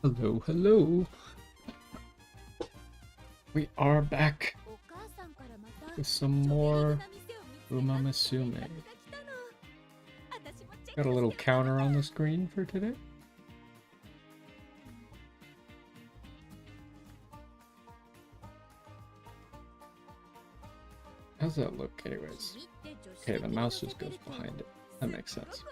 Hello, hello. We are back with some more Umamusume. Got a little counter on the screen for today. How's that look anyways? Okay, the mouse just goes behind it. That makes sense.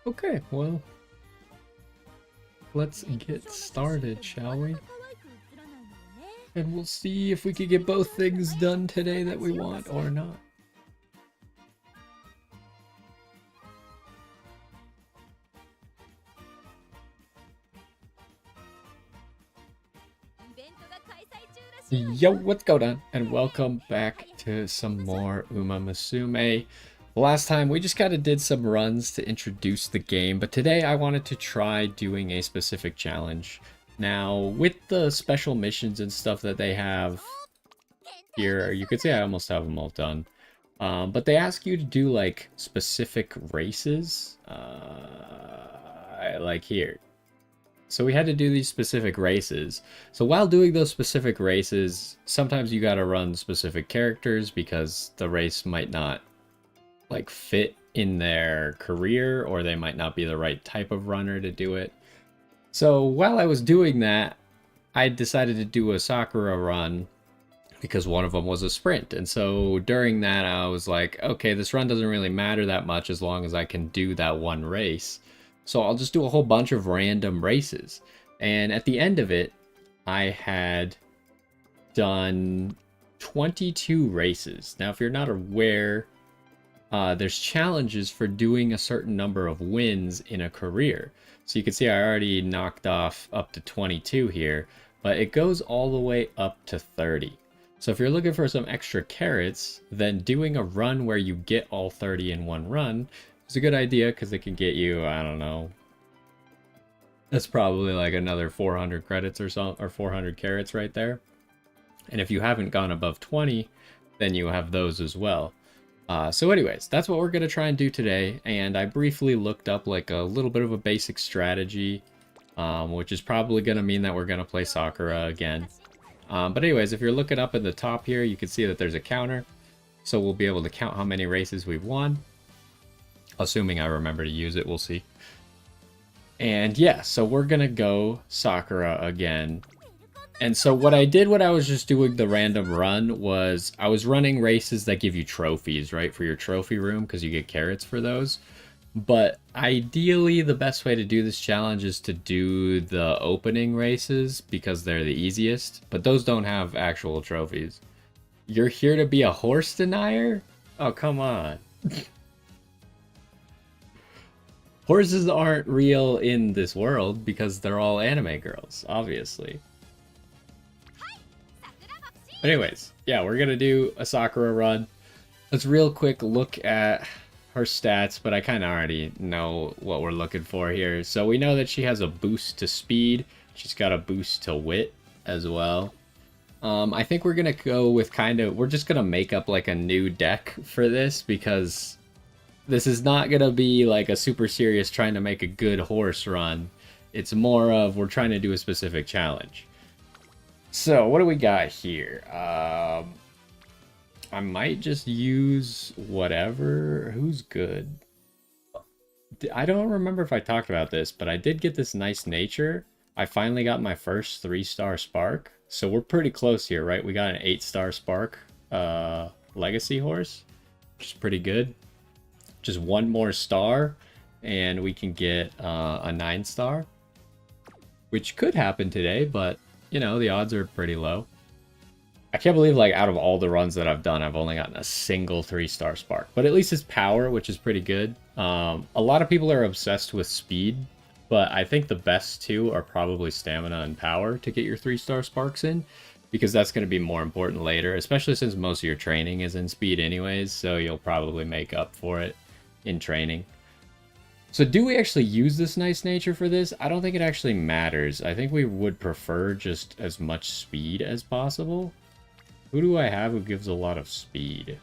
Okay, well, let's get started, shall we? And we'll see if we can get both things done today that we want or not. Yo, what's going on? And welcome back to some more Umamusume. Last time we just kind of did some runs to introduce the game, but today I wanted to try doing a specific challenge. Now, with the special missions and stuff that they have here, you could say I almost have them all done. But they ask you to do like specific races, like here. So we had to do these specific races. So while doing those specific races, sometimes you gotta run specific characters because the race might not like fit in their career, or they might not be the right type of runner to do it. So while I was doing that, I decided to do a Sakura run because one of them was a sprint. And so during that, I was like, okay, this run doesn't really matter that much as long as I can do that one race. So I'll just do a whole bunch of random races. And at the end of it, I had done 22 races. Now, if you're not aware, there's challenges for doing a certain number of wins in a career. So you can see I already knocked off up to 22 here, but it goes all the way up to 30. So if you're looking for some extra carrots, then doing a run where you get all 30 in one run is a good idea because it can get you, I don't know, that's probably like another 400 credits or so, or 400 carrots right there. And if you haven't gone above 20, then you have those as well. So anyways, that's what we're going to try and do today. And I briefly looked up like a little bit of a basic strategy, which is probably going to mean that we're going to play Sakura again. But anyways, if you're looking up at the top here, you can see that there's a counter. So we'll be able to count how many races we've won. Assuming I remember to use it, we'll see. And yeah, so we're going to go Sakura again. And so what I did when I was just doing the random run was I was running races that give you trophies, right? For your trophy room, because you get carrots for those. But ideally, the best way to do this challenge is to do the opening races because they're the easiest. But those don't have actual trophies. You're here to be a horse denier? Oh, come on. Horses aren't real in this world because they're all anime girls, obviously. Anyways, yeah, we're gonna do a Sakura run. Let's real quick look at her stats, but I kind of already know what we're looking for here. So we know that she has a boost to speed. She's got a boost to wit as well. I think we're gonna go with we're just gonna make up like a new deck for this because this is not gonna be like a super serious trying to make a good horse run. It's more of we're trying to do a specific challenge. So what do we got here? I might just use whatever. Who's good? I don't remember if I talked about this, but I did get this nice nature. I finally got my first 3-star spark. So we're pretty close here, right? We got an 8-star spark legacy horse, which is pretty good. Just one more star and we can get a 9-star, which could happen today, but you know, the odds are pretty low. I can't believe like out of all the runs that I've done, I've only gotten a single 3-star spark, but at least it's power, which is pretty good. A lot of people are obsessed with speed, but I think the best two are probably stamina and power to get your 3-star sparks in, because that's going to be more important later, especially since most of your training is in speed anyways, so you'll probably make up for it in training. So do we actually use this nice nature for this? I don't think it actually matters. I think we would prefer just as much speed as possible. Who do I have who gives a lot of speed?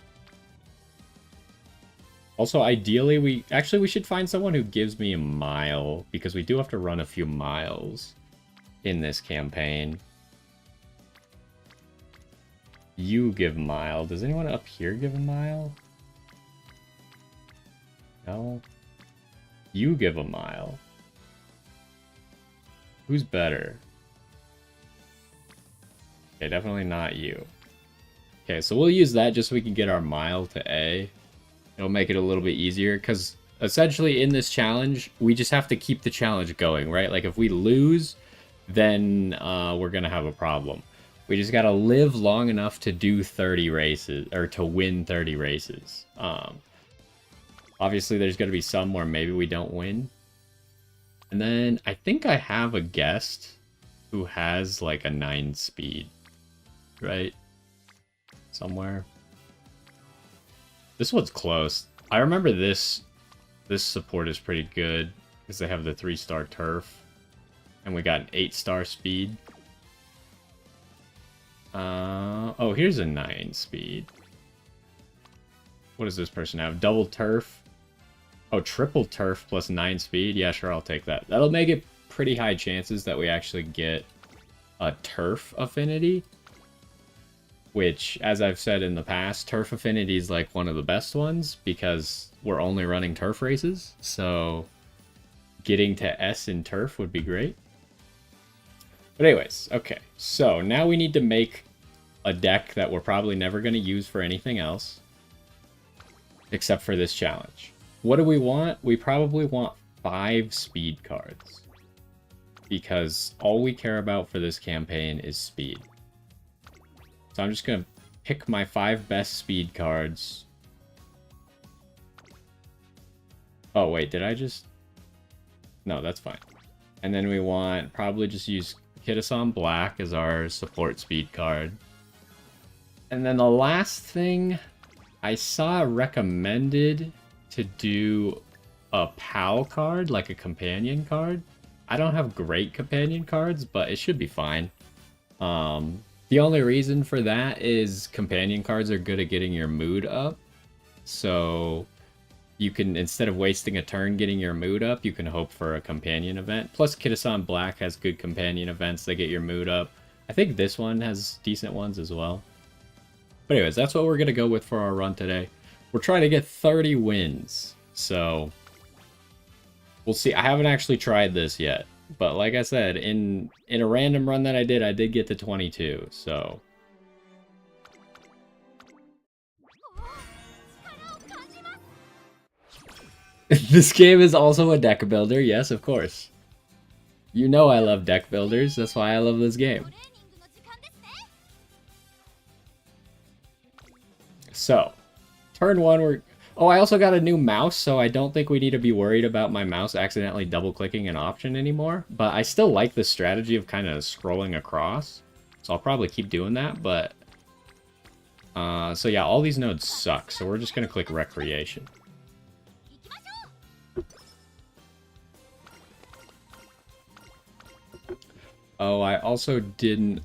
Also, ideally, we should find someone who gives me a mile, because we do have to run a few miles in this campaign. You give mile. Does anyone up here give a mile? No. You give a mile. Who's better? Okay, definitely not you. Okay, so we'll use that just so we can get our mile to A. It'll make it a little bit easier, because essentially in this challenge, we just have to keep the challenge going, right? Like, if we lose, then we're going to have a problem. We just got to live long enough to do 30 races, or to win 30 races. Obviously, there's going to be some where maybe we don't win. And then I think I have a guest who has like a 9 speed, right? Somewhere. This one's close. I remember this support is pretty good because they have the 3-star turf. And we got an 8-star speed. Oh, here's a 9 speed. What does this person have? Double turf. Oh, triple turf plus 9 speed. Yeah, sure, I'll take that. That'll make it pretty high chances that we actually get a turf affinity. Which, as I've said in the past, turf affinity is like one of the best ones because we're only running turf races. So getting to S in turf would be great. But anyways, okay. So now we need to make a deck that we're probably never going to use for anything else. Except for this challenge. What do we want? We probably want 5 speed cards. Because all we care about for this campaign is speed. So I'm just going to pick my 5 best speed cards. Oh, wait, did I just... No, that's fine. And then we want... Probably just use Kitasan Black as our support speed card. And then the last thing... I saw recommended to do a PAL card, like a companion card. I don't have great companion cards, but it should be fine. The only reason for that is companion cards are good at getting your mood up. So you can, instead of wasting a turn getting your mood up, you can hope for a companion event. Plus Kitasan Black has good companion events that get your mood up. I think this one has decent ones as well. But anyways, that's what we're going to go with for our run today. We're trying to get 30 wins. So we'll see. I haven't actually tried this yet. But like I said, in a random run that I did get to 22. So this game is also a deck builder. Yes, of course. You know I love deck builders. That's why I love this game. So, turn 1, we're... Oh, I also got a new mouse, so I don't think we need to be worried about my mouse accidentally double-clicking an option anymore. But I still like the strategy of kind of scrolling across. So I'll probably keep doing that, but... so yeah, all these nodes suck, so we're just going to click Recreation. Oh, I also didn't...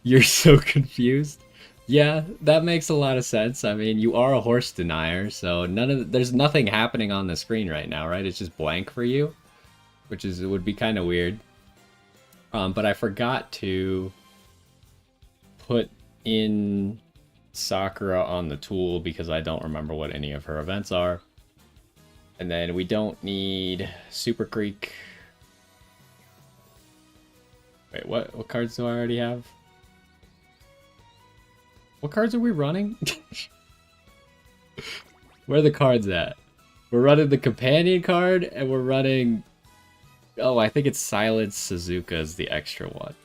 You're so confused. Yeah, that makes a lot of sense. I mean, you are a horse denier, so there's nothing happening on the screen right now, right? It's just blank for you, which is, it would be kind of weird. But I forgot to put in Sakura on the tool because I don't remember what any of her events are. And then we don't need Super Creek. Wait, what cards do I already have? What cards are we running? Where are the cards at? We're running the companion card, and we're running... Oh, I think it's Silence Suzuka is the extra one.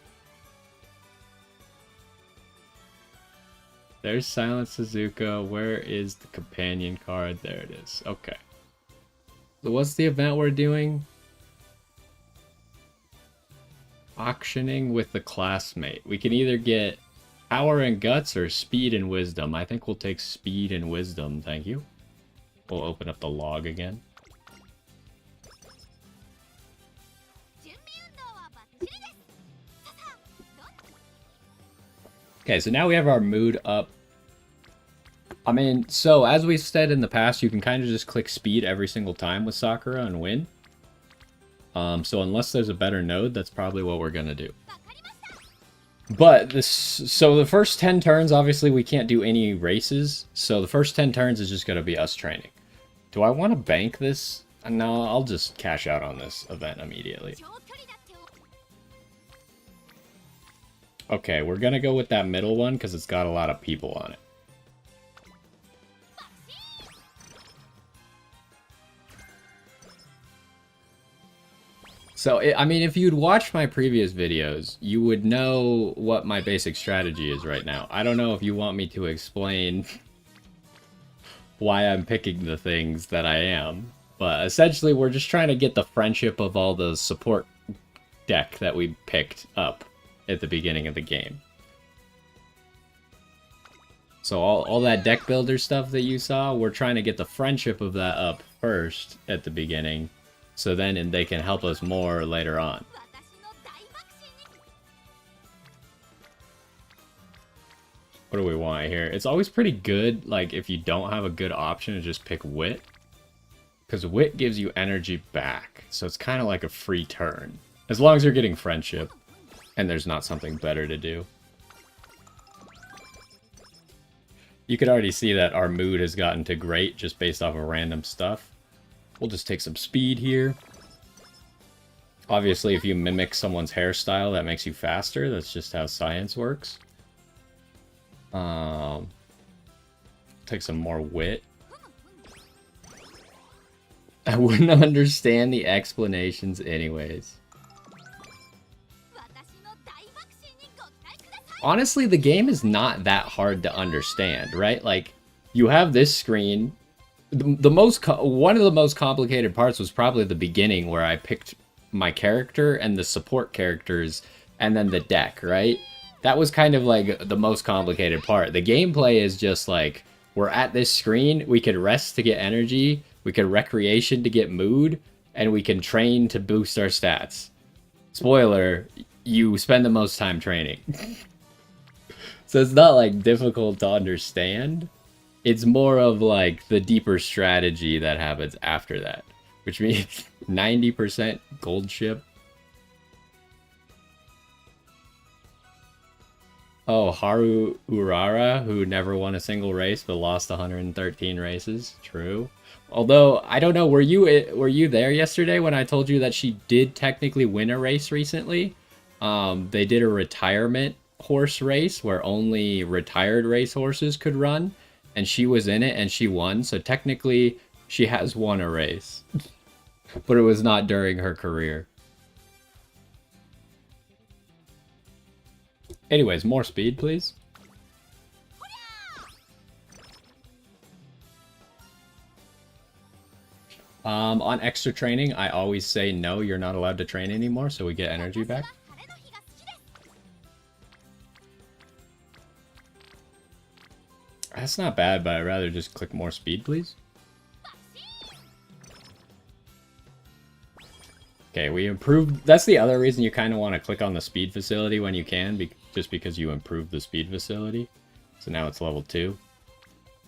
There's Silence Suzuka. Where is the companion card? There it is. Okay. So what's the event we're doing? Auctioning with the classmate. We can either get Power and Guts or Speed and Wisdom. I think we'll take Speed and Wisdom, thank you. We'll open up the log again. Okay, so now we have our mood up. I mean, so as we said in the past, you can kind of just click speed every single time with Sakura and win. So unless there's a better node, that's probably what we're gonna do. But so the first 10 turns, obviously we can't do any races. So the first 10 turns is just gonna be us training. Do I want to bank this? No, I'll just cash out on this event immediately. Okay, we're gonna go with that middle one because it's got a lot of people on it. So, I mean, if you'd watched my previous videos, you would know what my basic strategy is right now. I don't know if you want me to explain why I'm picking the things that I am, but essentially we're just trying to get the friendship of all the support deck that we picked up at the beginning of the game. So all that deck builder stuff that you saw, we're trying to get the friendship of that up first at the beginning. So then they can help us more later on. What do we want here? It's always pretty good, like, if you don't have a good option to just pick Wit. Because Wit gives you energy back. So it's kind of like a free turn. As long as you're getting friendship. And there's not something better to do. You could already see that our mood has gotten to great just based off of random stuff. We'll just take some speed here. Obviously, if you mimic someone's hairstyle, that makes you faster. That's just how science works. Take some more wit. I wouldn't understand the explanations anyways. Honestly, the game is not that hard to understand, right? Like, you have this screen. One of the most complicated parts was probably the beginning where I picked my character and the support characters and then the deck, right? That was kind of like the most complicated part. The gameplay is just like, we're at this screen, we could rest to get energy, we could recreation to get mood, and we can train to boost our stats. Spoiler, you spend the most time training. So it's not like difficult to understand. It's more of like the deeper strategy that happens after that, which means 90% gold ship. Oh, Haru Urara, who never won a single race but lost 113 races. True. Although, I don't know, were you there yesterday when I told you that she did technically win a race recently? They did a retirement horse race where only retired racehorses could run, and she was in it and she won, so technically she has won a race. But it was not during her career. Anyways, more speed, please. On extra training, I always say no, you're not allowed to train anymore, so we get energy back. That's not bad, but I'd rather just click more speed, please. Okay, we improved. That's the other reason you kind of want to click on the speed facility when you can, just because you improved the speed facility. So now it's level 2.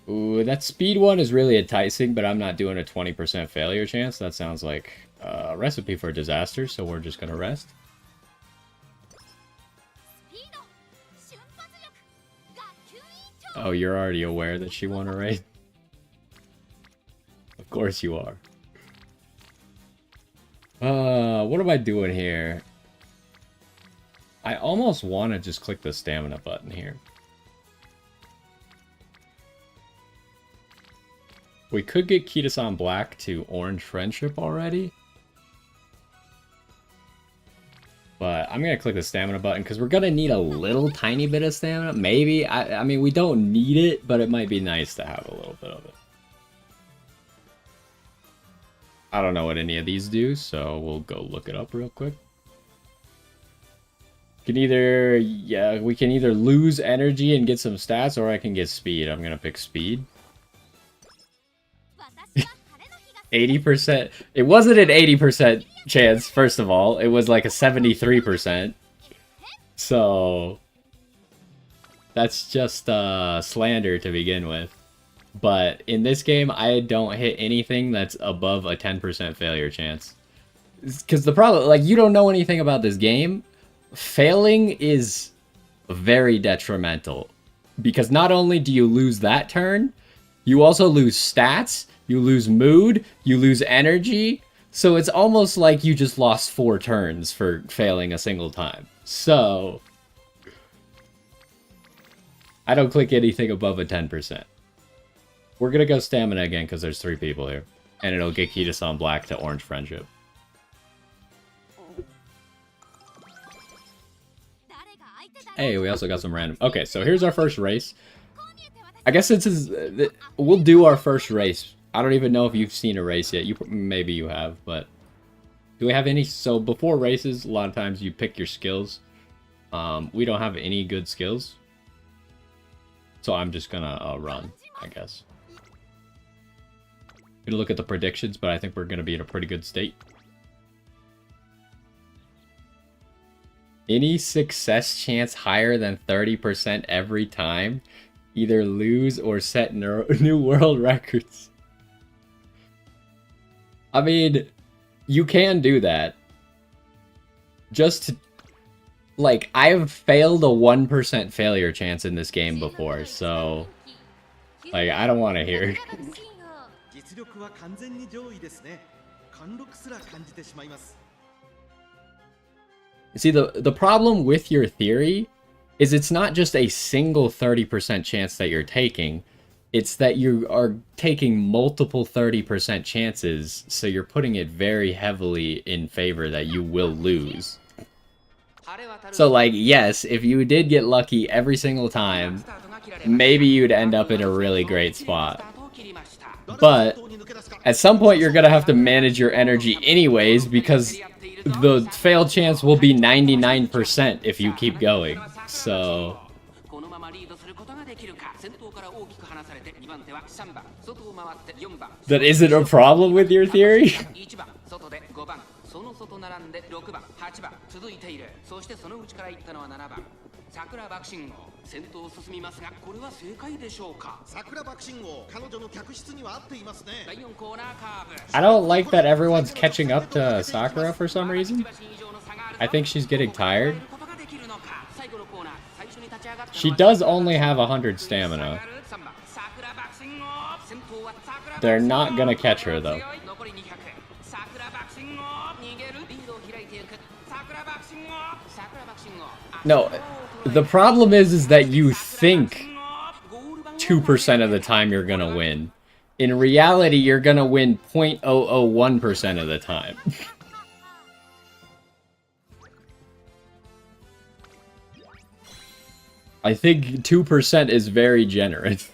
Ooh, that speed one is really enticing, but I'm not doing a 20% failure chance. That sounds like a recipe for disaster, so we're just going to rest. Oh, you're already aware that she won a race? Of course you are. What am I doing here? I almost want to just click the stamina button here. We could get Kitasan Black to Orange Friendship already. But I'm going to click the stamina button because we're going to need a little tiny bit of stamina. Maybe. I mean, we don't need it, but it might be nice to have a little bit of it. I don't know what any of these do, so we'll go look it up real quick. We can either lose energy and get some stats, or I can get speed. I'm going to pick speed. 80%. It wasn't an 80% chance, first of all. It was like a 73%. So that's just slander to begin with. But in this game, I don't hit anything that's above a 10% failure chance. Because the problem, like, you don't know anything about this game. Failing is very detrimental. Because not only do you lose that turn, you also lose stats, you lose mood, you lose energy. So it's almost like you just lost 4 turns for failing a single time. So I don't click anything above a 10%. We're gonna go stamina again because there's 3 people here. And it'll get Kita-san black to orange friendship. Hey, we also got some random... Okay, so here's our first race. I guess this is... We'll do our first race. I don't even know if you've seen a race yet. Maybe you have, but... Do we have any? So before races, a lot of times you pick your skills. We don't have any good skills. So I'm just gonna run, I guess. Gonna look at the predictions, but I think we're gonna be in a pretty good state. Any success chance higher than 30% every time, either lose or set new world records. I mean, you can do that. Just to, like, I've failed a 1% failure chance in this game before, so, like, I don't want to hear. See, the problem with your theory is it's not just a single 30% chance that you're taking. It's that you are taking multiple 30% chances, so you're putting it very heavily in favor that you will lose. So, like, yes, if you did get lucky every single time, maybe you'd end up in a really great spot. But at some point, you're going to have to manage your energy anyways, because the fail chance will be 99% if you keep going. So... That isn't a problem with your theory? I don't like that everyone's catching up to Sakura for some reason. I think she's getting tired. She does only have 100 stamina. They're not gonna catch her, though. No, the problem is that you think 2% of the time you're gonna win. In reality, you're gonna win 0.001% of the time. I think 2% is very generous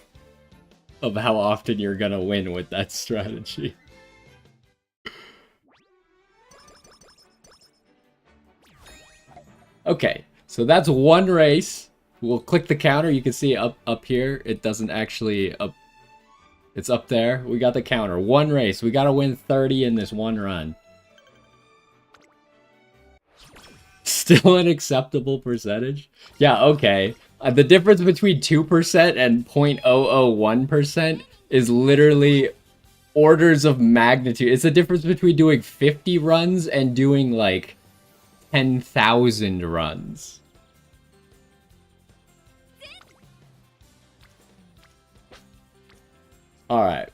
of how often you're gonna win with that strategy. Okay, so that's one race. We'll click the counter. You can see up here. It doesn't actually it's up there. We got the counter. One race. We gotta win 30 in this one run. Still an acceptable percentage? Yeah, okay. The difference between 2% and 0.001% is literally orders of magnitude. It's the difference between doing 50 runs and doing, like, 10,000 runs. Alright.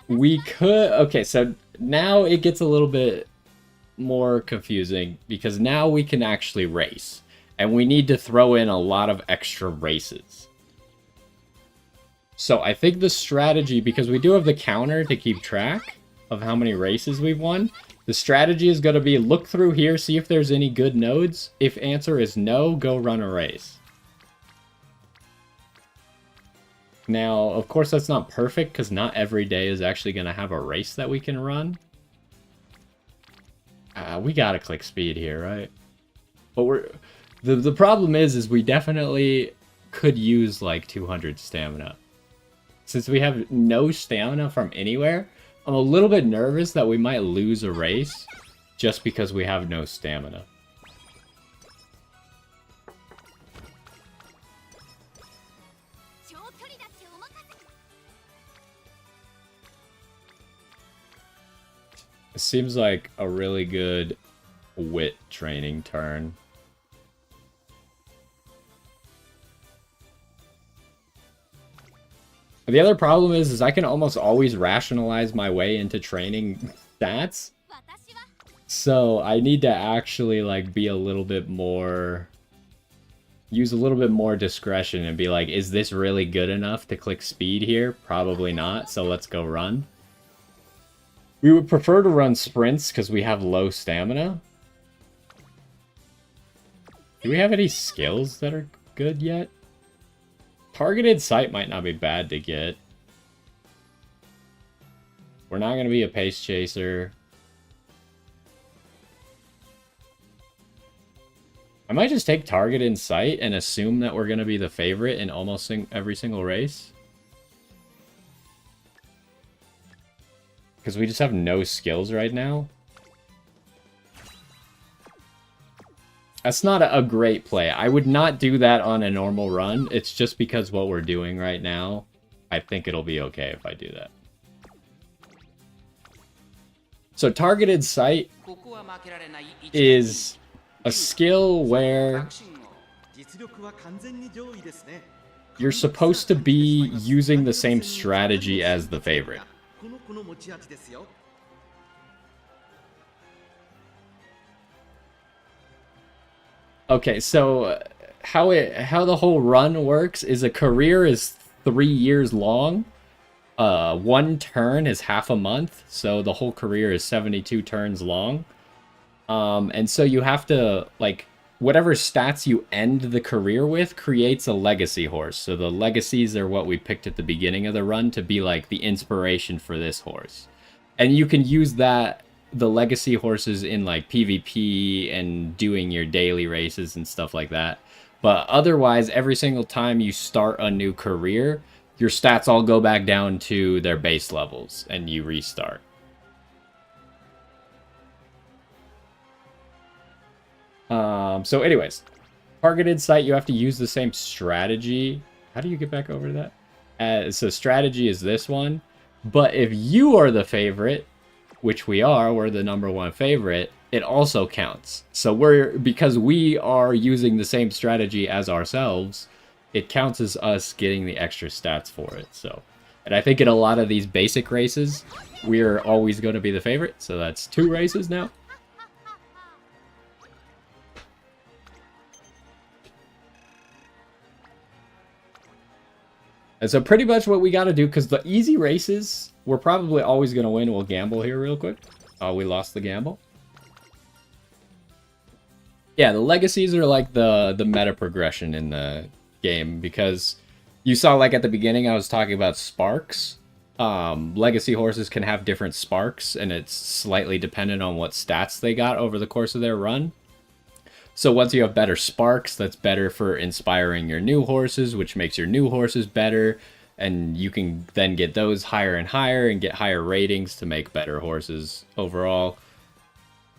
We could... Okay, so now it gets a little bit more confusing because now we can actually race. And we need to throw in a lot of extra races. So I think the strategy, because we do have the counter to keep track of how many races we've won, the strategy is going to be look through here, see if there's any good nodes. If answer is no, go run a race. Now, of course, that's not perfect because not every day is actually going to have a race that we can run. We got to click speed here, right? But the problem is we definitely could use like 200 stamina. Since we have no stamina from anywhere, I'm a little bit nervous that we might lose a race just because we have no stamina. It seems like a really good wit training turn. The other problem is I can almost always rationalize my way into training stats. So I need to actually like be a little bit more, use a little bit more discretion and be like, is this really good enough to click speed here? Probably not, so let's go run. We would prefer to run sprints because we have low stamina. Do we have any skills that are good yet? Targeted sight might not be bad to get. We're not going to be a pace chaser. I might just take targeted sight and assume that we're going to be the favorite in almost every single race. Because we just have no skills right now. That's not a great play. I would not do that on a normal run. It's just because what we're doing right now, I think it'll be okay if I do that. So targeted sight is a skill where you're supposed to be using the same strategy as the favorite. Okay, so how the whole run works is a career is 3 years long. One turn is half a month, so the whole career is 72 turns long. And so you have to, like, whatever stats you end the career with creates a legacy horse. So the legacies are what we picked at the beginning of the run to be like the inspiration for this horse. And you can use that, the legacy horses, in like PvP and doing your daily races and stuff like that. But otherwise, every single time you start a new career, your stats all go back down to their base levels and you restart. So anyways, targeted sight, you have to use the same strategy. How do you get back over to that? So strategy is this one. But if you are the favorite, which we are, we're the #1 favorite, it also counts. So because we are using the same strategy as ourselves, it counts as us getting the extra stats for it. So, and I think in a lot of these basic races, we're always going to be the favorite. So that's 2 races now. And so pretty much what we got to do, because the easy races, we're probably always going to win. We'll gamble here real quick. Oh, we lost the gamble. Yeah, the legacies are like the meta progression in the game, because you saw, like, at the beginning I was talking about sparks. Legacy horses can have different sparks, and it's slightly dependent on what stats they got over the course of their run. So once you have better sparks, that's better for inspiring your new horses, which makes your new horses better. And you can then get those higher and higher and get higher ratings to make better horses overall.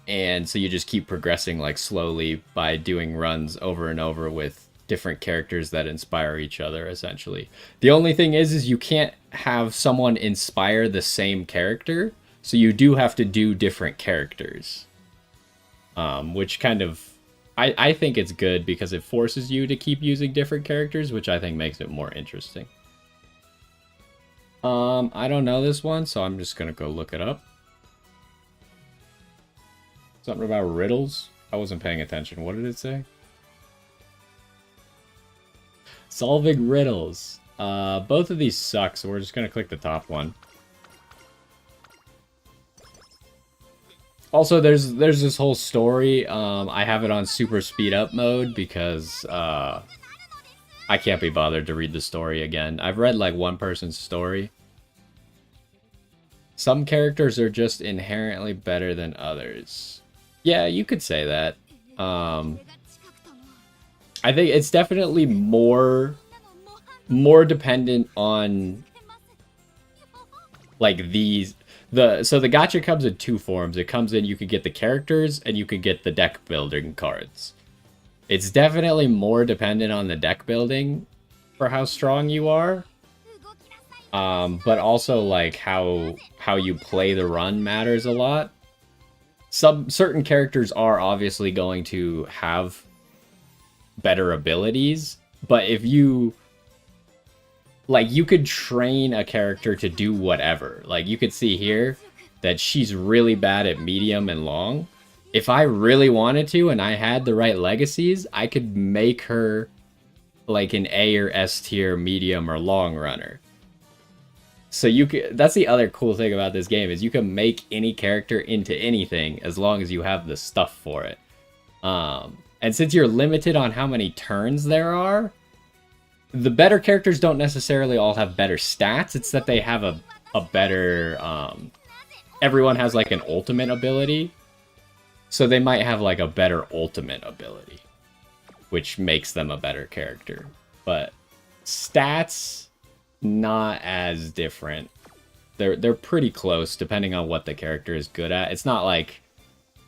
And so you just keep progressing, like, slowly by doing runs over and over with different characters that inspire each other, essentially. The only thing is you can't have someone inspire the same character. So you do have to do different characters. Which kind of... I think it's good because it forces you to keep using different characters, which I think makes it more interesting. I don't know this one, so I'm just gonna go look it up. Something about riddles? I wasn't paying attention. What did it say? Solving riddles. Both of these suck, so we're just gonna click the top one. Also, there's this whole story. I have it on super speed up mode because I can't be bothered to read the story again. I've read like one person's story. Some characters are just inherently better than others. Yeah, you could say that. I think it's definitely more dependent on like these. So the gacha comes in two forms. It comes in, you could get the characters and you could get the deck building cards. It's definitely more dependent on the deck building for how strong you are. But also like how you play the run matters a lot. Certain characters are obviously going to have better abilities, but if you like, you could train a character to do whatever. Like, you could see here that she's really bad at medium and long. If I really wanted to and I had the right legacies, I could make her like an A or S tier medium or long runner. So that's the other cool thing about this game, is you can make any character into anything as long as you have the stuff for it. And since you're limited on how many turns there are, the better characters don't necessarily all have better stats. It's that they have a better... everyone has like an ultimate ability. So they might have like a better ultimate ability, which makes them a better character. But stats, not as different. They're pretty close depending on what the character is good at. It's not like...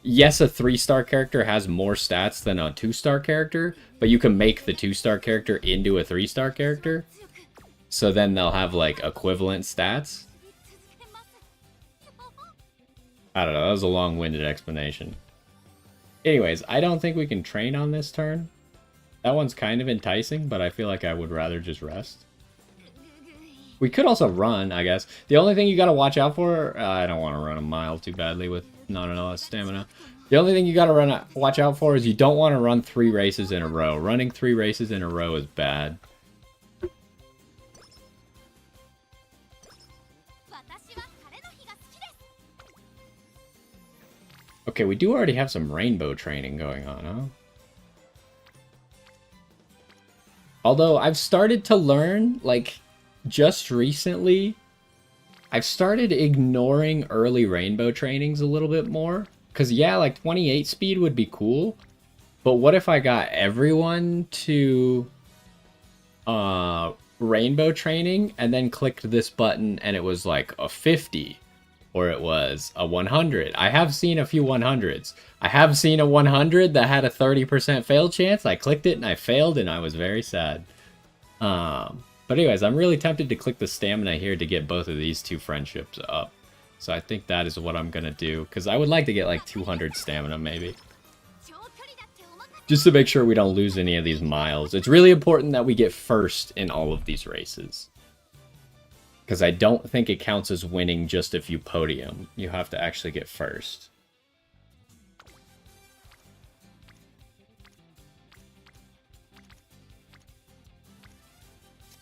Yes, a 3-star character has more stats than a 2-star character, but you can make the 2-star character into a 3-star character. So then they'll have, like, equivalent stats. I don't know, that was a long-winded explanation. Anyways, I don't think we can train on this turn. That one's kind of enticing, but I feel like I would rather just rest. We could also run, I guess. The only thing you gotta watch out for... I don't want to run a mile too badly with not enough stamina. The only thing you gotta watch out for is you don't want to run 3 races in a row. Running 3 races in a row is bad. Okay, we do already have some rainbow training going on, huh? Although I've started to learn, like, just recently, I've started ignoring early rainbow trainings a little bit more. Because, yeah, like, 28 speed would be cool. But what if I got everyone to rainbow training and then clicked this button and it was like a 50 or it was a 100? I have seen a few 100s. I have seen a 100 that had a 30% fail chance. I clicked it and I failed and I was very sad. But anyways, I'm really tempted to click the stamina here to get both of these two friendships up. So I think that is what I'm going to do. Because I would like to get like 200 stamina maybe. Just to make sure we don't lose any of these miles. It's really important that we get first in all of these races. Because I don't think it counts as winning just if you podium. You have to actually get first.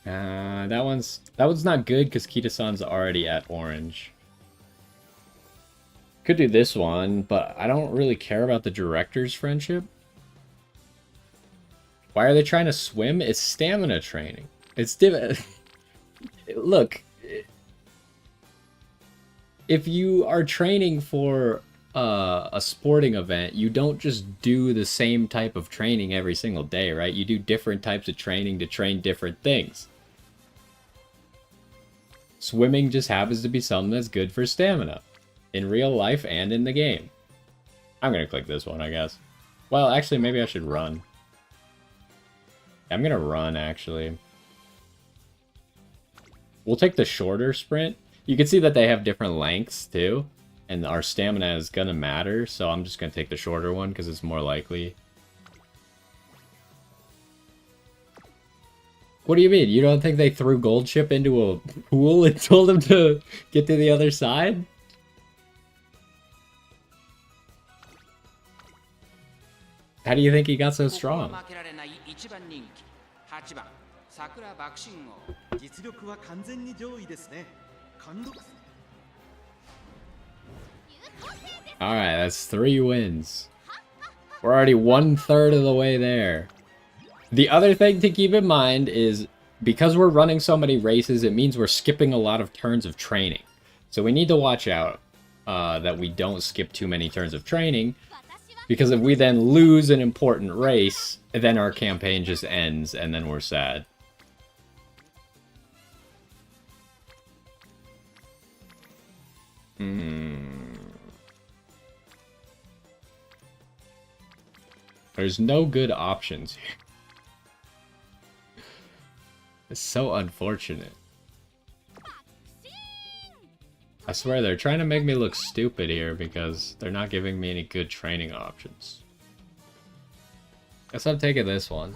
That one's not good because Kita-san's already at orange. Could do this one, but I don't really care about the director's friendship. Why are they trying to swim? It's stamina training. It's look, if you are training for a sporting event, you don't just do the same type of training every single day, right? You do different types of training to train different things. Swimming just happens to be something that's good for stamina. In real life and in the game. I'm gonna click this one, I guess. Well, actually, maybe I should run. I'm gonna run, actually. We'll take the shorter sprint. You can see that they have different lengths, too. And our stamina is gonna matter, so I'm just gonna take the shorter one, because it's more likely. What do you mean? You don't think they threw Goldship into a pool and told him to get to the other side? How do you think he got so strong? Alright, that's 3 wins. We're already 1/3 of the way there. The other thing to keep in mind is, because we're running so many races, it means we're skipping a lot of turns of training. So we need to watch out that we don't skip too many turns of training, because if we then lose an important race, then our campaign just ends, and then we're sad. There's no good options here. It's so unfortunate. I swear they're trying to make me look stupid here because they're not giving me any good training options. Guess I'm taking this one.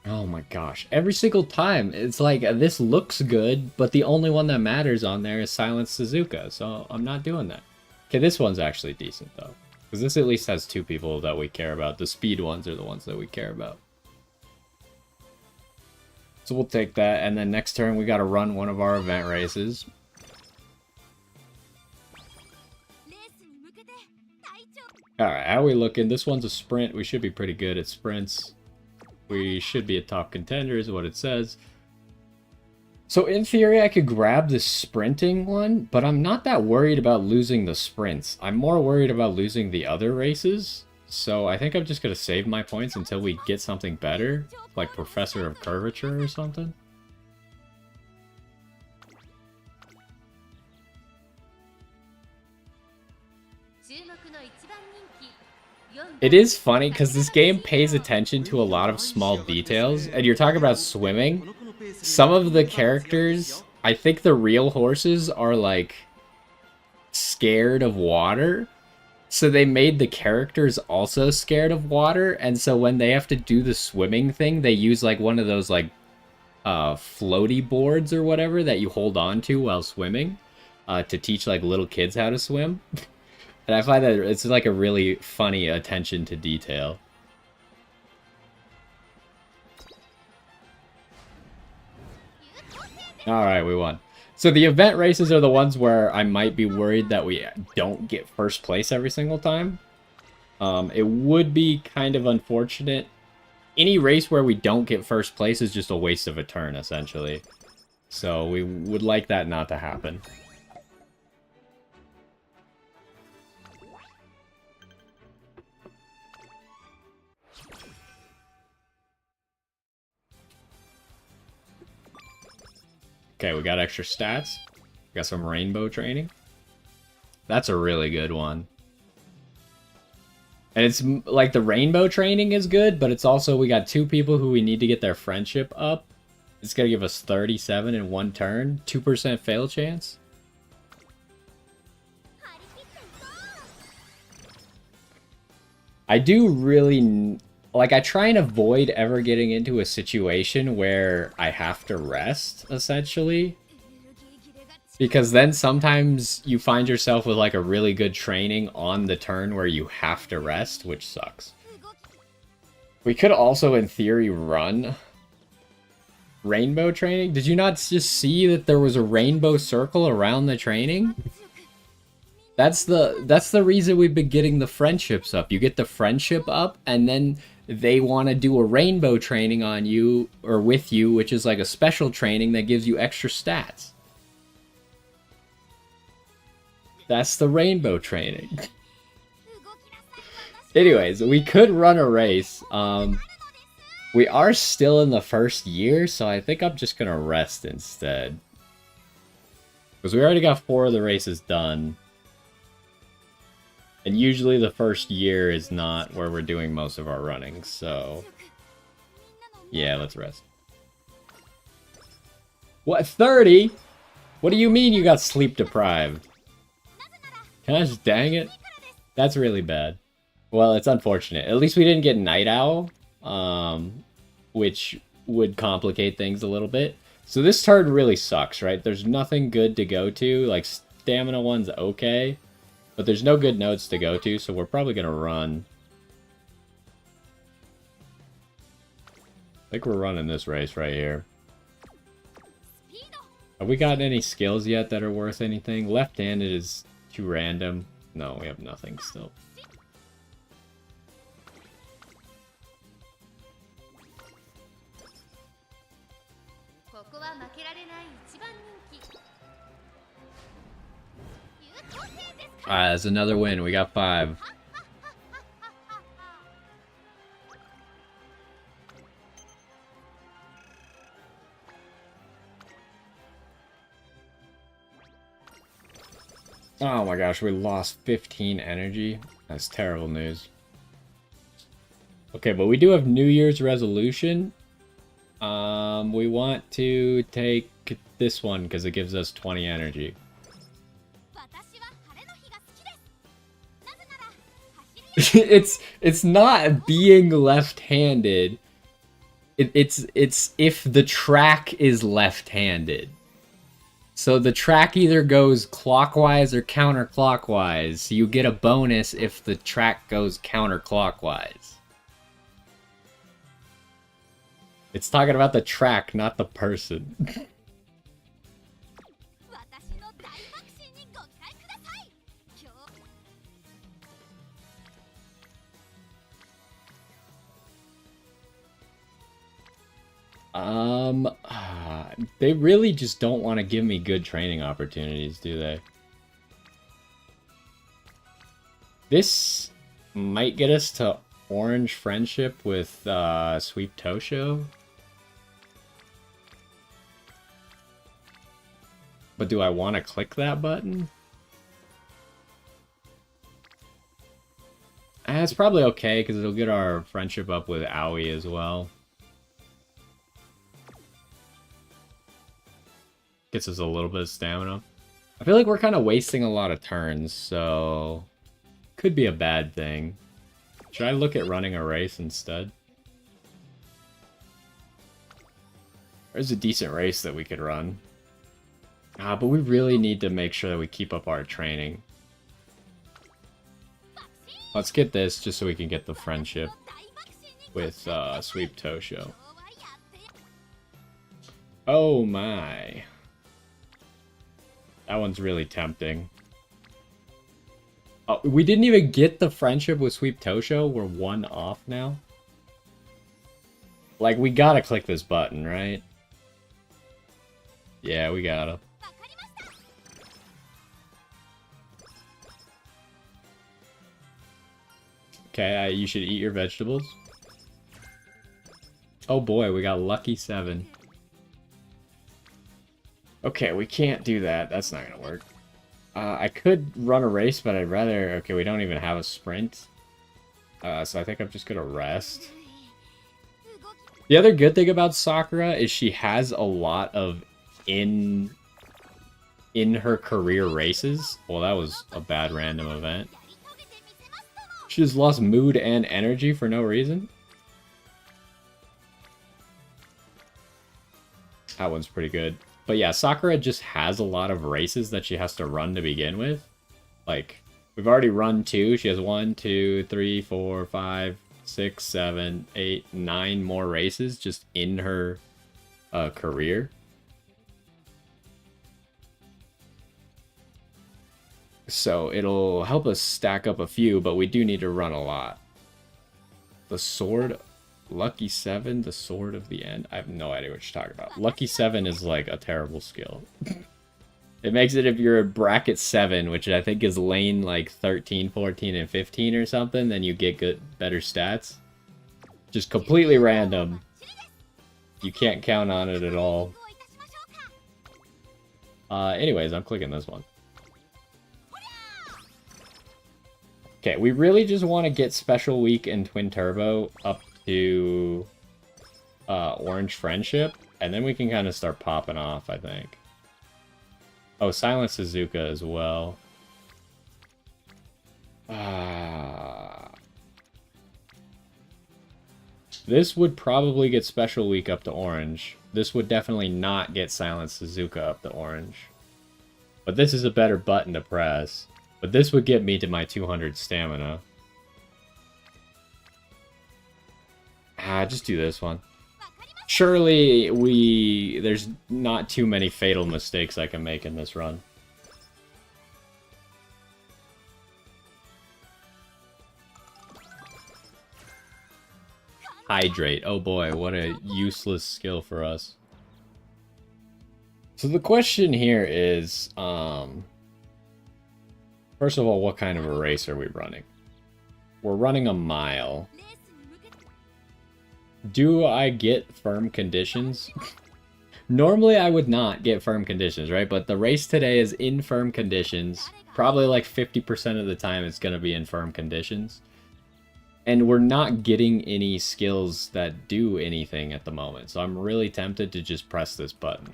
Oh my gosh, every single time, it's like, this looks good, but the only one that matters on there is Silent Suzuka, so I'm not doing that. Okay, this one's actually decent, though. Because this at least has two people that we care about. The speed ones are the ones that we care about. So we'll take that, and then next turn we gotta run one of our event races. Alright, how are we looking? This one's a sprint. We should be pretty good at sprints. We should be a top contender is what it says. So in theory, I could grab the sprinting one, but I'm not that worried about losing the sprints. I'm more worried about losing the other races. So I think I'm just going to save my points until we get something better, like Professor of Curvature or something. It is funny because this game pays attention to a lot of small details, and you're talking about swimming. Some of the characters, I think the real horses are like scared of water, so they made the characters also scared of water, and so when they have to do the swimming thing, they use like one of those like floaty boards or whatever that you hold on to while swimming to teach like little kids how to swim. And I find that it's like a really funny attention to detail. Alright, we won. So the event races are the ones where I might be worried that we don't get first place every single time. It would be kind of unfortunate. Any race where we don't get first place is just a waste of a turn, essentially. So we would like that not to happen. Okay, we got extra stats. We got some rainbow training. That's a really good one. And it's like the rainbow training is good, but it's also we got two people who we need to get their friendship up. It's going to give us 37 in one turn. 2% fail chance. I do really... Like, I try and avoid ever getting into a situation where I have to rest, essentially. Because then sometimes you find yourself with, like, a really good training on the turn where you have to rest, which sucks. We could also, in theory, run rainbow training. Did you not just see that there was a rainbow circle around the training? That's the reason we've been getting the friendships up. You get the friendship up, and then they want to do a rainbow training on you, or with you, which is like a special training that gives you extra stats. That's the rainbow training. Anyways, we could run a race. We are still in the first year, so I think I'm just going to rest instead. Because we already got 4 of the races done. And usually the first year is not where we're doing most of our running, so... Yeah, let's rest. What, 30? What do you mean you got sleep deprived? Gosh dang it. That's really bad. Well, it's unfortunate. At least we didn't get Night Owl, which would complicate things a little bit. So this turn really sucks, right? There's nothing good to go to. Like, Stamina 1's okay. But there's no good notes to go to, so we're probably going to run. I think we're running this race right here. Have we gotten any skills yet that are worth anything? Left-handed is too random. No, we have nothing still. Alright, that's another win. We got 5. Oh my gosh, we lost 15 energy. That's terrible news. Okay, but we do have New Year's resolution. We want to take this one because it gives us 20 energy. It's not being left-handed. It's if the track is left-handed. So the track either goes clockwise or counterclockwise. You get a bonus if the track goes counterclockwise. It's talking about the track, not the person. They really just don't want to give me good training opportunities, do they? This might get us to Orange Friendship with Sweep Tosho. But do I want to click that button? It's probably okay, because it'll get our friendship up with Aoi as well. Gets us a little bit of stamina. I feel like we're kind of wasting a lot of turns, so... could be a bad thing. Should I look at running a race instead? There's a decent race that we could run. But we really need to make sure that we keep up our training. Let's get this just so we can get the friendship with Sweep Tosho. Oh my. That one's really tempting. Oh, we didn't even get the friendship with Sweep Tosho. We're one off now. Like, we gotta click this button, right? Yeah, we gotta. Okay, you should eat your vegetables. Oh boy, we got lucky 7. Okay, we can't do that. That's not gonna work. I could run a race, but I'd rather... Okay, we don't even have a sprint. So I think I'm just gonna rest. The other good thing about Sakura is she has a lot of in her career races. Well, that was a bad random event. She just lost mood and energy for no reason. That one's pretty good. But yeah, Sakura just has a lot of races that she has to run to begin with. Like, we've already run 2. She has 1, 2, 3, 4, 5, 6, 7, 8, 9 more races just in her career. So it'll help us stack up a few, but we do need to run a lot. The sword, Lucky 7, the sword of the end. I have no idea what you're talking about. Lucky 7 is like a terrible skill. It makes it if you're a bracket 7, which I think is lane like 13, 14, and 15 or something, then you get better stats. Just completely random. You can't count on it at all. Anyways, I'm clicking this one. Okay, we really just want to get Special Week and Twin Turbo up to Orange Friendship, and then we can kind of start popping off, I think. Oh, Silent Suzuka as well. This would probably get Special Week up to Orange. This would definitely not get Silent Suzuka up to Orange. But this is a better button to press. But this would get me to my 200 stamina. Just do this one. Surely there's not too many fatal mistakes I can make in this run. Hydrate. Oh boy, what a useless skill for us. So the question here is, first of all, what kind of a race are we running? We're running a mile. Do I get firm conditions? Normally I would not get firm conditions, right? But the race today is in firm conditions. Probably like 50% of the time it's going to be in firm conditions. And we're not getting any skills that do anything at the moment. So I'm really tempted to just press this button.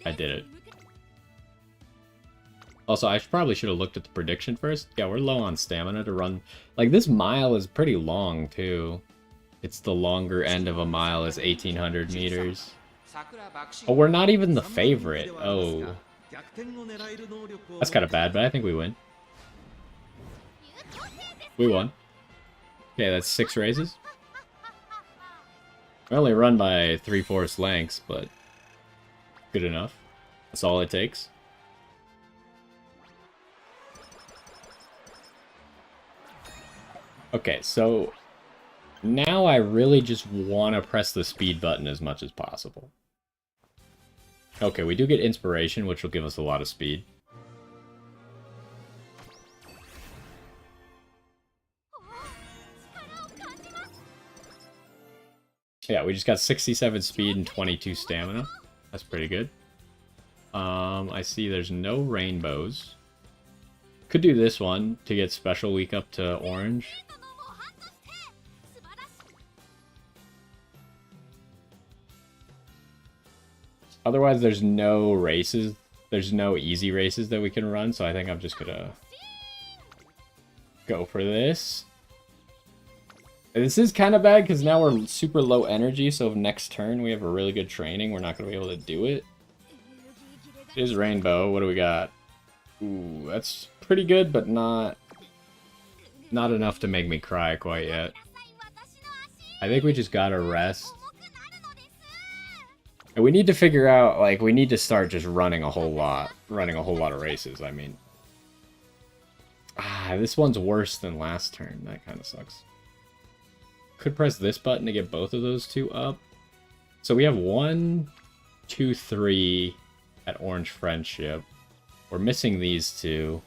I did it. Also, I probably should have looked at the prediction first. Yeah, we're low on stamina to run. Like, this mile is pretty long, too. It's the longer end of a mile is 1,800 meters. Oh, we're not even the favorite. Oh. That's kind of bad, but I think we win. We won. Okay, that's 6 races. We only run by 3/4 lengths, but good enough. That's all it takes. Okay, so now I really just want to press the speed button as much as possible. Okay, we do get inspiration, which will give us a lot of speed. Yeah, we just got 67 speed and 22 stamina. That's pretty good. I see there's no rainbows. Could do this one to get special week up to orange. Otherwise, there's no races. There's no easy races that we can run, so I think I'm just gonna go for this. This is kind of bad because now we're super low energy, so if next turn we have a really good training, we're not going to be able to do it. It is rainbow. What do we got? Ooh, that's pretty good, but not enough to make me cry quite yet. I think we just gotta rest. And we need to figure out, like, we need to start just running a whole lot of races, I mean. This one's worse than last turn. That kind of sucks. Could press this button to get both of those two up. So we have 1, 2, 3 at Orange Friendship. We're missing these two.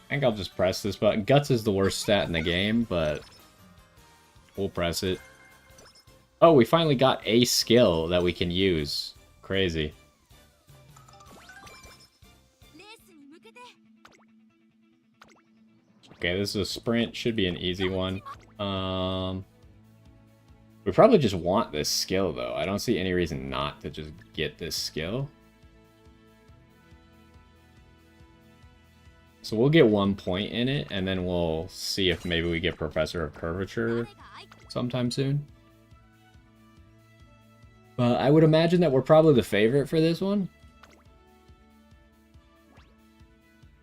I think I'll just press this button. Guts is the worst stat in the game, but we'll press it. Oh, we finally got a skill that we can use. Crazy. Okay, this is a sprint. Should be an easy one. We probably just want this skill, though. I don't see any reason not to just get this skill. So we'll get 1 point in it, and then we'll see if maybe we get Professor of Curvature sometime soon. But I would imagine that we're probably the favorite for this one.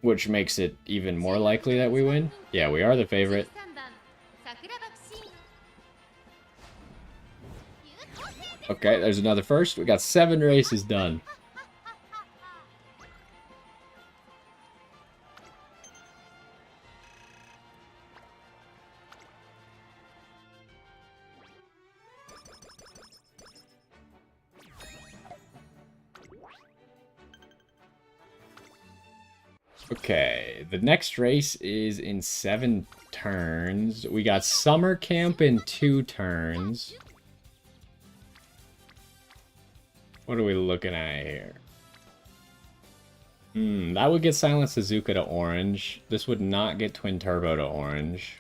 Which makes it even more likely that we win. Yeah, we are the favorite. Okay, there's another first. We got 7 races done. Okay, the next race is in 7 turns. We got summer camp in 2 turns. What are we looking at here? That would get Silent Suzuka to orange. This would not get Twin Turbo to orange.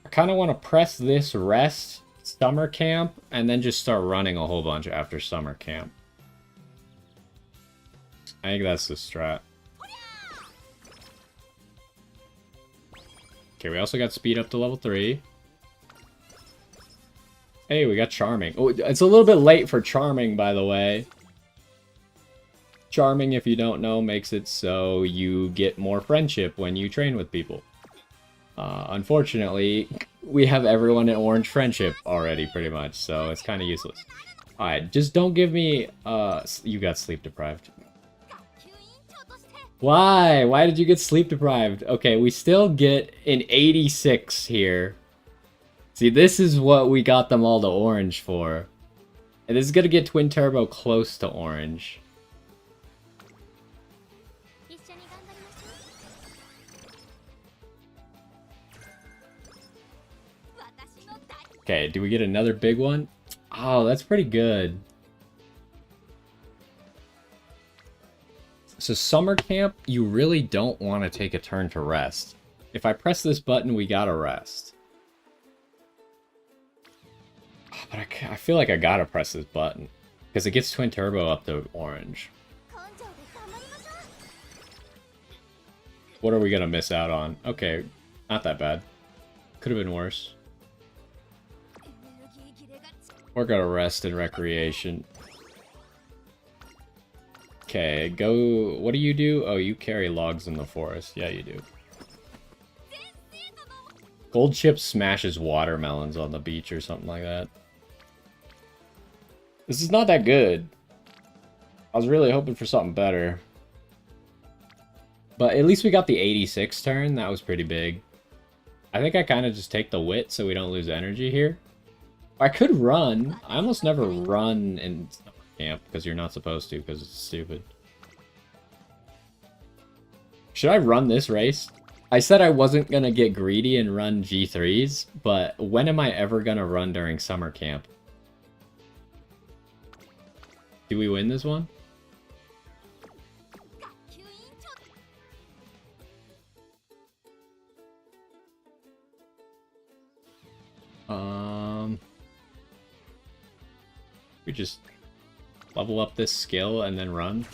I kind of want to press this rest, summer camp, and then just start running a whole bunch after summer camp. I think that's the strat. Okay, we also got speed up to level 3. Hey, we got Charming. Oh, it's a little bit late for Charming, by the way. Charming, if you don't know, makes it so you get more friendship when you train with people. Unfortunately, we have everyone in Orange Friendship already, pretty much, so it's kind of useless. Alright, just don't give me... you got sleep deprived. Why? Why did you get sleep deprived? Okay, we still get an 86 here. See, this is what we got them all to orange for. And this is going to get Twin Turbo close to orange. Okay, do we get another big one? Oh, that's pretty good. So summer camp, you really don't want to take a turn to rest. If I press this button, we gotta rest. Oh, but I feel like I gotta press this button. Because it gets twin turbo up to orange. What are we gonna miss out on? Okay, not that bad. Could have been worse. We're gonna rest in recreation. Okay, go... What do you do? Oh, you carry logs in the forest. Yeah, you do. Gold Chip smashes watermelons on the beach or something like that. This is not that good. I was really hoping for something better. But at least we got the 86 turn. That was pretty big. I think I kind of just take the wit so we don't lose energy here. I could run. I almost never run in summer camp because you're not supposed to because it's stupid. Should I run this race? I said I wasn't going to get greedy and run G3s, but when am I ever going to run during summer camp? Do we win this one? We just level up this skill and then run.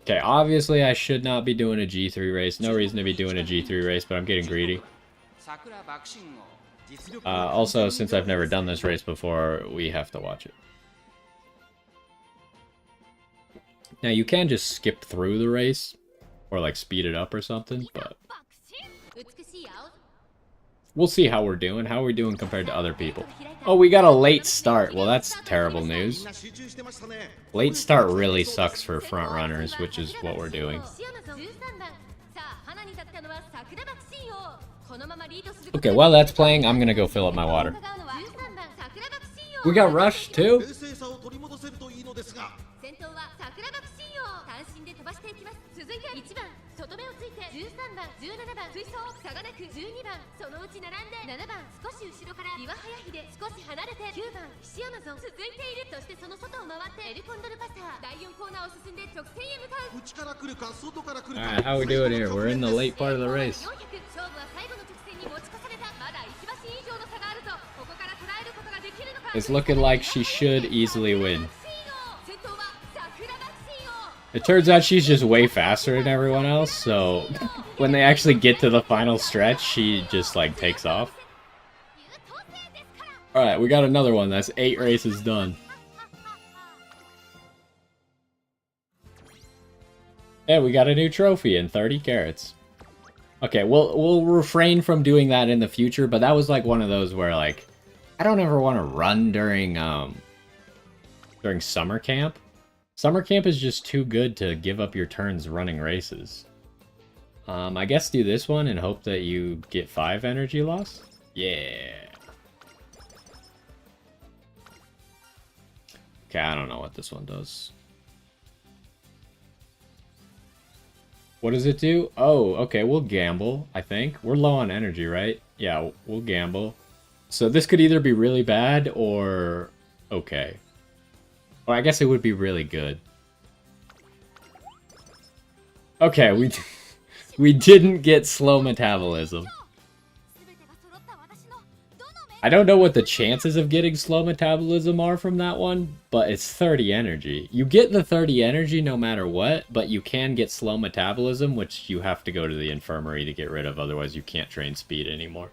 Okay, obviously I should not be doing a G3 race. No reason to be doing a G3 race, but I'm getting greedy. Also, since I've never done this race before, we have to watch it. Now, you can just skip through the race, or like speed it up or something, but we'll see how we're doing. How are we doing compared to other people? Oh, we got a late start. Well, that's terrible news. Late start really sucks for front runners, which is what we're doing. Okay, while that's playing, I'm gonna go fill up my water. We got rushed too? Alright, how we doing here? We're in the late part of the race. It's looking like she should easily win. It turns out she's just way faster than everyone else, so when they actually get to the final stretch, she just like takes off. Alright, we got another one. That's 8 races done. Yeah, we got a new trophy and 30 carrots. Okay, we'll refrain from doing that in the future, but that was like one of those where like I don't ever want to run during summer camp. Summer camp is just too good to give up your turns running races. I guess do this one and hope that you get 5 energy loss. Yeah. Okay, I don't know what this one does. What does it do? Oh, okay, we'll gamble, I think. We're low on energy, right? Yeah, we'll gamble. So this could either be really bad or okay. Well, I guess it would be really good. Okay, we didn't get slow metabolism. I don't know what the chances of getting slow metabolism are from that one, but it's 30 energy. You get the 30 energy no matter what, but you can get slow metabolism, which you have to go to the infirmary to get rid of, otherwise you can't train speed anymore.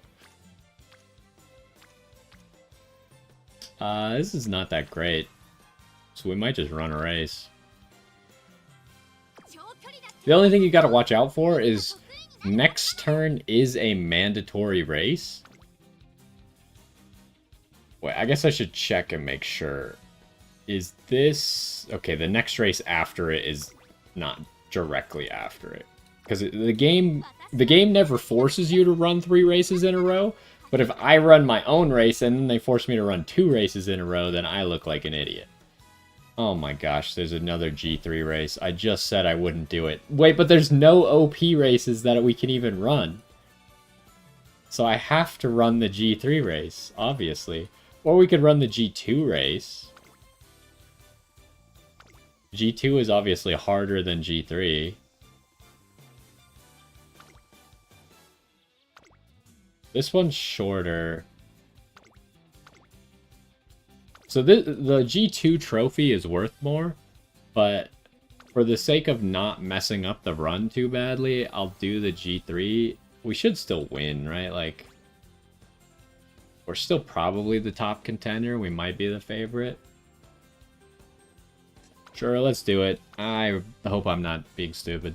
This is not that great. So we might just run a race. The only thing you gotta watch out for is next turn is a mandatory race. Wait, I guess I should check and make sure. Is this... Okay, the next race after it is not directly after it. Because the game never forces you to run 3 races in a row. But if I run my own race and then they force me to run 2 races in a row, then I look like an idiot. Oh my gosh, there's another G3 race. I just said I wouldn't do it. Wait, but there's no OP races that we can even run. So I have to run the G3 race, obviously. Or we could run the G2 race. G2 is obviously harder than G3. This one's shorter. So the G2 trophy is worth more, but for the sake of not messing up the run too badly, I'll do the G3. We should still win, right? Like, we're still probably the top contender. We might be the favorite. Sure, let's do it. I hope I'm not being stupid.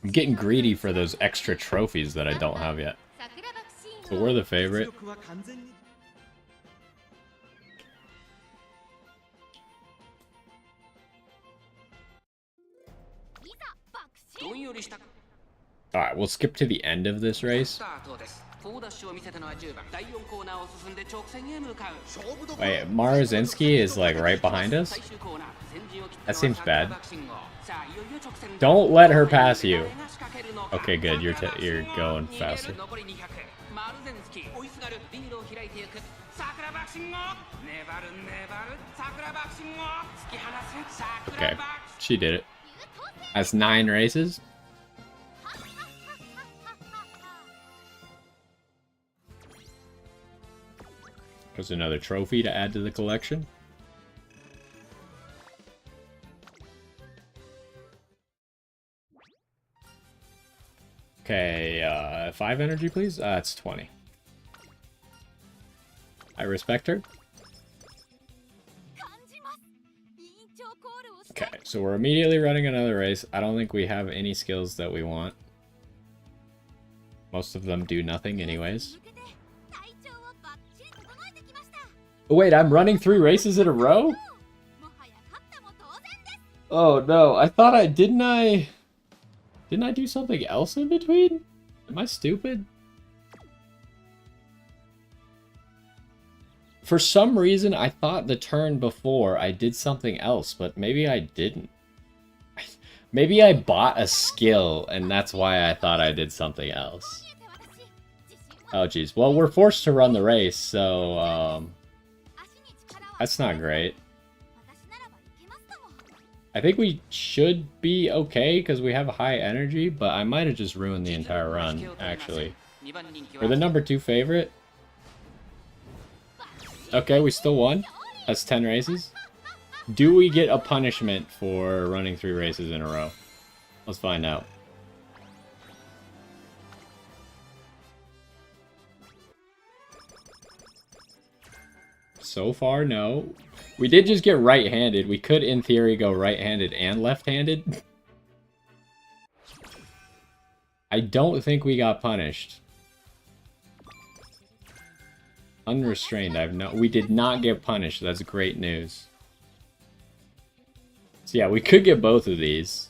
I'm getting greedy for those extra trophies that I don't have yet. So we're the favorite. Alright, we'll skip to the end of this race. Wait, Marazinski is like right behind us? That seems bad. Don't let her pass you. Okay, good. You're going faster. Okay, she did it. That's 9 races. There's another trophy to add to the collection. Okay, 5 energy, please. It's 20. I respect her. Okay, so we're immediately running another race. I don't think we have any skills that we want. Most of them do nothing anyways. Oh, wait, I'm running 3 races in a row? Oh no, I thought didn't I do something else in between? Am I stupid? For some reason, I thought the turn before I did something else, but maybe I didn't. Maybe I bought a skill, and that's why I thought I did something else. Oh, geez. Well, we're forced to run the race, so, that's not great. I think we should be okay, because we have a high energy, but I might have just ruined the entire run, actually. We're the number 2 favorite. Okay, we still won. That's 10 races. Do we get a punishment for running 3 races in a row? Let's find out. So far, no. We did just get right-handed. We could, in theory, go right-handed and left-handed. I don't think we got punished. Unrestrained, we did not get punished. That's great news. So yeah, we could get both of these.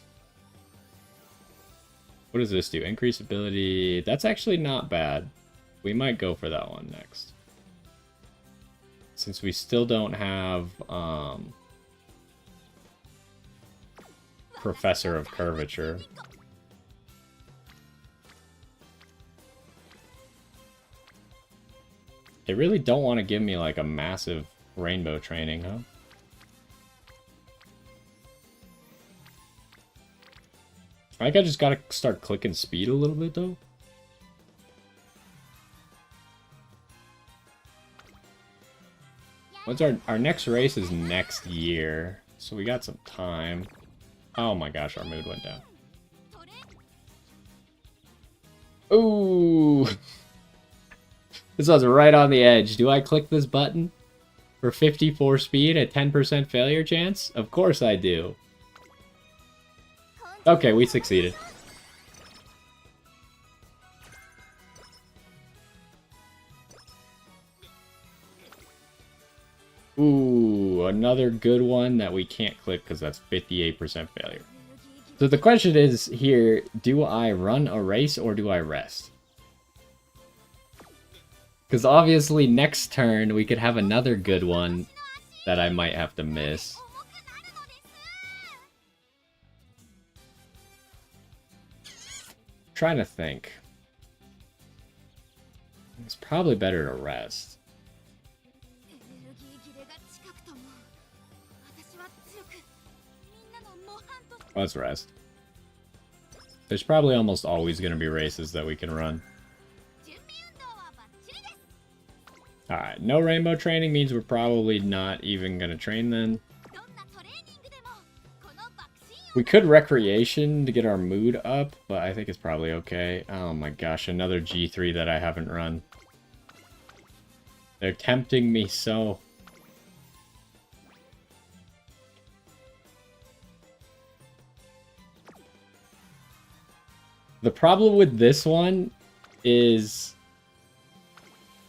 What does this do? Increase ability. That's actually not bad. We might go for that one next. Since we still don't have Professor of Curvature. They really don't want to give me like a massive rainbow training, huh? I think I just gotta start clicking speed a little bit though. What's our next race is next year, so we got some time. Oh my gosh, our mood went down. Ooh. This was right on the edge. Do I click this button for 54 speed at 10% failure chance? Of course I do. Okay, we succeeded. Ooh, another good one that we can't click because that's 58% failure. So the question is here, do I run a race or do I rest? Because obviously next turn we could have another good one that I might have to miss. Trying to think. It's probably better to rest. Let's rest. There's probably almost always going to be races that we can run. Alright, no rainbow training means we're probably not even going to train then. We could recreation to get our mood up, but I think it's probably okay. Oh my gosh, another G3 that I haven't run. They're tempting me so. The problem with this one is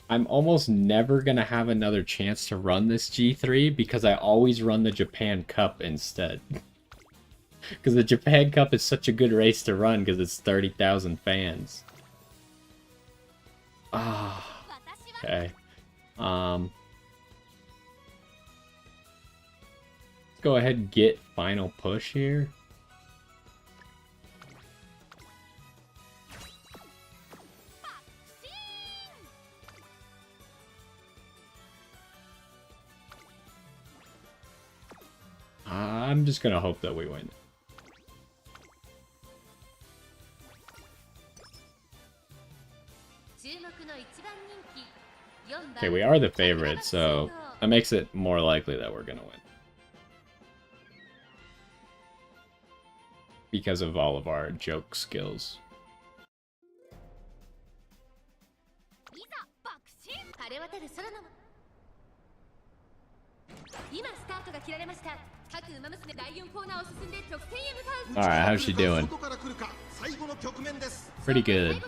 I'm almost never going to have another chance to run this G3 because I always run the Japan Cup instead. Because the Japan Cup is such a good race to run because it's 30,000 fans. Ah, okay. Let's go ahead and get final push here. I'm just gonna hope that we win. Okay, we are the favorite, so that makes it more likely that we're gonna win. Because of all of our joke skills. Alright, how's she doing? Pretty good.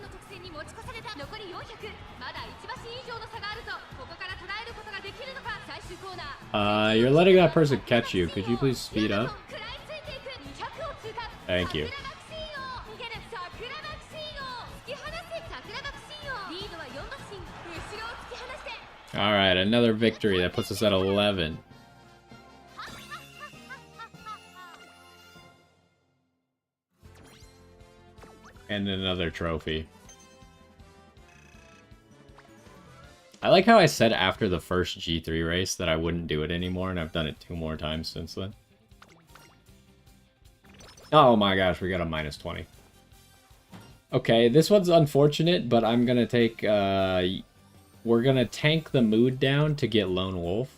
You're letting that person catch you. Could you please speed up? Thank you. Alright, another victory. That puts us at 11. And another trophy. I like how I said after the first G3 race that I wouldn't do it anymore, and I've done it 2 more times since then. Oh my gosh, we got a minus 20. Okay, this one's unfortunate, but I'm gonna take, we're gonna tank the mood down to get Lone Wolf.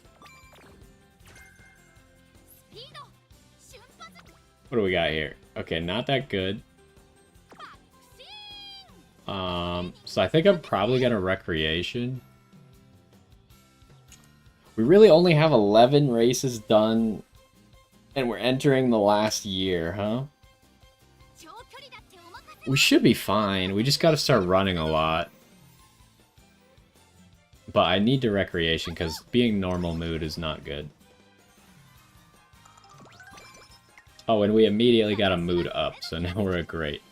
What do we got here? Okay, not that good. So I think I'm probably gonna recreation. We really only have 11 races done, and we're entering the last year, huh? We should be fine. We just gotta start running a lot. But I need to recreation, because being normal mood is not good. Oh, and we immediately got a mood up, so now we're at great.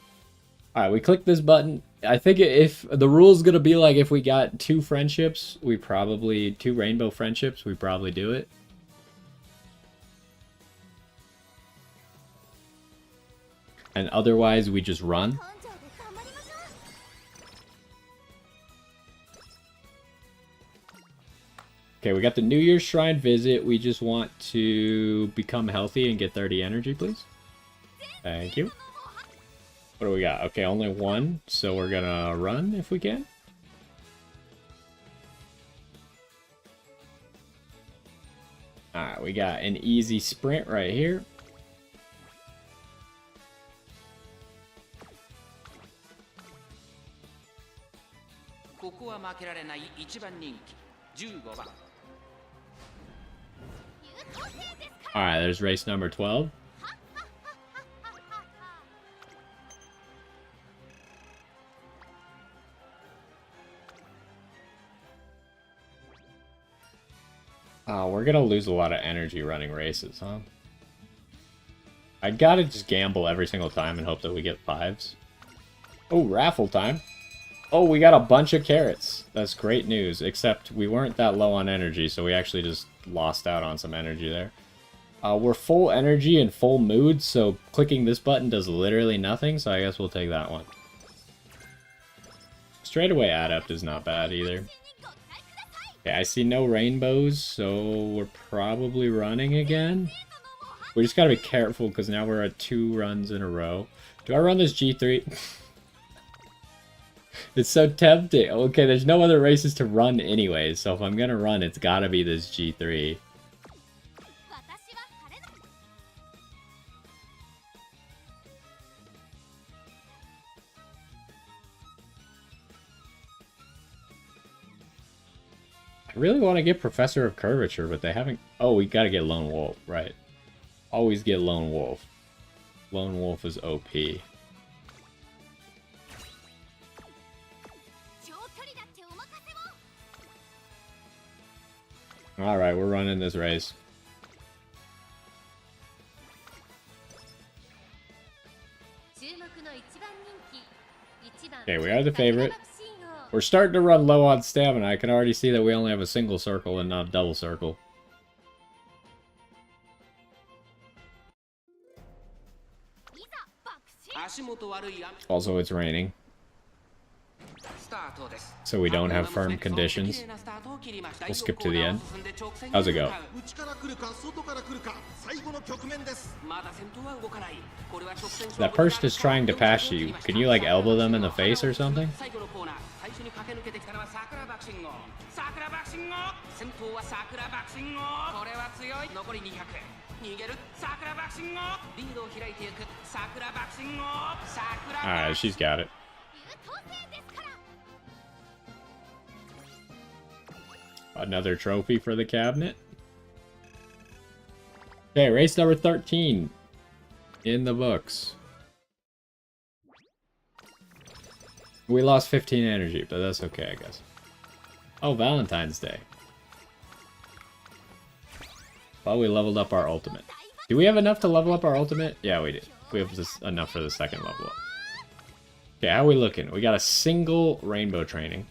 Alright, we click this button. I think if the rule's gonna be like if we got 2 friendships, we probably 2 rainbow friendships, we probably do it. And otherwise we just run. Okay, we got the New Year's Shrine visit. We just want to become healthy and get 30 energy, please. Thank you. What do we got? Okay, only 1, so we're gonna run if we can. Alright, we got an easy sprint right here. Alright, there's race number 12. Oh, we're gonna lose a lot of energy running races, huh? I gotta just gamble every single time and hope that we get 5s. Oh, raffle time. Oh, we got a bunch of carrots. That's great news, except we weren't that low on energy, so we actually just lost out on some energy there. We're full energy and full mood, so clicking this button does literally nothing, so I guess we'll take that one. Straightaway adept is not bad either. Okay, I see no rainbows, so we're probably running again. We just gotta be careful, because now we're at 2 runs in a row. Do I run this G3? It's so tempting. Okay, there's no other races to run anyways, so if I'm gonna run, it's gotta be this G3. I really want to get Professor of Curvature, but they haven't... Oh, we gotta get Lone Wolf, right. Always get Lone Wolf. Lone Wolf is OP. Alright, we're running this race. Okay, we are the favorite. We're starting to run low on stamina. I can already see that we only have a single circle and not a double circle. Also, it's raining. So we don't have firm conditions. We'll skip to the end. How's it go? That person is trying to pass you. Can you, like, elbow them in the face or something? Alright, she's got it. Another trophy for the cabinet. Okay, race number 13 in the books. We lost 15 energy, but that's okay, I guess. Oh, Valentine's Day. Well, we leveled up our ultimate. Do we have enough to level up our ultimate? Yeah, we did. We have just enough for the second level up. Okay, how are we looking? We got a single rainbow training.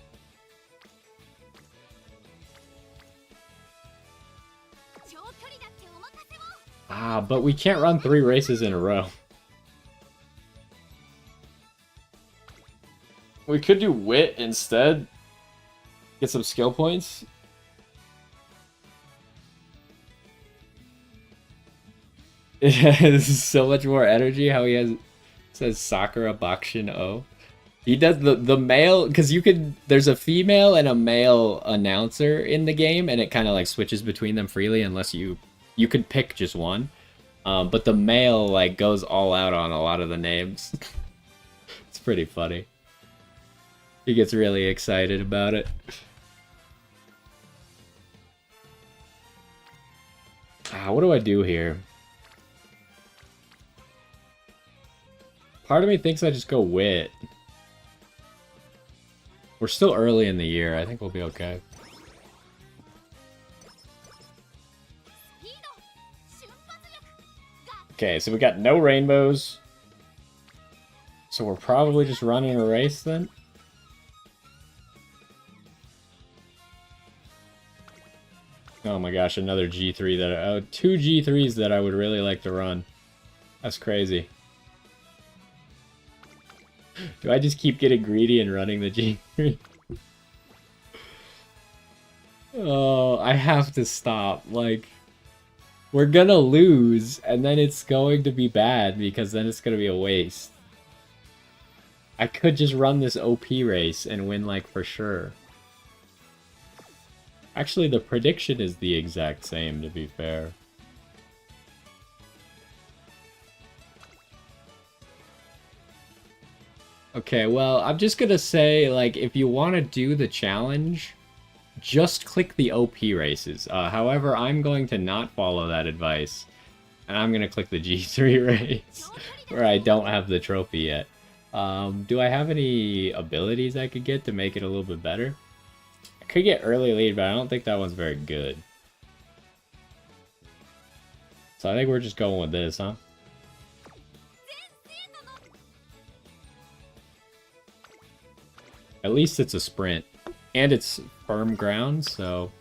Ah, but we can't run 3 races in a row. We could do wit instead. Get some skill points. This is so much more energy. How he has says Sakura Bakushin O. He does the male, because you could, there's a female and a male announcer in the game, and it kind of like switches between them freely unless you could pick just one. But the male like goes all out on a lot of the names. It's pretty funny. He gets really excited about it. What do I do here? Part of me thinks I just go wit. We're still early in the year. I think we'll be okay. Okay, so we got no rainbows. So we're probably just running a race then? Oh my gosh, another G3 that... 2 G3s that I would really like to run. That's crazy. Do I just keep getting greedy and running the G3? Oh, I have to stop. Like, we're gonna lose, and then it's going to be bad, because then it's gonna be a waste. I could just run this OP race and win, like, for sure. Actually, the prediction is the exact same, to be fair. Okay, well, I'm just gonna say, like, if you want to do the challenge, just click the OP races. However, I'm going to not follow that advice, and I'm gonna click the G3 race, where I don't have the trophy yet. Do I have any abilities I could get to make it a little bit better? I could get early lead, but I don't think that one's very good. So I think we're just going with this, huh? At least it's a sprint. And it's firm ground, so...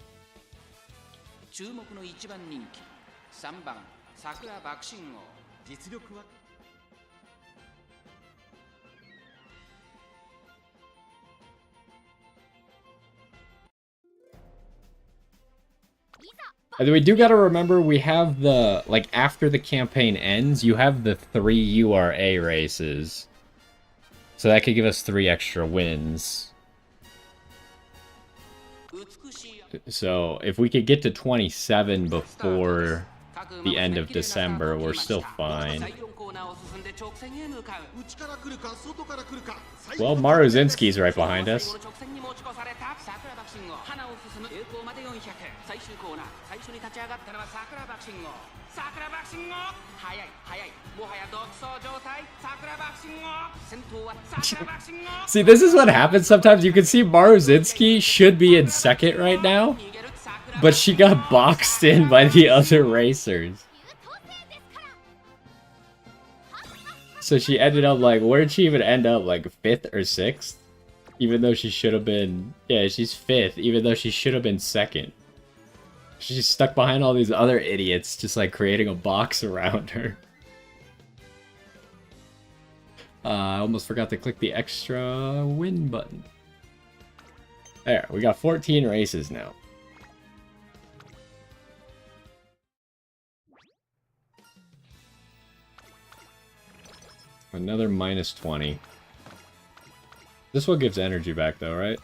And we do gotta remember, we have the, like, after the campaign ends, you have the 3 URA races. So that could give us 3 extra wins. So if we could get to 27 before the end of December, we're still fine. Well, Maruzinski's right behind us. See, this is what happens sometimes. You can see Maruzinski should be in second right now, but she got boxed in by the other racers. So she ended up, like, where'd she even end up? Like 5th or 6th? Even though she should have been... Yeah, she's 5th, even though she should have been 2nd. She's stuck behind all these other idiots, just, like, creating a box around her. I almost forgot to click the extra win button. There, we got 14 races now. Another minus 20. This one gives energy back though, right?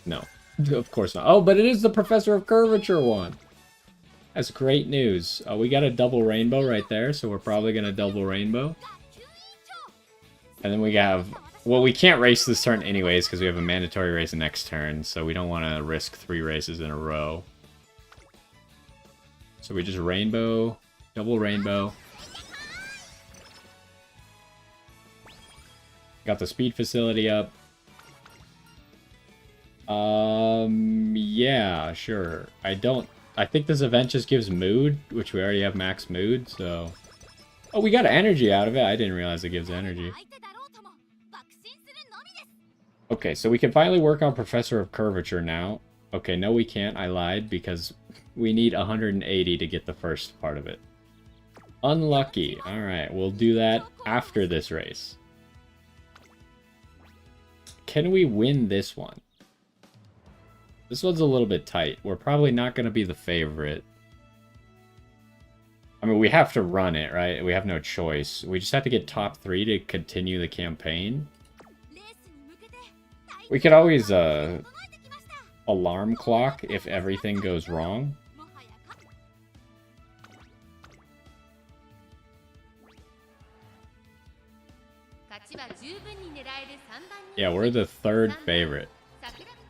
No, of course not. Oh, but it is the Professor of Curvature one. That's great news. We got a double rainbow right there, so we're probably going to double rainbow. And then we have... Well, we can't race this turn anyways because we have a mandatory race next turn, so we don't want to risk 3 races in a row. So we just rainbow, double rainbow. Got the speed facility up. Yeah, sure. I think this event just gives mood, which we already have max mood, so... Oh, we got energy out of it. I didn't realize it gives energy. Okay, so we can finally work on Professor of Curvature now. Okay, no we can't. I lied because we need 180 to get the first part of it. Unlucky. Alright, we'll do that after this race. Can we win this one? This one's a little bit tight. We're probably not going to be the favorite. I mean, we have to run it, right? We have no choice. We just have to get top 3 to continue the campaign. We could always, alarm clock if everything goes wrong. Yeah, we're the 3rd favorite.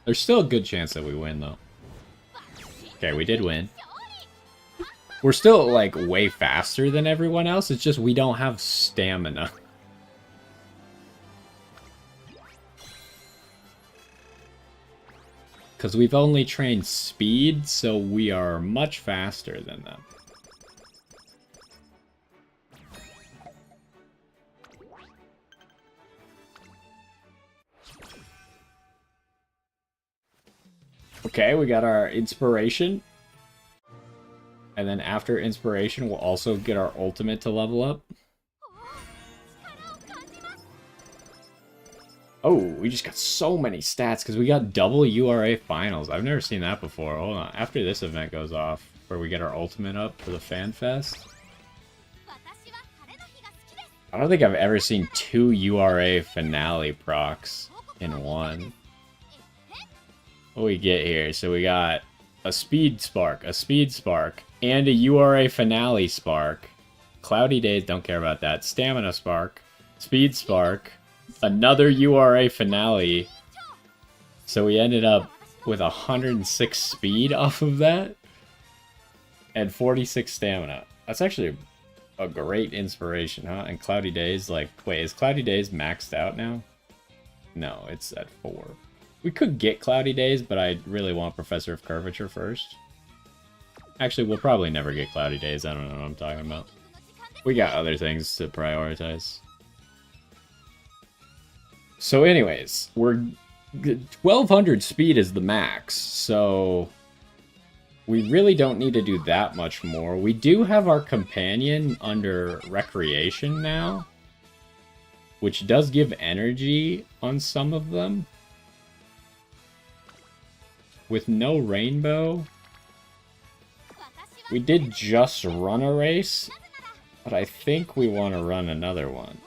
There's still a good chance that we win, though. Okay, we did win. We're still, like, way faster than everyone else. It's just we don't have stamina. Because we've only trained speed, so we are much faster than them. Okay, we got our inspiration. And then after inspiration, we'll also get our ultimate to level up. Oh, we just got so many stats because we got double URA finals. I've never seen that before. Hold on. After this event goes off, where we get our ultimate up for the Fan Fest. I don't think I've ever seen 2 URA finale procs in one. What do we get here? So we got a speed spark, and a URA finale spark. Cloudy Days, don't care about that. Stamina spark, speed spark, another URA finale. So we ended up with 106 speed off of that, and 46 stamina. That's actually a great inspiration, huh? And Cloudy Days, like, wait, is Cloudy Days maxed out now? No, it's at 4. We could get Cloudy Days, but I really want Professor of Curvature first. Actually, we'll probably never get Cloudy Days. I don't know what I'm talking about. We got other things to prioritize. So anyways, we're 1200 speed is the max, so we really don't need to do that much more. We do have our companion under recreation now, which does give energy on some of them. With no rainbow, we did just run a race, but I think we want to run another one.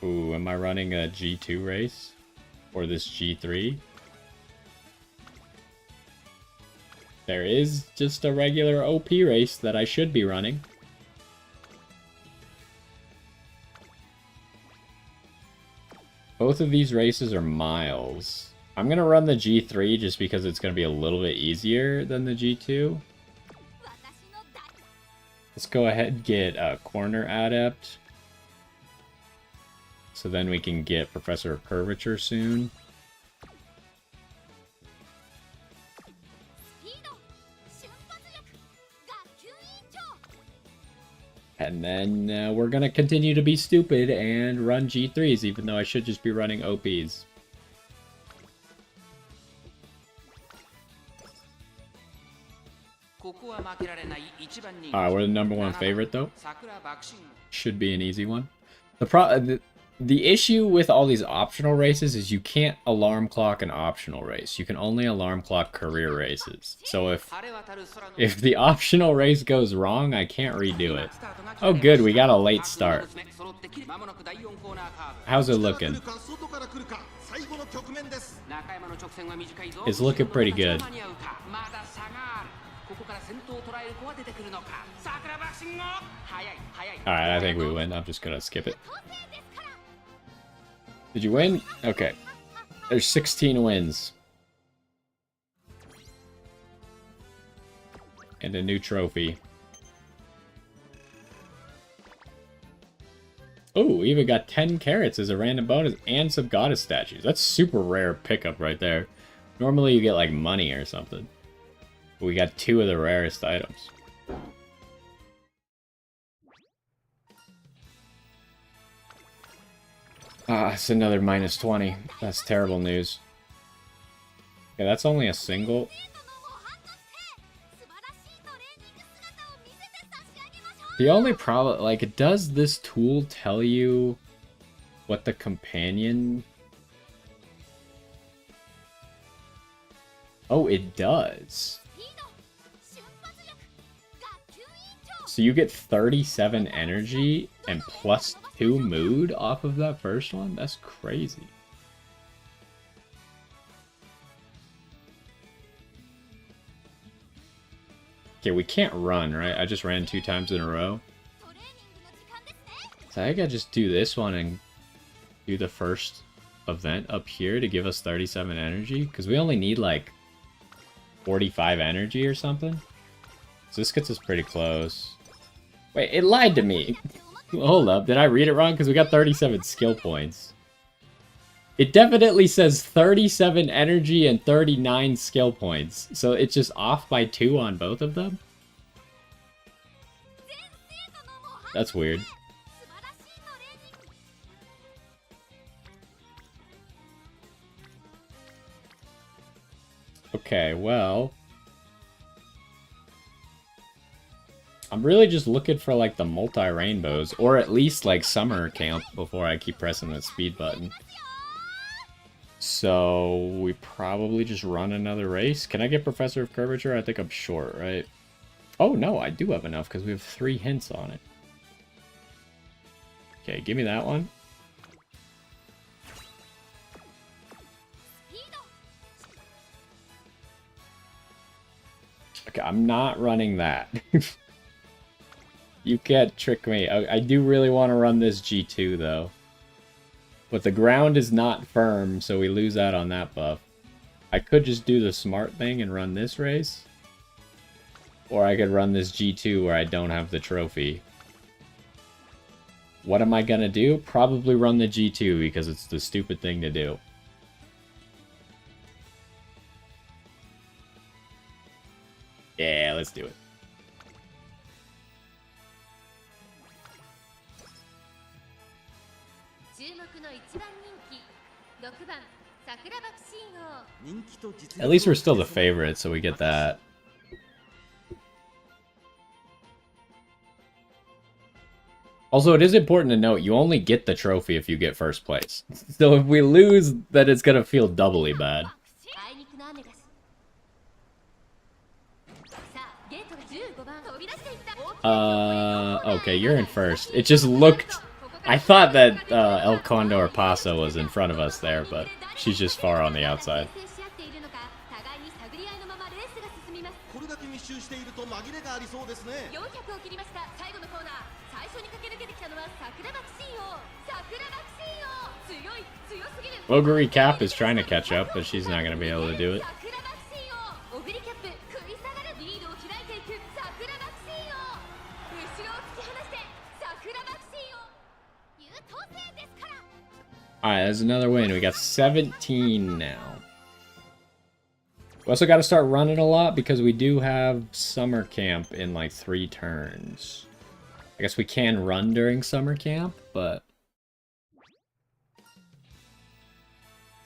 Ooh, am I running a G2 race? Or this G3? There is just a regular OP race that I should be running. Both of these races are miles. I'm going to run the G3 just because it's going to be a little bit easier than the G2. Let's go ahead and get a corner adept. So then we can get Professor of Curvature soon. And then we're going to continue to be stupid and run G3s, even though I should just be running OPs. Alright, we're the #1 favorite, though. Should be an easy one. The issue with all these optional races is you can't alarm clock an optional race. You can only alarm clock career races. So if the optional race goes wrong, I can't redo it. Oh good, we got a late start. How's it looking? It's looking pretty good. Alright, I think we win. I'm just gonna skip it. Did you win? Okay. There's 16 wins. And a new trophy. Oh, we even got 10 carrots as a random bonus and some goddess statues. That's super rare pickup right there. Normally you get like money or something. But we got 2 of the rarest items. Ah, it's another -20. That's terrible news. Okay, that's only a single. The only problem, like, does this tool tell you what the companion... Oh, it does. So you get 37 energy and +2 mood off of that first one? That's crazy. Okay, we can't run, right? I just ran 2 times in a row. So I think I just do this one and do the first event up here to give us 37 energy. Because we only need like 45 energy or something. So this gets us pretty close. Wait, it lied to me. Hold up, did I read it wrong? Because we got 37 skill points. It definitely says 37 energy and 39 skill points. So it's just off by 2 on both of them? That's weird. Okay, well... I'm really just looking for, like, the multi-rainbows, or at least, like, summer camp before I keep pressing the speed button. So, we probably just run another race. Can I get Professor of Curvature? I think I'm short, right? Oh, no, I do have enough, because we have 3 hints on it. Okay, give me that one. Okay, I'm not running that. You can't trick me. I do really want to run this G2, though. But the ground is not firm, so we lose out on that buff. I could just do the smart thing and run this race. Or I could run this G2 where I don't have the trophy. What am I gonna do? Probably run the G2 because it's the stupid thing to do. Yeah, let's do it. At least we're still the favorite, so we get that. Also, it is important to note, you only get the trophy if you get first place. So if we lose, then it's gonna feel doubly bad. Okay, you're in first. It just looked... I thought that El Condor Paso was in front of us there, but she's just far on the outside. Ogre Cap is trying to catch up, but she's not going to be able to do it. Alright, there's another win. We got 17 now. We also got to start running a lot because we do have summer camp in like 3 turns. I guess we can run during summer camp, but...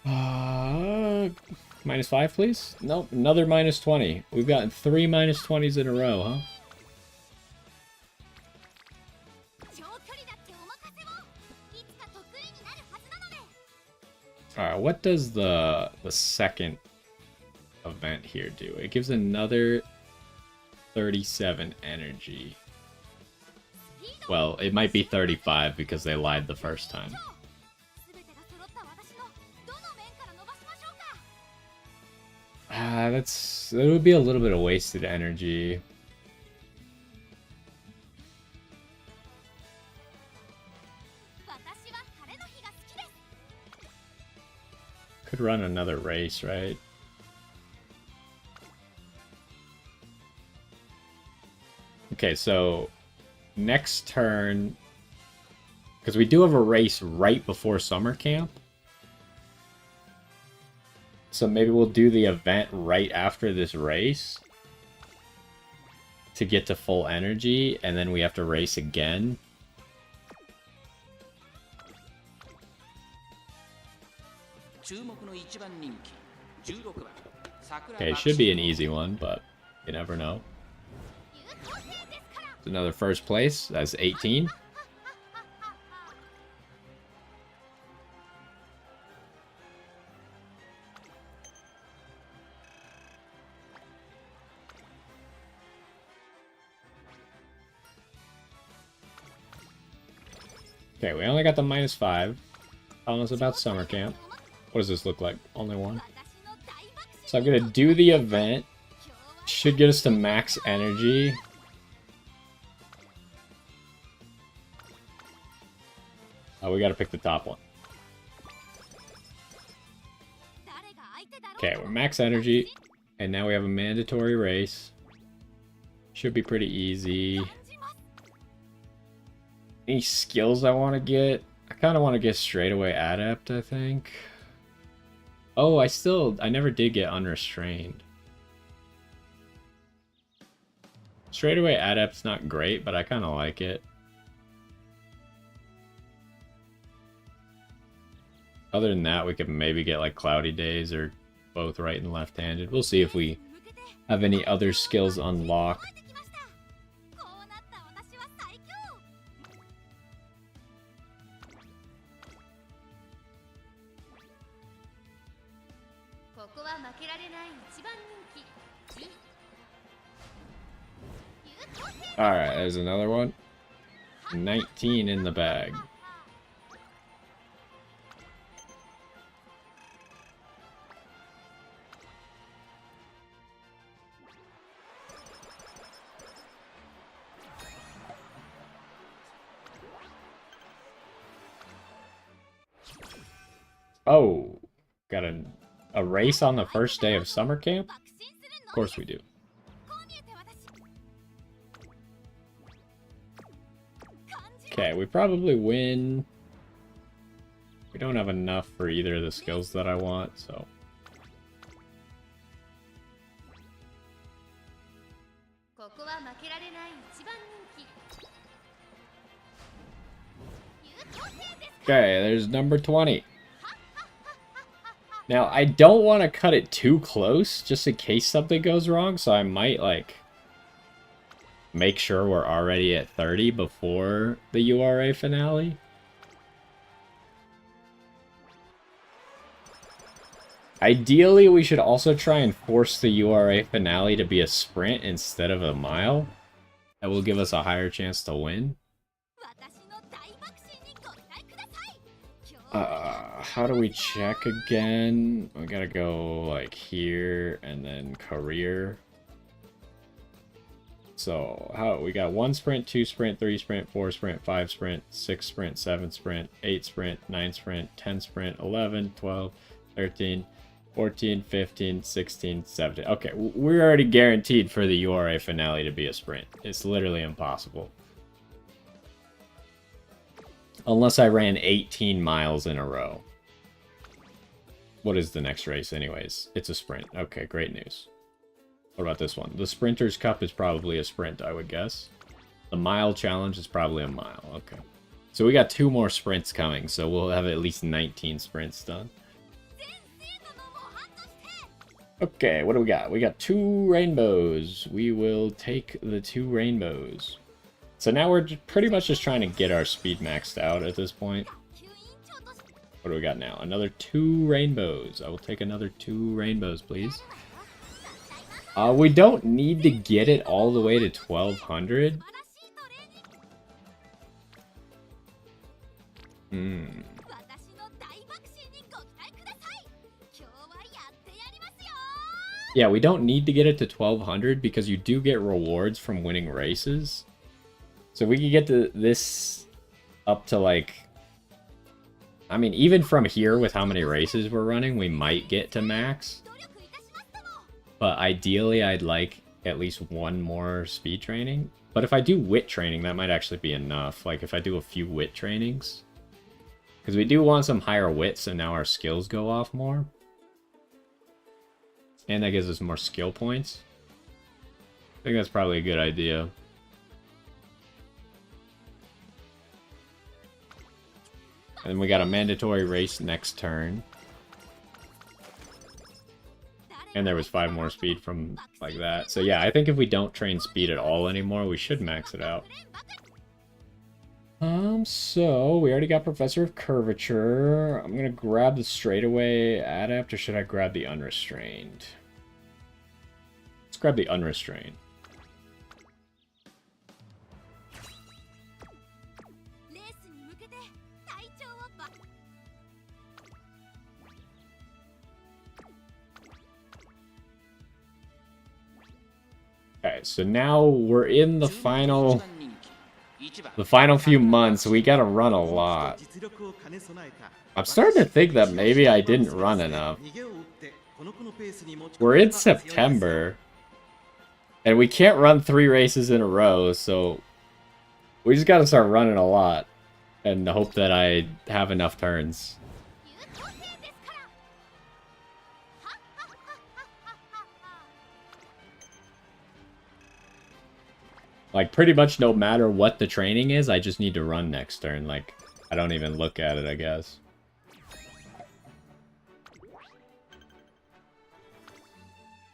-5, please? Nope, another -20. We've gotten 3 -20s in a row, huh? Alright, what does the second event here do? It gives another 37 energy. Well, it might be 35 because they lied the first time. That would be a little bit of wasted energy. Could run another race, right? Okay, so next turn, because we do have a race right before summer camp. So maybe we'll do the event right after this race to get to full energy, and then we have to race again. Okay, it should be an easy one, but you never know. It's another first place. That's 18. Okay, we only got the -5. Telling us about summer camp. What does this look like? Only 1. So I'm gonna do the event. Should get us to max energy. Oh, we gotta pick the top one. Okay, we're max energy. And now we have a mandatory race. Should be pretty easy. Any skills I want to get? I kind of want to get straightaway adept, I think. Oh, I never did get unrestrained. Straightaway adept's not great, but I kind of like it. Other than that, we could maybe get like cloudy days or both right and left-handed. We'll see if we have any other skills unlocked. Alright, there's another one. 19 in the bag. Oh, got a race on the first day of summer camp? Of course we do. Okay, we probably win. We don't have enough for either of the skills that I want, so... Okay, there's number 20. Now, I don't want to cut it too close, just in case something goes wrong, so I might, like, make sure we're already at 30 before the URA finale. Ideally, we should also try and force the URA finale to be a sprint instead of a mile. That will give us a higher chance to win. How do we check again? We gotta go like here and then career. So how we got 1 sprint, 2 sprint, 3 sprint, 4 sprint, 5 sprint, 6 sprint, 7 sprint, 8 sprint, 9 sprint, 10 sprint, 11, 12, 13, 14, 15, 16, 17. Okay, we're already guaranteed for the URA finale to be a sprint. It's literally impossible. Unless I ran 18 miles in a row. What is the next race anyways? It's a sprint. Okay, great news. What about this one? The Sprinter's Cup is probably a sprint, I would guess. The mile challenge is probably a mile. Okay. So we got 2 more sprints coming, so we'll have at least 19 sprints done. Okay, what do we got? We got 2 rainbows. We will take the 2 rainbows. So now we're pretty much just trying to get our speed maxed out at this point. What do we got now? Another 2 rainbows. I will take another 2 rainbows, please. We don't need to get it all the way to 1200. Yeah, we don't need to get it to 1200 because you do get rewards from winning races. So we can get to this up to like... I mean, even from here with how many races we're running, we might get to max. But ideally, I'd like at least 1 more speed training. But if I do wit training, that might actually be enough. Like if I do a few wit trainings. Because we do want some higher wit, so now our skills go off more. And that gives us more skill points. I think that's probably a good idea. And we got a mandatory race next turn. And there was 5 more speed from like that. So yeah, I think if we don't train speed at all anymore, we should max it out. So we already got Professor of Curvature. I'm gonna grab the straightaway adept, or should I grab the unrestrained? Let's grab the unrestrained. Okay, so now we're in the final few months. We gotta run a lot. I'm starting to think that maybe I didn't run enough. We're in September, and we can't run 3 races in a row, so we just gotta start running a lot and hope that I have enough turns. Like, pretty much no matter what the training is, I just need to run next turn. Like, I don't even look at it, I guess.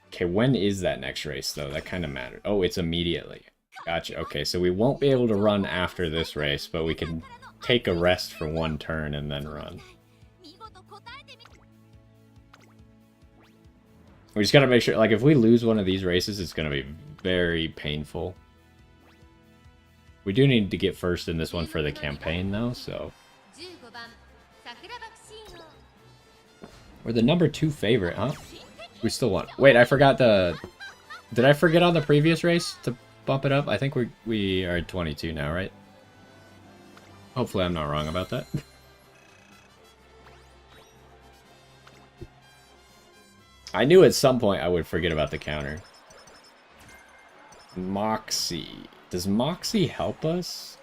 Okay, when is that next race, though? That kind of matters. Oh, it's immediately. Gotcha. Okay, so we won't be able to run after this race, but we can take a rest for 1 turn and then run. We just gotta make sure, like, if we lose one of these races, it's gonna be very painful. We do need to get first in this one for the campaign, though, so... We're the number 2 favorite, huh? We still want... Wait, I forgot the... Did I forget on the previous race to bump it up? I think we are at 22 now, right? Hopefully I'm not wrong about that. I knew at some point I would forget about the counter. Moxie. Does Moxie help us?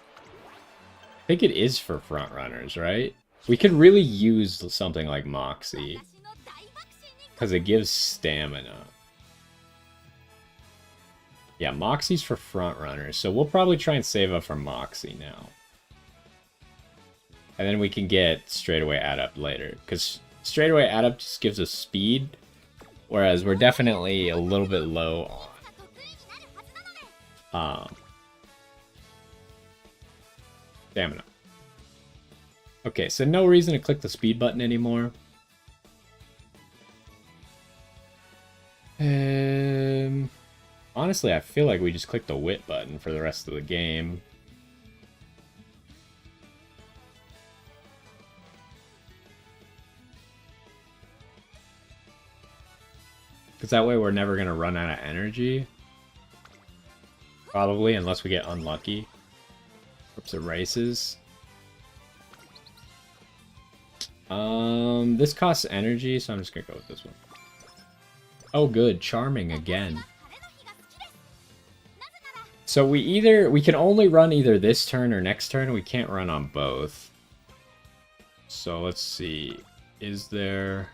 I think it is for front runners, right? We could really use something like Moxie, because it gives stamina. Yeah, Moxie's for front runners, so we'll probably try and save up for Moxie now. And then we can get straightaway adept later. Because straightaway adept just gives us speed. Whereas we're definitely a little bit low on stamina. Okay, so no reason to click the speed button anymore. Honestly, I feel like we just click the wit button for the rest of the game. Because that way we're never going to run out of energy. Probably, unless we get unlucky. Oops, it races. This costs energy, so I'm just going to go with this one. Oh, good. Charming again. So we can only run either this turn or next turn. We can't run on both. So let's see. Is there...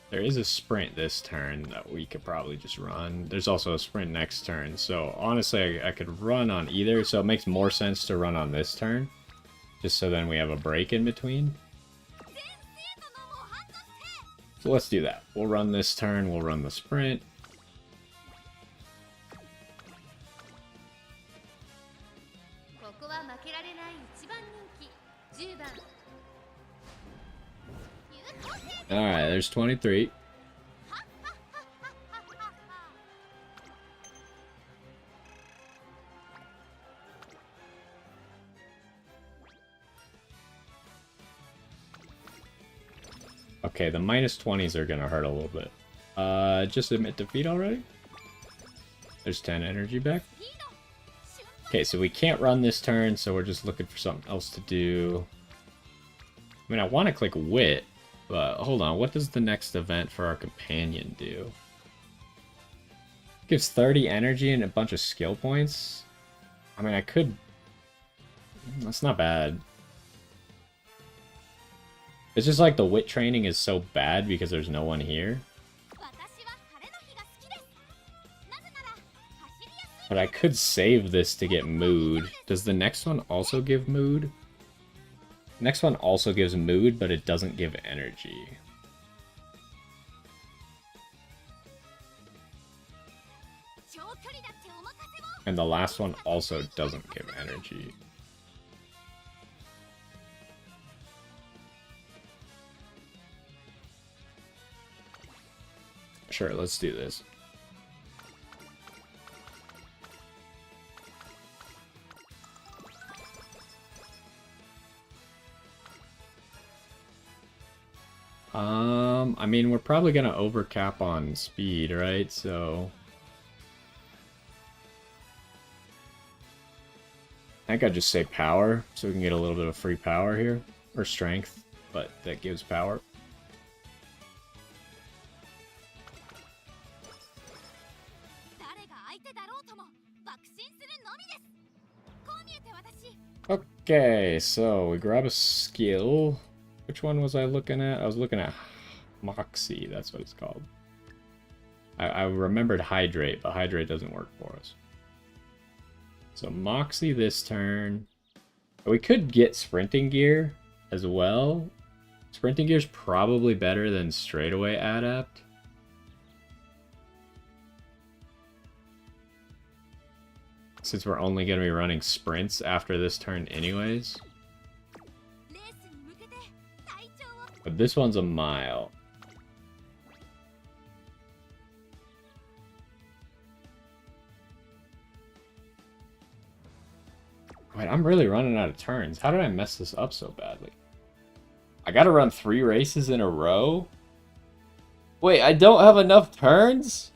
There is a sprint this turn that we could probably just run. There's also a sprint next turn. So honestly, I could run on either. So it makes more sense to run on this turn. Just so then we have a break in between. So let's do that. We'll run this turn. We'll run the sprint. Alright, there's 23. Okay, the minus 20s are gonna hurt a little bit. Just admit defeat already? There's 10 energy back. Okay, so we can't run this turn, so we're just looking for something else to do. I mean, I want to click wit. But hold on, what does the next event for our companion do? Gives 30 energy and a bunch of skill points. I mean, I could... That's not bad. It's just like the wit training is so bad because there's no one here. But I could save this to get mood. Does the next one also give mood? Next one also gives mood, but it doesn't give energy. And the last one also doesn't give energy. Sure, let's do this. I mean, we're probably gonna overcap on speed, right? So I think I'd just say power, so we can get a little bit of free power here. Or strength, but that gives power. Okay, so we grab a skill. Which one was I looking at? I was looking at Moxie, that's what it's called. I remembered Hydrate, but Hydrate doesn't work for us. So Moxie this turn. We could get Sprinting Gear as well. Sprinting Gear's probably better than Straightaway Adept. Since we're only going to be running sprints after this turn anyways. But this one's a mile. Wait, I'm really running out of turns. How did I mess this up so badly? I gotta run 3 races in a row? Wait, I don't have enough turns?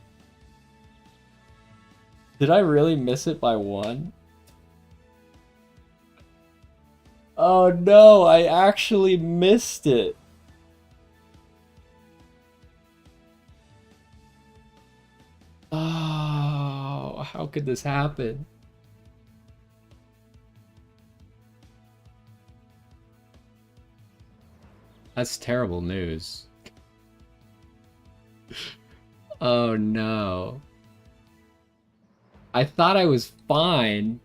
Did I really miss it by 1? Oh no, I actually missed it. Oh, how could this happen? That's terrible news. Oh no. I thought I was fine.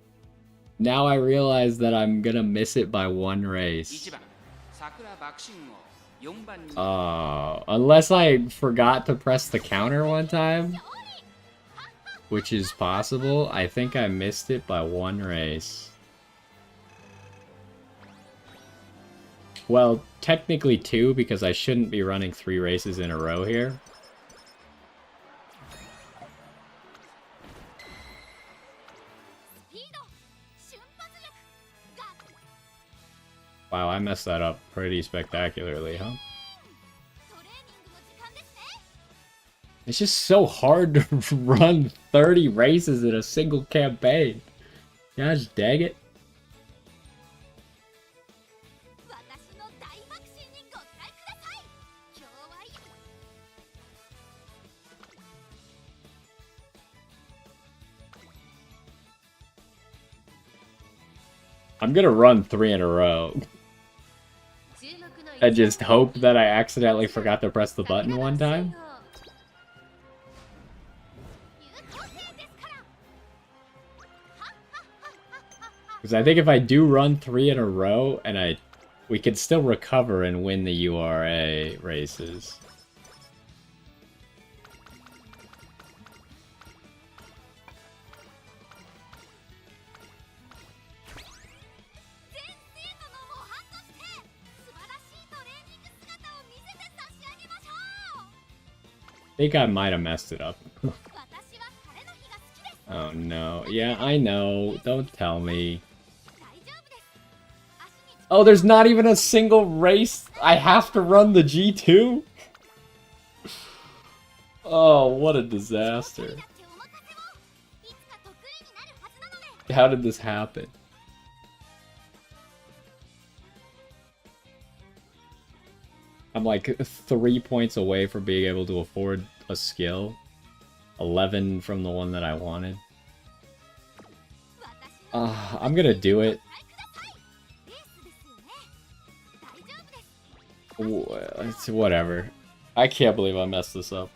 Now I realize that I'm gonna miss it by one race. Unless I forgot to press the counter one time, which is possible, I think I missed it by one race. Well, technically two, because I shouldn't be running 3 races in a row here. Wow, I messed that up pretty spectacularly, huh? It's just so hard to run 30 races in a single campaign. Gosh dang it. I'm gonna run 3 in a row. I just hope that I accidentally forgot to press the button one time. Because I think if I do run 3 in a row, and we can still recover and win the URA races. I think I might have messed it up. Oh no. Yeah, I know. Don't tell me. Oh, there's not even a single race. I have to run the G2? Oh, what a disaster. How did this happen? I'm like 3 points away from being able to afford a skill. 11 from the one that I wanted. I'm gonna do it. It's whatever. I can't believe I messed this up.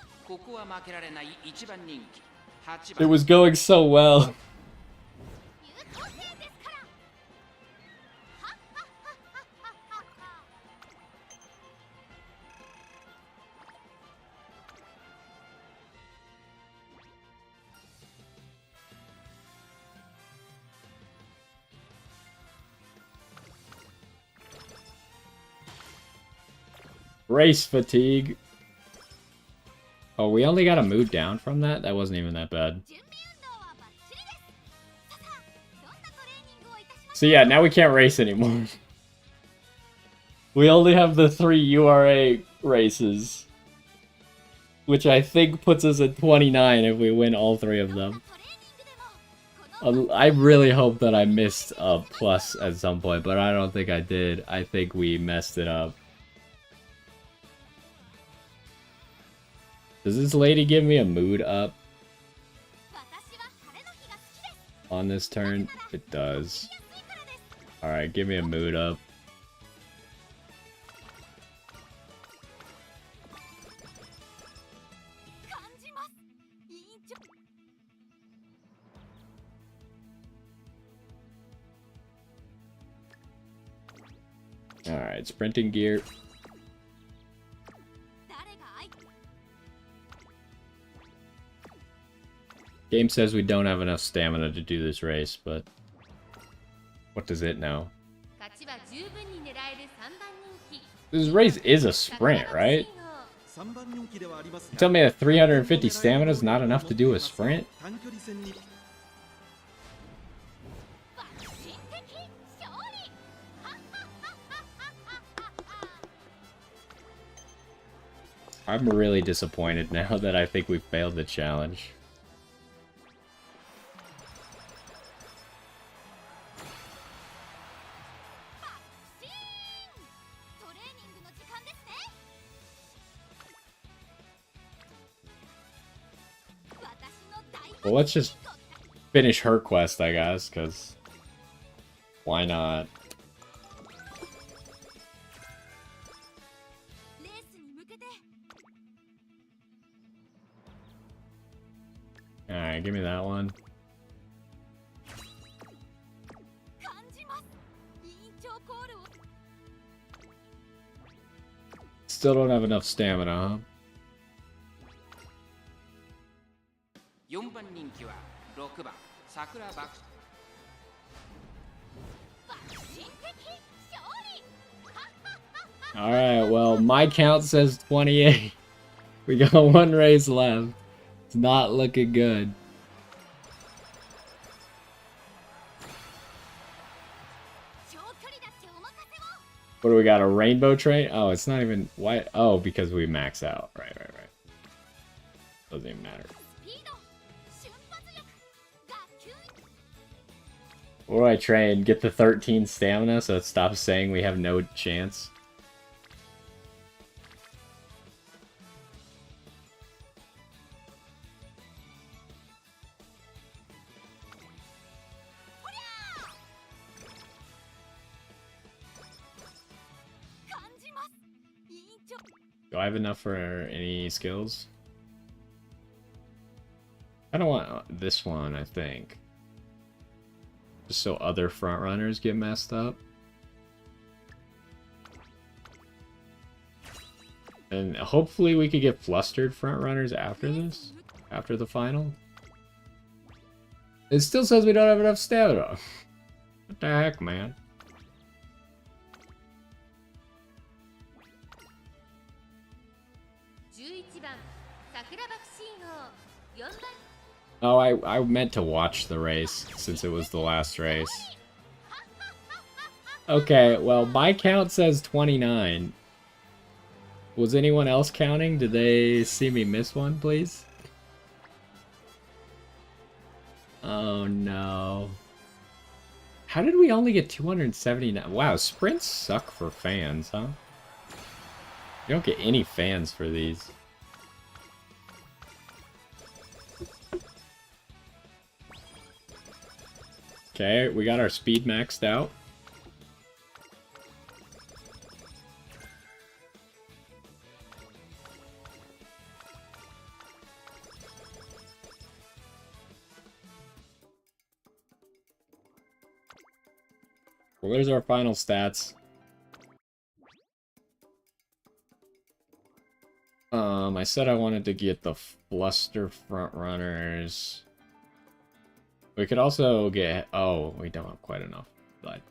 It was going so well. Race fatigue. Oh, we only got a mood down from that? That wasn't even that bad. So yeah, now we can't race anymore. We only have the 3 URA races. Which I think puts us at 29 if we win all 3 of them. I really hope that I missed a plus at some point, but I don't think I did. I think we messed it up. Does this lady give me a mood up on this turn? It does. Alright, give me a mood up. Alright, sprinting gear. Game says we don't have enough stamina to do this race, but what does it know? This race is a sprint, right? Tell me that 350 stamina is not enough to do a sprint? I'm really disappointed now that I think we failed the challenge. Well, let's just finish her quest, I guess, because why not? Alright, give me that one. Still don't have enough stamina, huh? 4番人気は6番桜爆 Alright, well, my count says 28. We got one race left. It's not looking good. What do we got? A rainbow train? Oh, it's not even white. Oh, because we max out. Right. Doesn't even matter. What do I train? Get the 13 stamina so it stops saying we have no chance. Do I have enough for any skills? I don't want this one, I think. Just so other front runners get messed up. And hopefully we could get flustered front runners after this. After the final. It still says we don't have enough stamina. What the heck, man? Oh, I meant to watch the race, since it was the last race. Okay, well, my count says 29. Was anyone else counting? Did they see me miss one, please? Oh, no. How did we only get 279? Wow, sprints suck for fans, huh? You don't get any fans for these. Okay, we got our speed maxed out. Well, there's our final stats. I said I wanted to get the fluster front runners. We could also get... Oh, we don't have quite enough. But,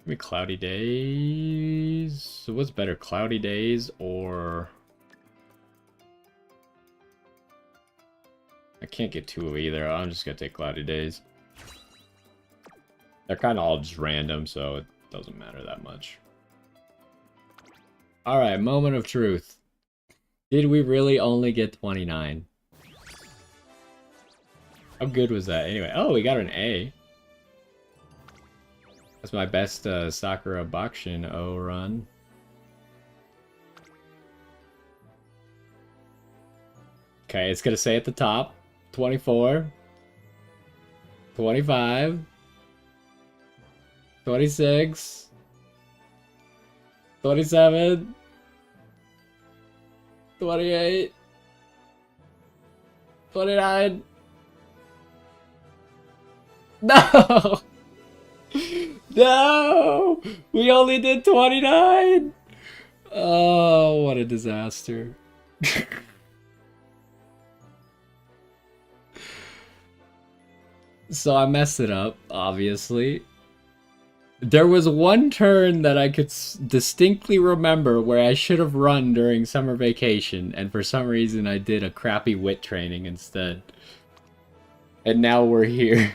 maybe cloudy days? So what's better, cloudy days or... I can't get two of either. I'm just gonna take cloudy days. They're kind of all just random, so it doesn't matter that much. Alright, moment of truth. Did we really only get 29? How good was that? Anyway, oh, we got an A. That's my best Sakura Bakushin O run. Okay, it's gonna say at the top, 24, 25, 26, 27, 28, 29. No! No! We only did 29! Oh, what a disaster. So I messed it up, obviously. There was one turn that I could distinctly remember where I should have run during summer vacation, and for some reason I did a crappy wit training instead. And now we're here.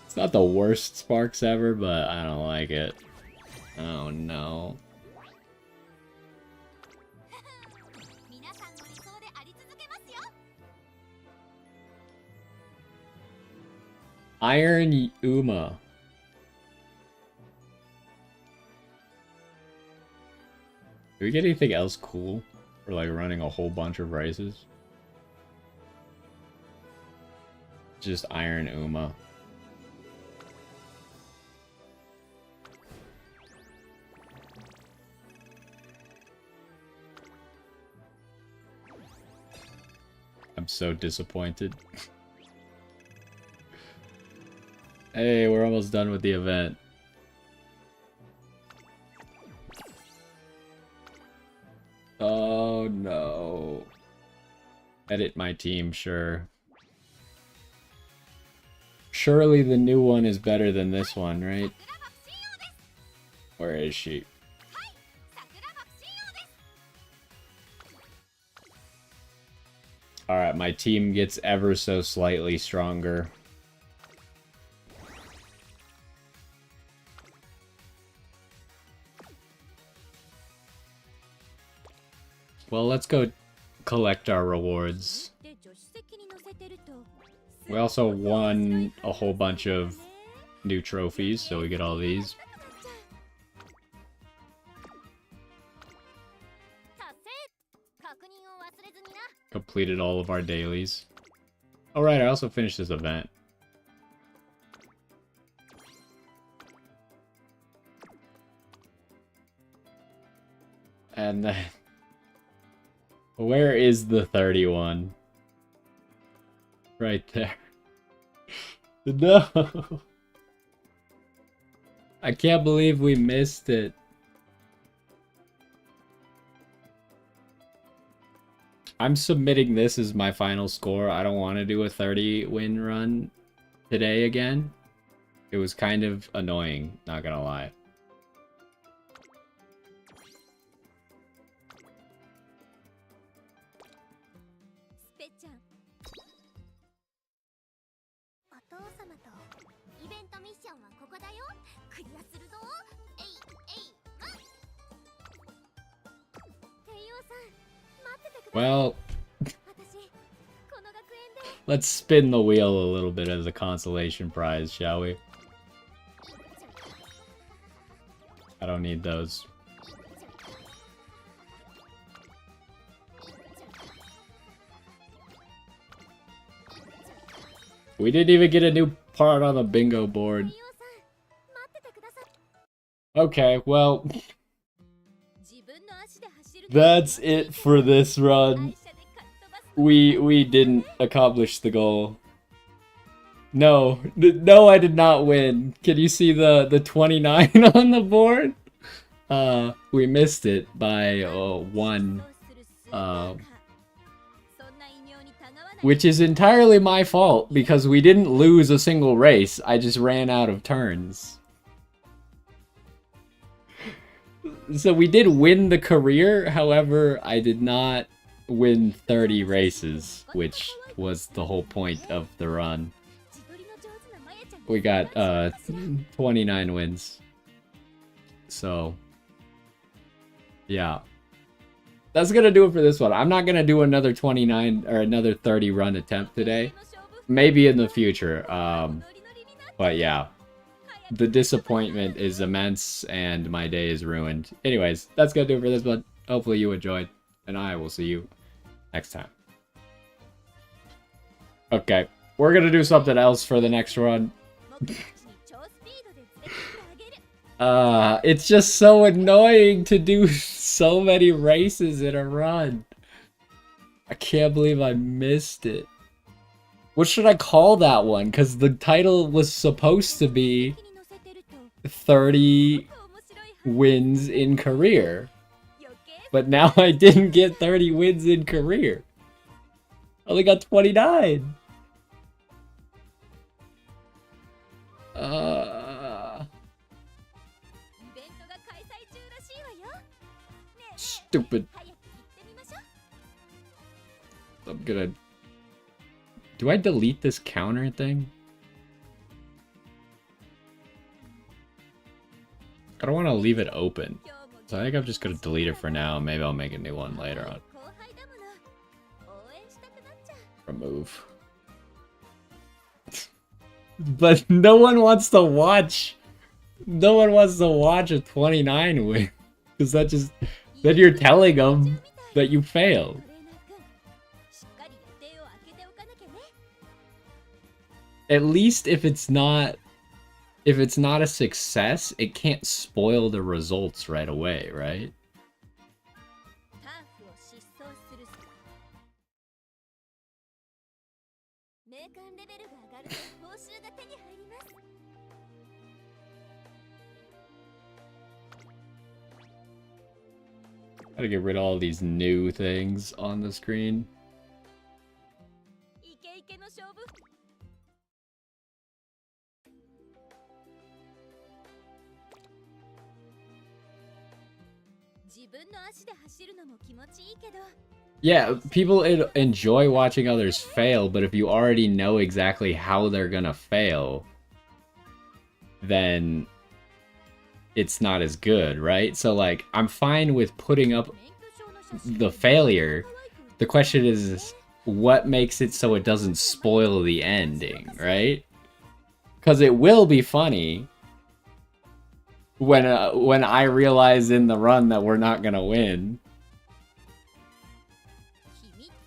It's not the worst Sparks ever, but I don't like it. Oh no. Iron Uma. Do we get anything else cool for like running a whole bunch of races? Just Iron Uma. I'm so disappointed. Hey, we're almost done with the event. Oh no. Edit my team, sure. Surely the new one is better than this one, right? Where is she? Alright, my team gets ever so slightly stronger. Well, let's go collect our rewards. We also won a whole bunch of new trophies, so we get all these. Completed all of our dailies. Oh right, I also finished this event. And then... Where is the 31? Right there. No! I can't believe we missed it. I'm submitting this as my final score. I don't want to do a 30 win run today again. It was kind of annoying, not gonna lie. Well, let's spin the wheel a little bit as a consolation prize, shall we? I don't need those. We didn't even get a new part on the bingo board. Okay, well... That's it for this run. We didn't accomplish the goal. No, no, I did not win. Can you see the 29 on the board? We missed it by 1. Which is entirely my fault because we didn't lose a single race. I just ran out of turns. So we did win the career, however, I did not win 30 races, which was the whole point of the run. We got 29 wins. So, yeah. That's gonna do it for this one. I'm not gonna do another 29 or another 30 run attempt today. Maybe in the future. But yeah. The disappointment is immense, and my day is ruined. Anyways, that's gonna do it for this one. Hopefully you enjoyed, and I will see you next time. Okay, we're gonna do something else for the next run. It's just so annoying to do so many races in a run. I can't believe I missed it. What should I call that one? Because the title was supposed to be 30 wins in career. But now I didn't get 30 wins in career. I only got 29. Stupid. I'm gonna... Do I delete this counter thing? I don't want to leave it open. So I think I'm just gonna delete it for now. Maybe I'll make a new one later on. Remove. But no one wants to watch. No one wants to watch a 29 win. Because that just... Then you're telling them that you failed. At least if it's not a success, it can't spoil the results right away, right? Gotta get rid of all these new things on the screen. Yeah, people enjoy watching others fail, but if you already know exactly how they're gonna fail, then it's not as good, right? So, like, I'm fine with putting up the failure. The question is, what makes it so it doesn't spoil the ending, right? Because it will be funny when I realize in the run that we're not gonna win.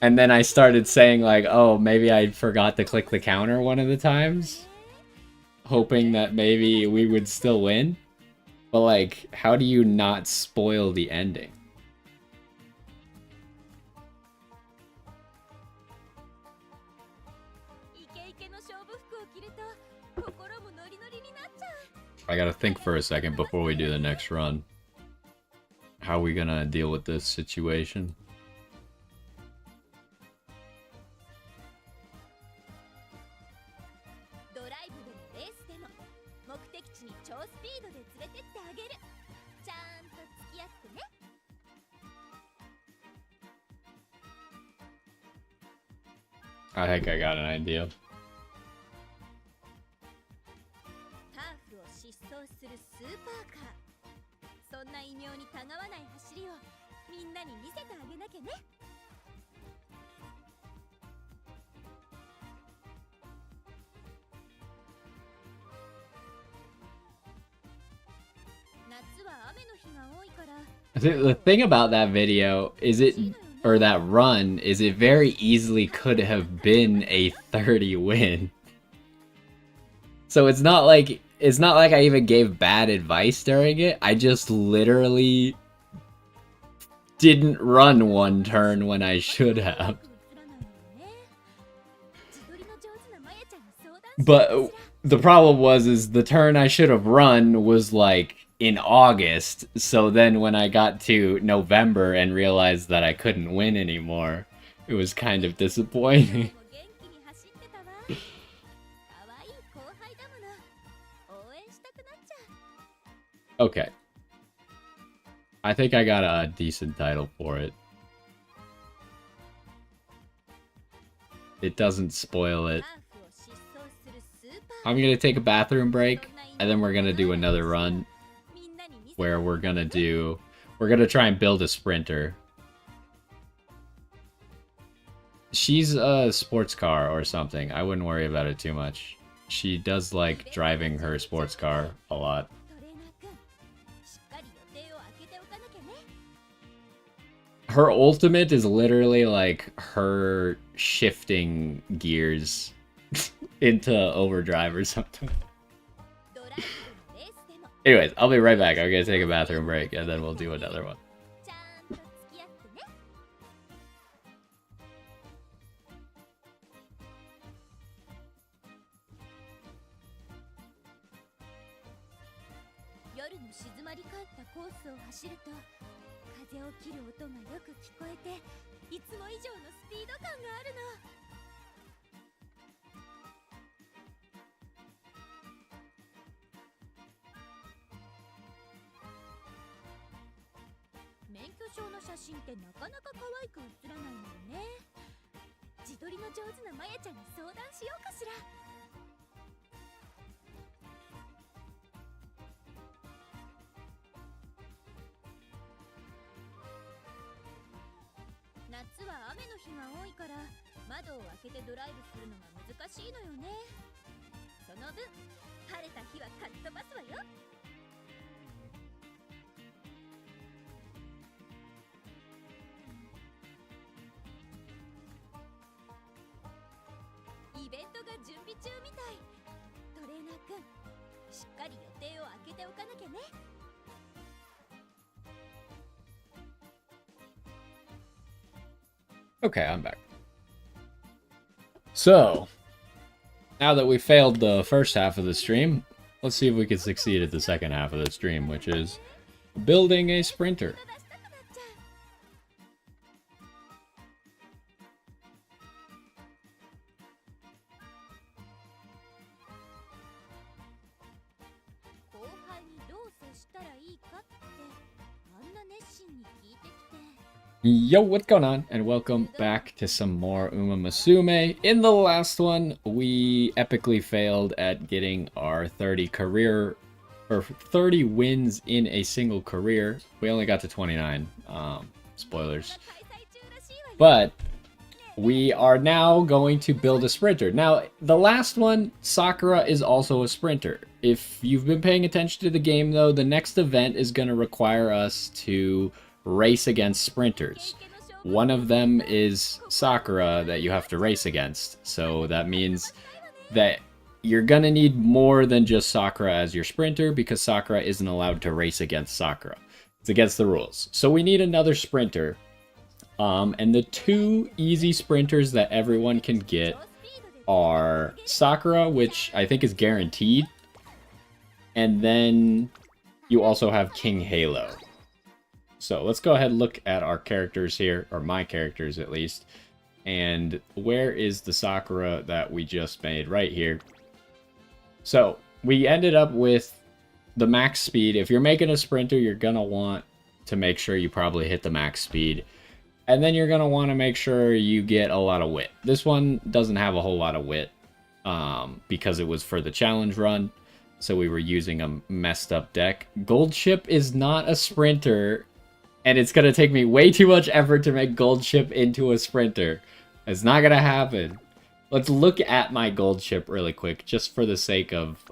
And then I started saying, like, oh, maybe I forgot to click the counter one of the times, hoping that maybe we would still win. But, like, how do you not spoil the ending? I gotta think for a second before we do the next run. How are we gonna deal with this situation? I think I got an idea. The thing about that video is or that run, is it very easily could have been a 30 win. So it's not like I even gave bad advice during it. I just literally didn't run one turn when I should have. But the problem is the turn I should have run was like in August, so then when I got to November and realized that I couldn't win anymore, it was kind of disappointing. Okay. I think I got a decent title for it. It doesn't spoil it. I'm gonna take a bathroom break, and then we're gonna do another run where we're gonna try and build a sprinter. She's a sports car or something. I wouldn't worry about it too much. She does like driving her sports car a lot. Her ultimate is literally like her shifting gears into overdrive or something. Anyways, I'll be right back. I'm gonna take a bathroom break and then we'll do another one. Okay, I'm back. So, now that we failed the first half of the stream, let's see if we can succeed at the second half of the stream, which is building a sprinter. Yo, what's going on? And welcome back to some more Umamusume. In the last one, we epically failed at getting our 30 wins in a single career. We only got to 29. Spoilers. But we are now going to build a sprinter. Now, the last one, Sakura is also a sprinter. If you've been paying attention to the game, though, the next event is going to require us to race against sprinters. One of them is Sakura that you have to race against. So that means that you're going to need more than just Sakura as your sprinter because Sakura isn't allowed to race against Sakura. It's against the rules. So we need another sprinter. And the two easy sprinters that everyone can get are Sakura, which I think is guaranteed. And then you also have King Halo. So let's go ahead and look at our characters here, or my characters at least. And where is the Sakura that we just made? Right here. So we ended up with the max speed. If you're making a sprinter, you're going to want to make sure you probably hit the max speed. And then you're going to want to make sure you get a lot of wit. This one doesn't have a whole lot of wit because it was for the challenge run. So we were using a messed up deck. Gold Ship is not a sprinter. And it's going to take me way too much effort to make Gold Ship into a sprinter. It's not going to happen. Let's look at my Gold Ship really quick. Just for the sake of...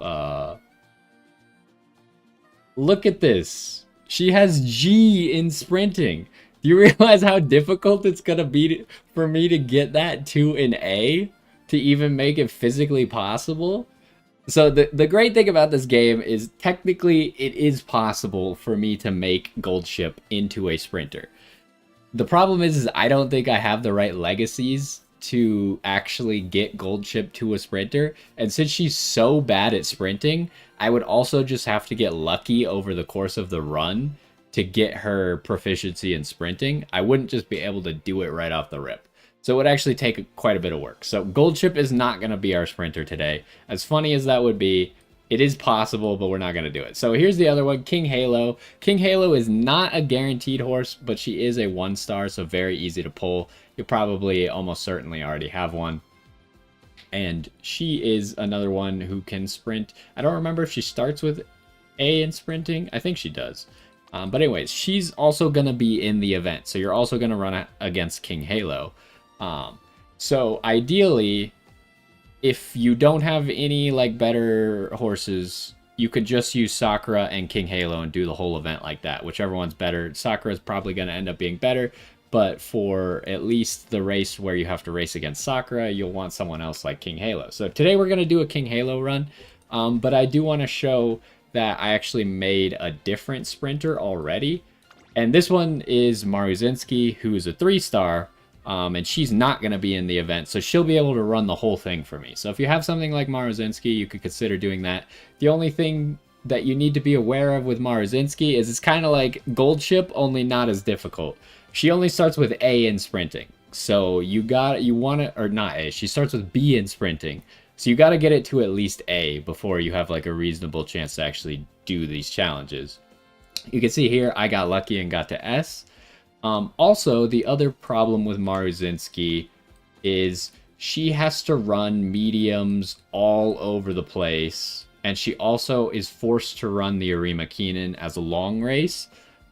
Look at this. She has G in sprinting. Do you realize how difficult it's going to be for me to get that to an A? To even make it physically possible? So the great thing about this game is technically it is possible for me to make Gold Ship into a sprinter. The problem is I don't think I have the right legacies to actually get Gold Ship to a sprinter. And since she's so bad at sprinting, I would also just have to get lucky over the course of the run to get her proficiency in sprinting. I wouldn't just be able to do it right off the rip. So it would actually take quite a bit of work. So Gold Ship is not going to be our sprinter today. As funny as that would be, it is possible, but we're not going to do it. So here's the other one, King Halo. King Halo is not a guaranteed horse, but she is a 1-star, so very easy to pull. You'll probably almost certainly already have one. And she is another one who can sprint. I don't remember if she starts with A in sprinting. I think she does. But anyways, she's also going to be in the event. So you're also going to run against King Halo. So ideally, if you don't have any like better horses, you could just use Sakura and King Halo and do the whole event like that. Whichever one's better. Sakura is probably going to end up being better. But for at least the race where you have to race against Sakura, you'll want someone else like King Halo. So today we're going to do a King Halo run. But I do want to show that I actually made a different sprinter already. And this one is Maruzinski, who is a 3-star. And she's not going to be in the event, so she'll be able to run the whole thing for me. So if you have something like Maruzinski, you could consider doing that. The only thing that you need to be aware of with Maruzinski is it's kind of like Gold Ship, only not as difficult. She only starts with A in sprinting. So you want to, or not A, she starts with B in sprinting. So you got to get it to at least A before you have like a reasonable chance to actually do these challenges. You can see here, I got lucky and got to S. Also, the other problem with Maruzinski is she has to run mediums all over the place. And she also is forced to run the Arima Keenan as a long race.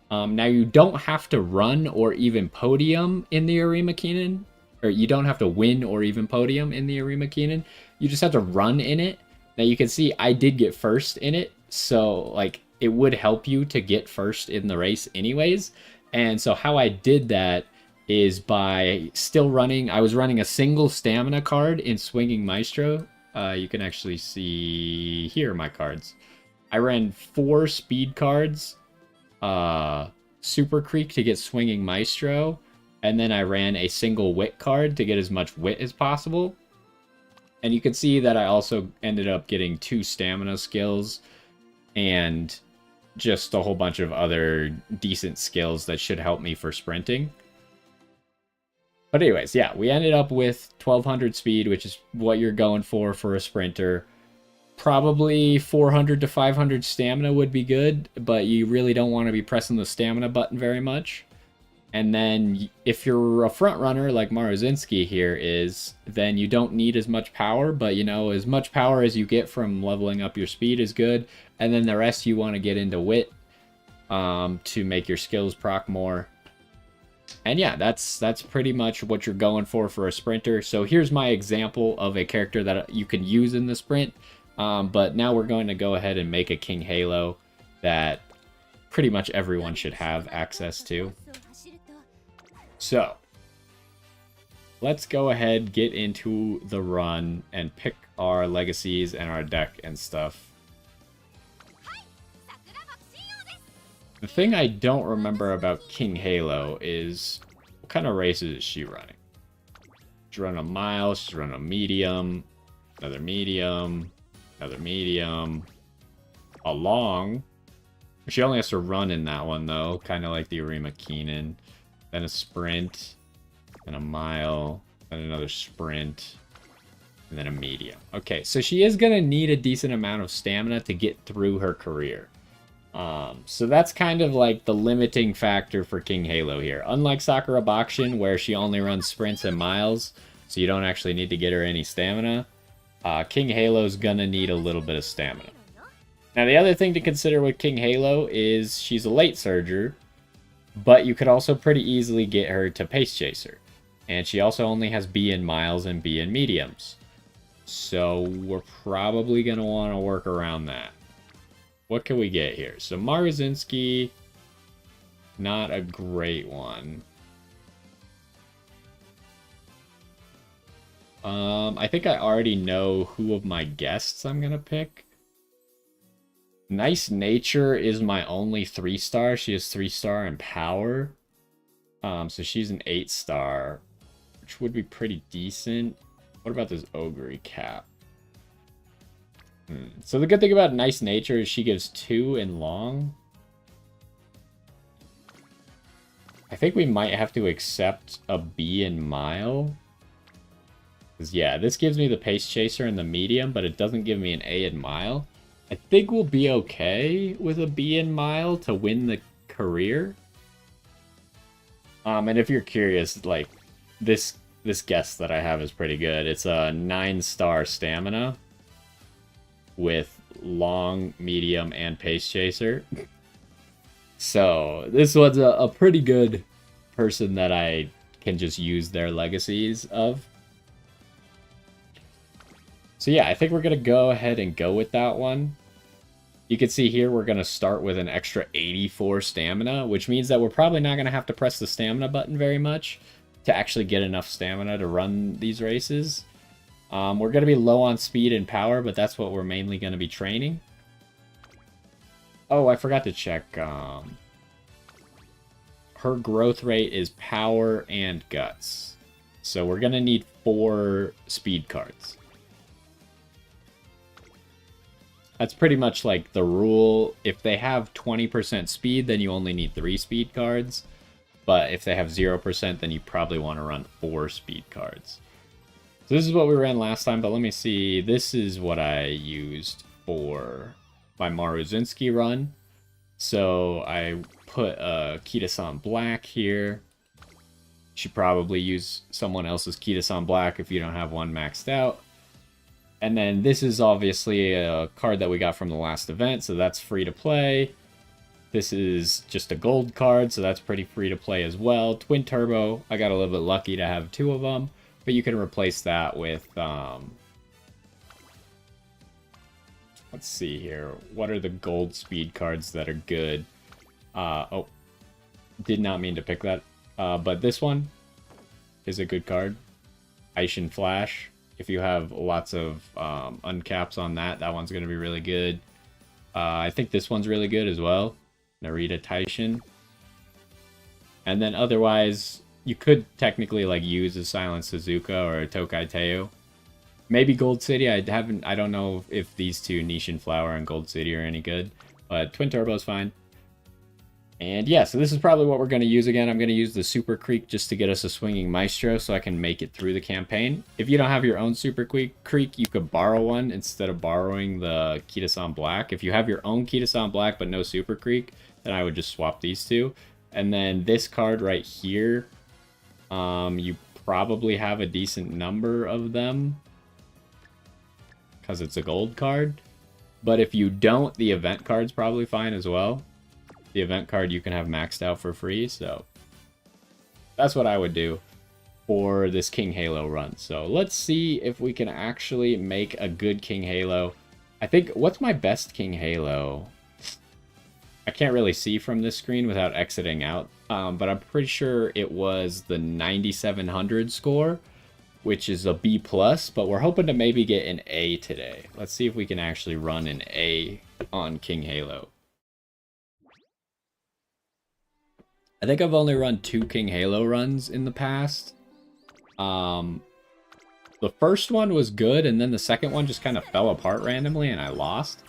Now, you don't have to run or even podium in the Arima Keenan. Or you don't have to win or even podium in the Arima Keenan. You just have to run in it. Now, you can see I did get first in it. So, like, it would help you to get first in the race anyways. And so how I did that is by still running. I was running a single stamina card in Swinging Maestro. You can actually see here my cards. I ran 4 speed cards, Super Creek to get Swinging Maestro, and then I ran a single wit card to get as much wit as possible. And you can see that I also ended up getting 2 stamina skills and just a whole bunch of other decent skills that should help me for sprinting. But anyways, yeah, we ended up with 1200 speed, which is what you're going for a sprinter. Probably 400 to 500 stamina would be good, but you really don't want to be pressing the stamina button very much. And then if you're a front runner like Maruzinski here is, then you don't need as much power, but you know, as much power as you get from leveling up your speed is good. And then the rest you want to get into wit to make your skills proc more. And yeah, that's pretty much what you're going for a sprinter. So here's my example of a character that you can use in the sprint. But now we're going to go ahead and make a King Halo that pretty much everyone should have access to. So let's go ahead, get into the run, and pick our legacies and our deck and stuff. The thing I don't remember about King Halo is what kind of races is she running? She's running a mile, she's running a medium, another medium, another medium, a long. She only has to run in that one though, kind of like the Arima Keenan. Then a sprint, then a mile, then another sprint, and then a medium. Okay, so she is going to need a decent amount of stamina to get through her career. So that's kind of like the limiting factor for King Halo here. Unlike Sakura Bakshin, where she only runs sprints and miles, so you don't actually need to get her any stamina, King Halo's gonna need a little bit of stamina. Now the other thing to consider with King Halo is she's a late surger, but you could also pretty easily get her to Pace Chaser. And she also only has B in miles and B in mediums. So we're probably gonna want to work around that. What can we get here? So Maruzinski, not a great one. I think I already know who of my guests I'm gonna pick. Nice Nature is my only 3-star. She has 3-star in power. So she's an 8-star, which would be pretty decent. What about this Ogre Cap? So the good thing about Nice Nature is she gives 2 in long. I think we might have to accept a B in mile. Because yeah, this gives me the Pace Chaser in the medium, but it doesn't give me an A in mile. I think we'll be okay with a B in mile to win the career. And if you're curious, like this guess that I have is pretty good. It's a 9-star stamina with long, medium, and Pace Chaser. So this one's a pretty good person that I can just use their legacies of. So yeah, I think we're going to go ahead and go with that one. You can see here we're going to start with an extra 84 stamina, which means that we're probably not going to have to press the stamina button very much to actually get enough stamina to run these races. We're going to be low on speed and power, but that's what we're mainly going to be training. Oh, I forgot to check. Her growth rate is power and guts. So we're going to need 4 speed cards. That's pretty much like the rule. If they have 20% speed, then you only need 3 speed cards. But if they have 0%, then you probably want to run 4 speed cards. So this is what we ran last time, but let me see. This is what I used for my Maruzinski run. So I put Kita-san Black here. You should probably use someone else's Kita-san Black if you don't have one maxed out. And then this is obviously a card that we got from the last event, so that's free to play. This is just a gold card, so that's pretty free to play as well. Twin Turbo, I got a little bit lucky to have 2 of them, but you can replace that with, let's see here. What are the gold speed cards that are good? Oh, did not mean to pick that. But this one is a good card. Aishin Flash. If you have lots of uncaps on that, that one's going to be really good. I think this one's really good as well. Narita Taishin. And then otherwise, you could technically like use a Silent Suzuka or a Tokai Teo. Maybe Gold City. I don't know if these two, Nishin Flower and Gold City, are any good. But Twin Turbo is fine. And yeah, so this is probably what we're going to use again. I'm going to use the Super Creek just to get us a Swinging Maestro so I can make it through the campaign. If you don't have your own Super Creek, you could borrow one instead of borrowing the Kita-san Black. If you have your own Kita-san Black but no Super Creek, then I would just swap these two. And then this card right here, you probably have a decent number of them because it's a gold card. But if you don't, the event card's probably fine as well. The event card you can have maxed out for free, so that's what I would do for this King Halo run. So let's see if we can actually make a good King Halo. I think, what's my best King Halo? I can't really see from this screen without exiting out, but I'm pretty sure it was the 9700 score, which is a B+, but we're hoping to maybe get an A today. Let's see if we can actually run an A on King Halo. I think I've only run 2 King Halo runs in the past. The first one was good, and then the second one just kind of fell apart randomly, and I lost.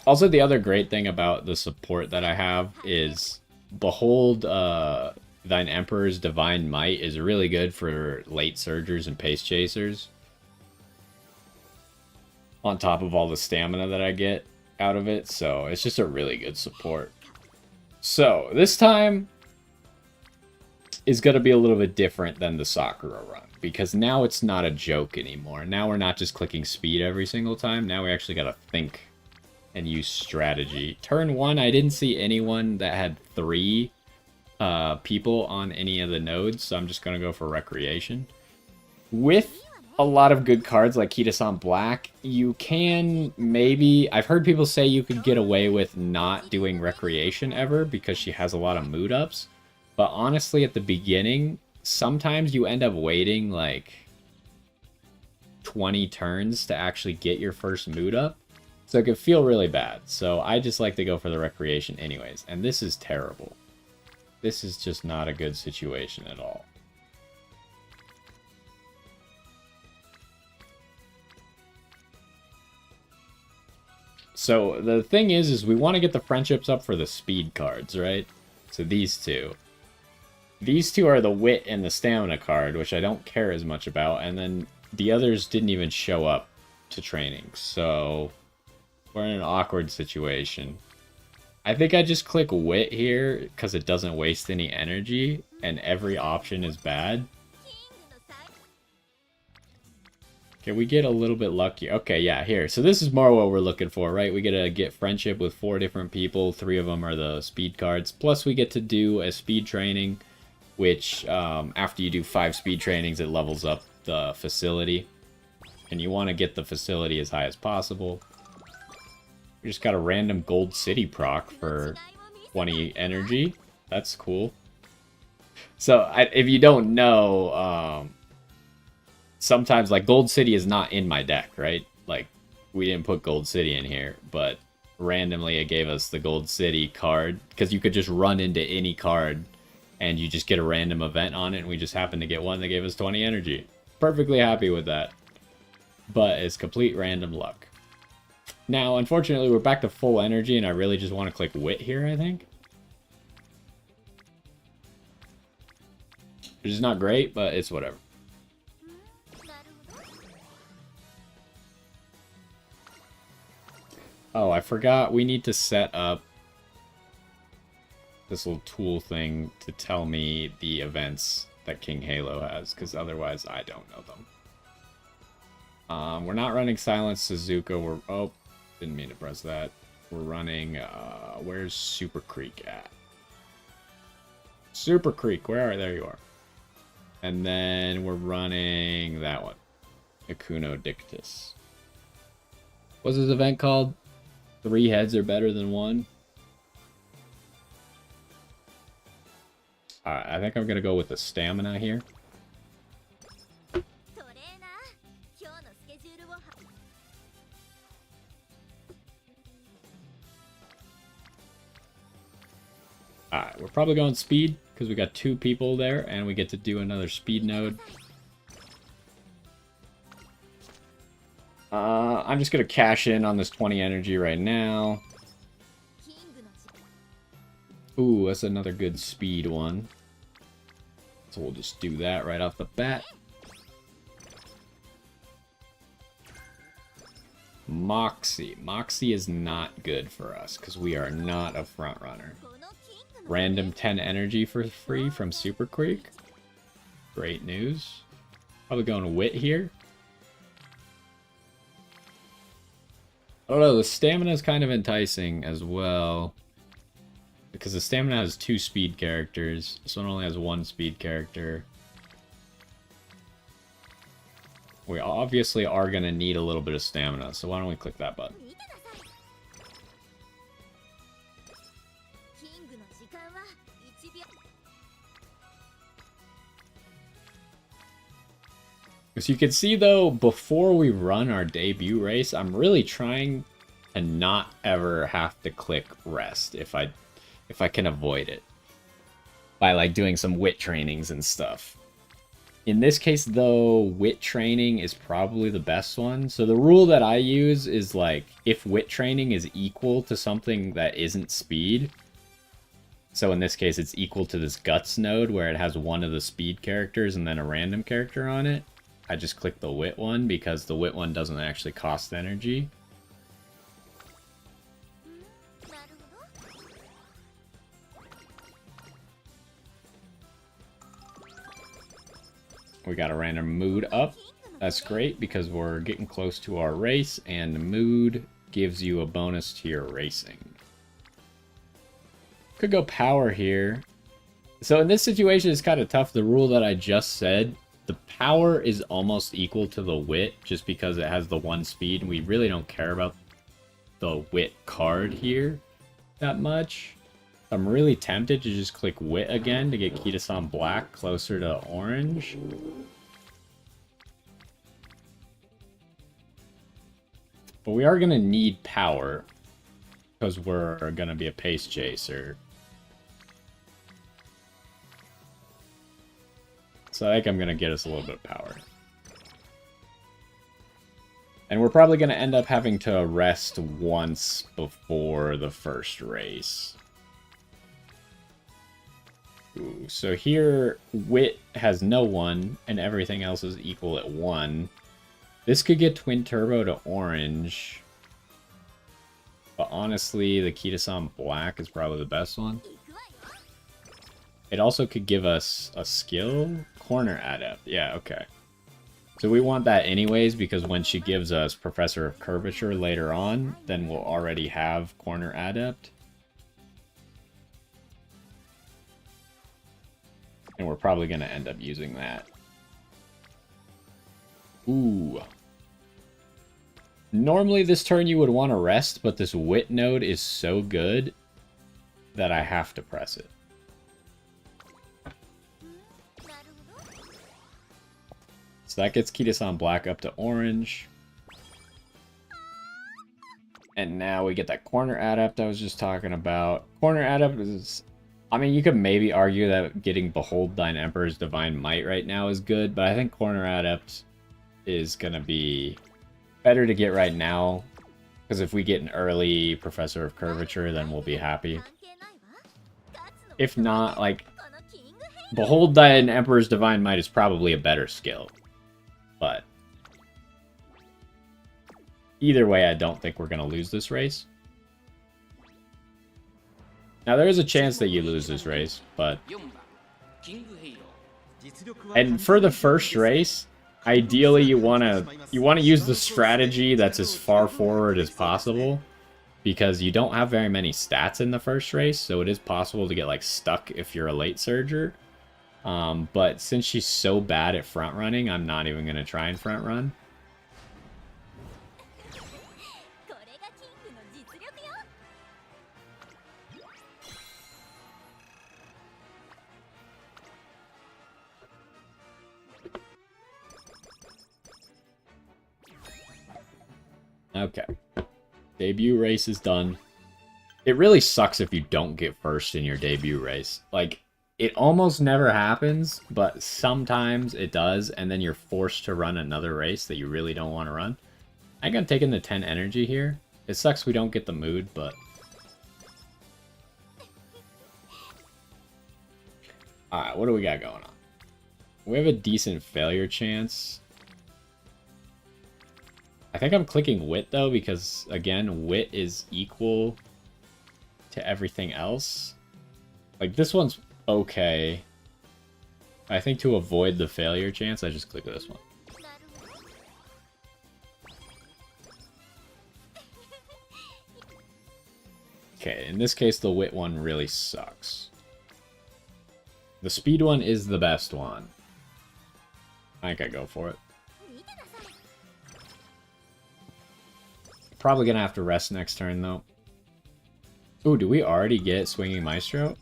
Also, the other great thing about the support that I have is Behold Thine Emperor's Divine Might is really good for late surgers and pace chasers. On top of all the stamina that I get out of it, so it's just a really good support. So, this time is going to be a little bit different than the Sakura run, because now it's not a joke anymore. Now we're not just clicking speed every single time, now we actually got to think and use strategy. Turn 1, I didn't see anyone that had 3 people on any of the nodes, so I'm just going to go for Recreation. With a lot of good cards like Kitasan Black, you can maybe... I've heard people say you could get away with not doing Recreation ever because she has a lot of mood ups. But honestly, at the beginning, sometimes you end up waiting like 20 turns to actually get your first mood up. So it can feel really bad. So I just like to go for the Recreation anyways. And this is terrible. This is just not a good situation at all. So the thing is we want to get the friendships up for the speed cards, right? So these two. These two are the wit and the stamina card, which I don't care as much about. And then the others didn't even show up to training. So we're in an awkward situation. I think I just click wit here because it doesn't waste any energy and every option is bad. Can we get a little bit lucky? Okay, yeah, here. So this is more what we're looking for, right? We get to get friendship with 4 different people. 3 of them are the speed cards. Plus we get to do a speed training, which after you do 5 speed trainings, it levels up the facility. And you want to get the facility as high as possible. We just got a random gold city proc for 20 energy. That's cool. So if you don't know, sometimes like gold city is not in my deck, right? Like we didn't put gold city in here, but randomly it gave us the gold city card because you could just run into any card and you just get a random event on it, and we just happened to get one that gave us 20 energy. Perfectly happy with that. But it's complete random luck. Now, unfortunately, we're back to full energy, and I really just want to click wit here, I think. Which is not great, but it's whatever. Oh, I forgot we need to set up this little tool thing to tell me the events that King Halo has, because otherwise I don't know them. We're not running Silent Suzuka. We're... Oh, didn't mean to press that. We're running... where's Super Creek at? Super Creek, where are... There you are. And then we're running that one. Akuno Dictus. What's this event called? 3 heads are better than 1. Alright, I think I'm gonna go with the stamina here. Alright, we're probably going speed because we got 2 people there and we get to do another speed node. I'm just gonna cash in on this 20 energy right now. Ooh, that's another good speed one. So we'll just do that right off the bat. Moxie. Moxie is not good for us because we are not a front runner. Random 10 energy for free from Super Creek. Great news. Probably going Wit here. I don't know, the stamina is kind of enticing as well. Because the stamina has 2 speed characters. This one only has 1 speed character. We obviously are going to need a little bit of stamina, so why don't we click that button? As you can see though, before we run our debut race, I'm really trying to not ever have to click rest if I can avoid it. By like doing some wit trainings and stuff. In this case though, wit training is probably the best one. So the rule that I use is like, if wit training is equal to something that isn't speed, so in this case it's equal to this guts node where it has one of the speed characters and then a random character on it, I just click the wit one because the wit one doesn't actually cost energy. We got a random mood up. That's great because we're getting close to our race and mood gives you a bonus to your racing. Could go power here. So in this situation it's kind of tough. The rule that I just said, the power is almost equal to the wit just because it has the 1 speed and we really don't care about the wit card here that much. I'm really tempted to just click wit again to get Kitasan black closer to orange. But we are going to need power because we're going to be a pace chaser. So I think I'm going to get us a little bit of power. And we're probably going to end up having to rest once before the first race. Ooh, so here, wit has no 1, and everything else is equal at 1. This could get twin turbo to orange. But honestly, the Kitasan black is probably the best one. It also could give us a skill. Corner adept. Yeah, okay. So we want that anyways, because when she gives us Professor of Curvature later on, then we'll already have corner adept. And we're probably going to end up using that. Ooh. Normally this turn you would want to rest, but this wit node is so good that I have to press it. So that gets Kitasan black up to orange. And now we get that corner adept I was just talking about. Corner adept is... I mean, you could maybe argue that getting Behold Thine Emperor's Divine Might right now is good, but I think corner adept is going to be better to get right now. Because if we get an early Professor of Curvature, then we'll be happy. If not, like, Behold Thine Emperor's Divine Might is probably a better skill. But either way, I don't think we're going to lose this race. Now, there is a chance that you lose this race, but... And for the first race, ideally you want to use the strategy that's as far forward as possible, because you don't have very many stats in the first race, so it is possible to get like stuck if you're a late surger. But since she's so bad at front running, I'm not even going to try and front run. Okay. Debut race is done. It really sucks if you don't get first in your debut race. Like, it almost never happens, but sometimes it does, and then you're forced to run another race that you really don't want to run. I think I'm taking the 10 energy here. It sucks we don't get the mood, but... Alright, what do we got going on? We have a decent failure chance. I think I'm clicking wit though because again, wit is equal to everything else. Like this one's okay. I think to avoid the failure chance, I just click this one. Okay, in this case, the wit one really sucks. The speed one is the best one. I think I go for it. Probably gonna have to rest next turn, though. Ooh, do we already get Swinging Maestro?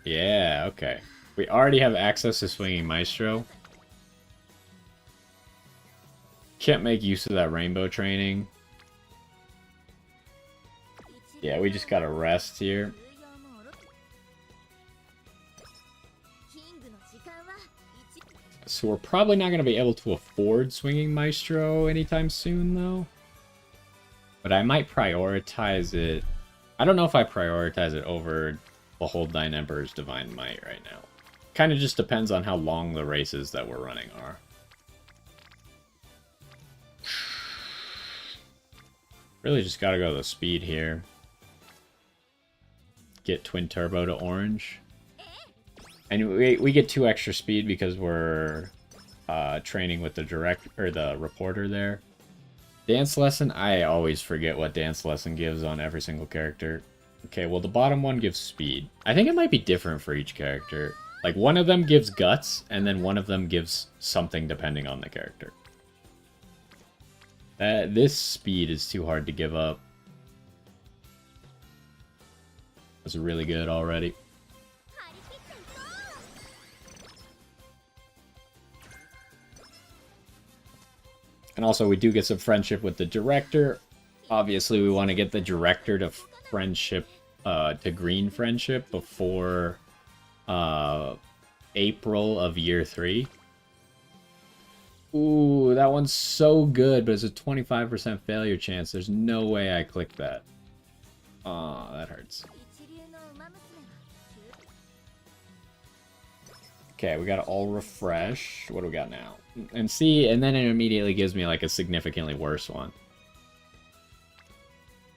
Yeah, okay. We already have access to Swinging Maestro. Can't make use of that rainbow training. Yeah, we just gotta rest here. So we're probably not gonna be able to afford Swinging Maestro anytime soon, though. But I might prioritize it. I don't know if I prioritize it over Behold Thine Emperor's Divine Might right now. Kind of just depends on how long the races that we're running are. Really just gotta go to the speed here. Get Twin Turbo to orange. And we get 2 extra speed because we're training with the reporter there. Dance lesson, I always forget what dance lesson gives on every single character. Okay, well the bottom one gives speed. I think it might be different for each character. Like one of them gives guts, and then one of them gives something depending on the character. This speed is too hard to give up. That's really good already. And also, we do get some friendship with the director. Obviously, we want to get the director to friendship, to green friendship before April of year 3. Ooh, that one's so good, but it's a 25% failure chance. There's no way I clicked that. Aw, that hurts. Okay, we got to all refresh. What do we got now? And see, and then it immediately gives me like a significantly worse one.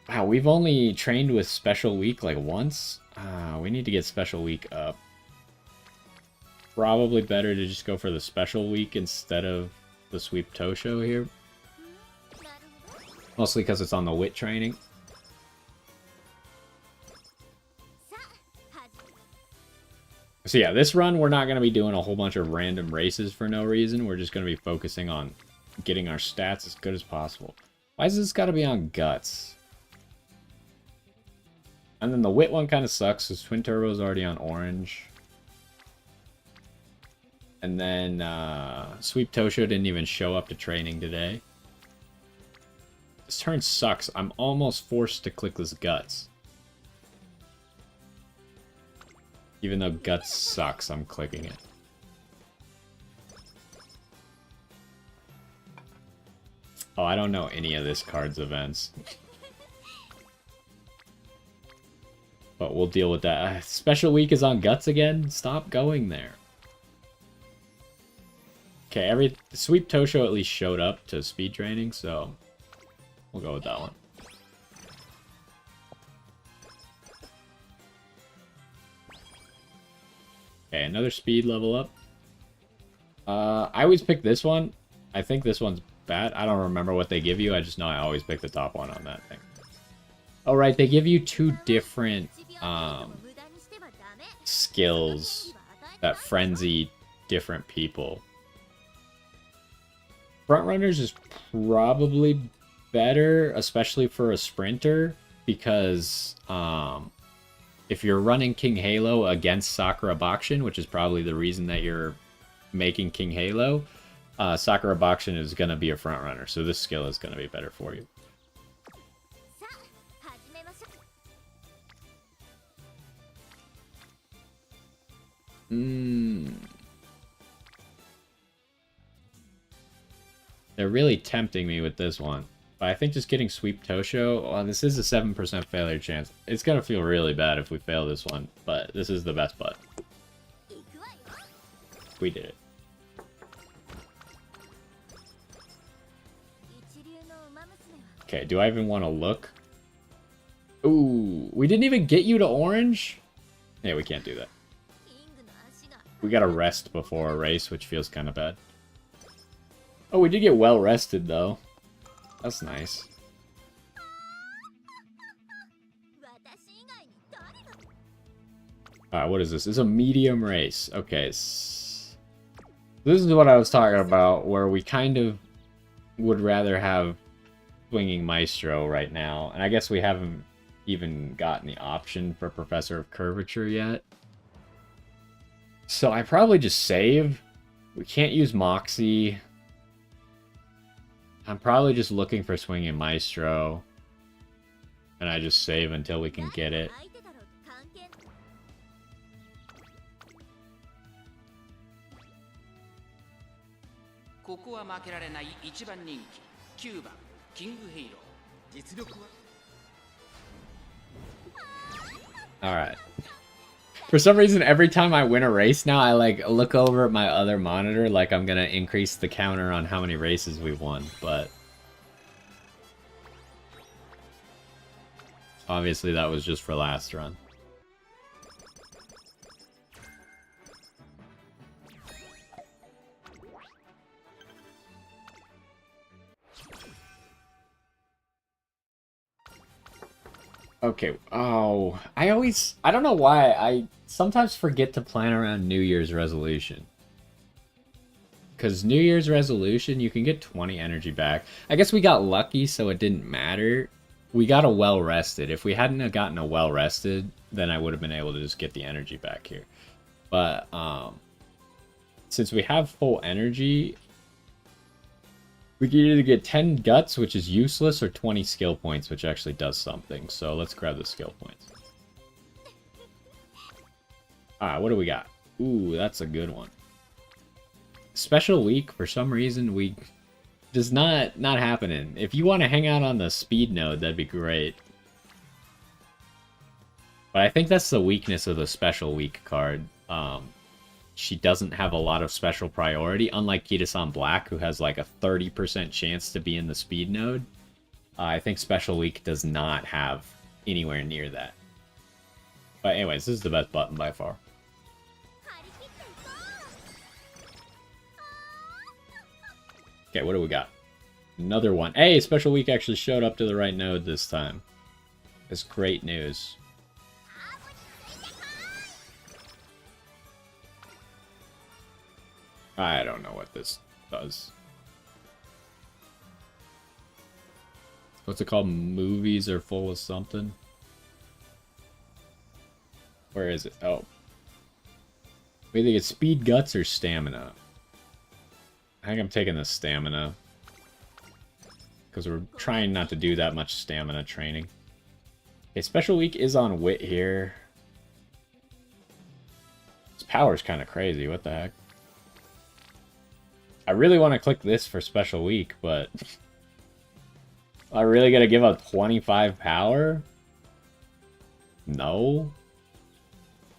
Wow, we've only trained with Special Week like once. We need to get Special Week up. Probably better to just go for the Special Week instead of the Sweep Tosho here. Mostly because it's on the wit training. So yeah, this run we're not going to be doing a whole bunch of random races for no reason. We're just going to be focusing on getting our stats as good as possible. Why is this got to be on Guts? And then the Wit one kind of sucks because Twin Turbo is already on orange. And then Sweep Tosho didn't even show up to training today. This turn sucks. I'm almost forced to click this Guts. Even though Guts sucks, I'm clicking it. Oh, I don't know any of this card's events. But we'll deal with that. Special Week is on Guts again? Stop going there. Okay, Sweep Tosho at least showed up to speed training, so we'll go with that one. Okay, another speed level up. I always pick this one. I think this one's bad. I don't remember what they give you. I just know I always pick the top one on that thing. Oh, right. They give you 2 different skills that frenzy different people. Frontrunners is probably better, especially for a sprinter, because if you're running King Halo against Sakura Bakshin, which is probably the reason that you're making King Halo, Sakura Bakshin is going to be a front runner, so this skill is going to be better for you. They're really tempting me with this one. But I think just getting Sweep Tosho, well, this is a 7% failure chance. It's going to feel really bad if we fail this one, but this is the best bet. We did it. Okay, do I even want to look? Ooh, we didn't even get you to orange? Yeah, we can't do that. We gotta rest before a race, which feels kind of bad. Oh, we did get well rested, though. That's nice. Alright, what is this? It's a medium race. Okay. This is what I was talking about, where we kind of would rather have Swinging Maestro right now. And I guess we haven't even gotten the option for Professor of Curvature yet. So I probably just save. We can't use Moxie. I'm probably just looking for Swinging Maestro. And I just save until we can get it. ここは負けられない一番人気9番キングヘイロー実力は Alright. For some reason, every time I win a race now, I like look over at my other monitor like I'm gonna increase the counter on how many races we've won, but obviously that was just for last run. Okay, oh, I don't know why, I sometimes forget to plan around New Year's resolution. Because New Year's resolution, you can get 20 energy back. I guess we got lucky, so it didn't matter. We got a well-rested. If we hadn't have gotten a well-rested, then I would have been able to just get the energy back here. But, since we have full energy, we can either get 10 guts, which is useless, or 20 skill points, which actually does something. So let's grab the skill points. Alright, what do we got? Ooh, that's a good one. Special week, for some reason, we does not happening. If you want to hang out on the speed node, that'd be great. But I think that's the weakness of the special week card. She doesn't have a lot of special priority, unlike Kita-san Black, who has like a 30% chance to be in the speed node. I think Special Week does not have anywhere near that. But anyways, this is the best button by far. Okay, what do we got? Another one. Hey, Special Week actually showed up to the right node this time. That's great news. I don't know what this does. What's it called? Movies are full of something? Where is it? Oh. We either get speed, guts, or stamina. I think I'm taking the stamina. Because we're trying not to do that much stamina training. Okay, Special Week is on Wit here. His power's kind of crazy. What the heck? I really want to click this for Special Week, but I really gotta give up 25 power? No.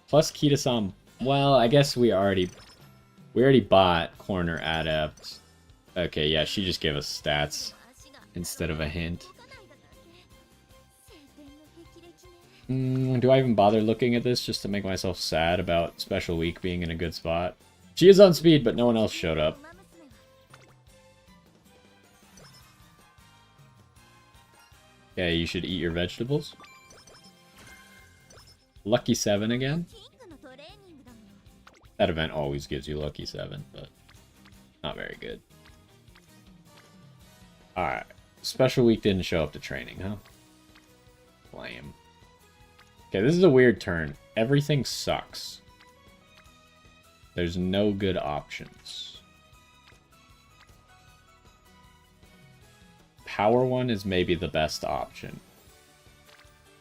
Plus Kita-san. Well, I guess we already bought Corner Adept. Okay, yeah, she just gave us stats instead of a hint. Do I even bother looking at this just to make myself sad about Special Week being in a good spot? She is on speed, but no one else showed up. Okay, you should eat your vegetables. Lucky 7 again. That event always gives you Lucky 7, but not very good. Alright. Special Week didn't show up to training, huh? Lame. Okay, this is a weird turn. Everything sucks. There's no good options. Power 1 is maybe the best option.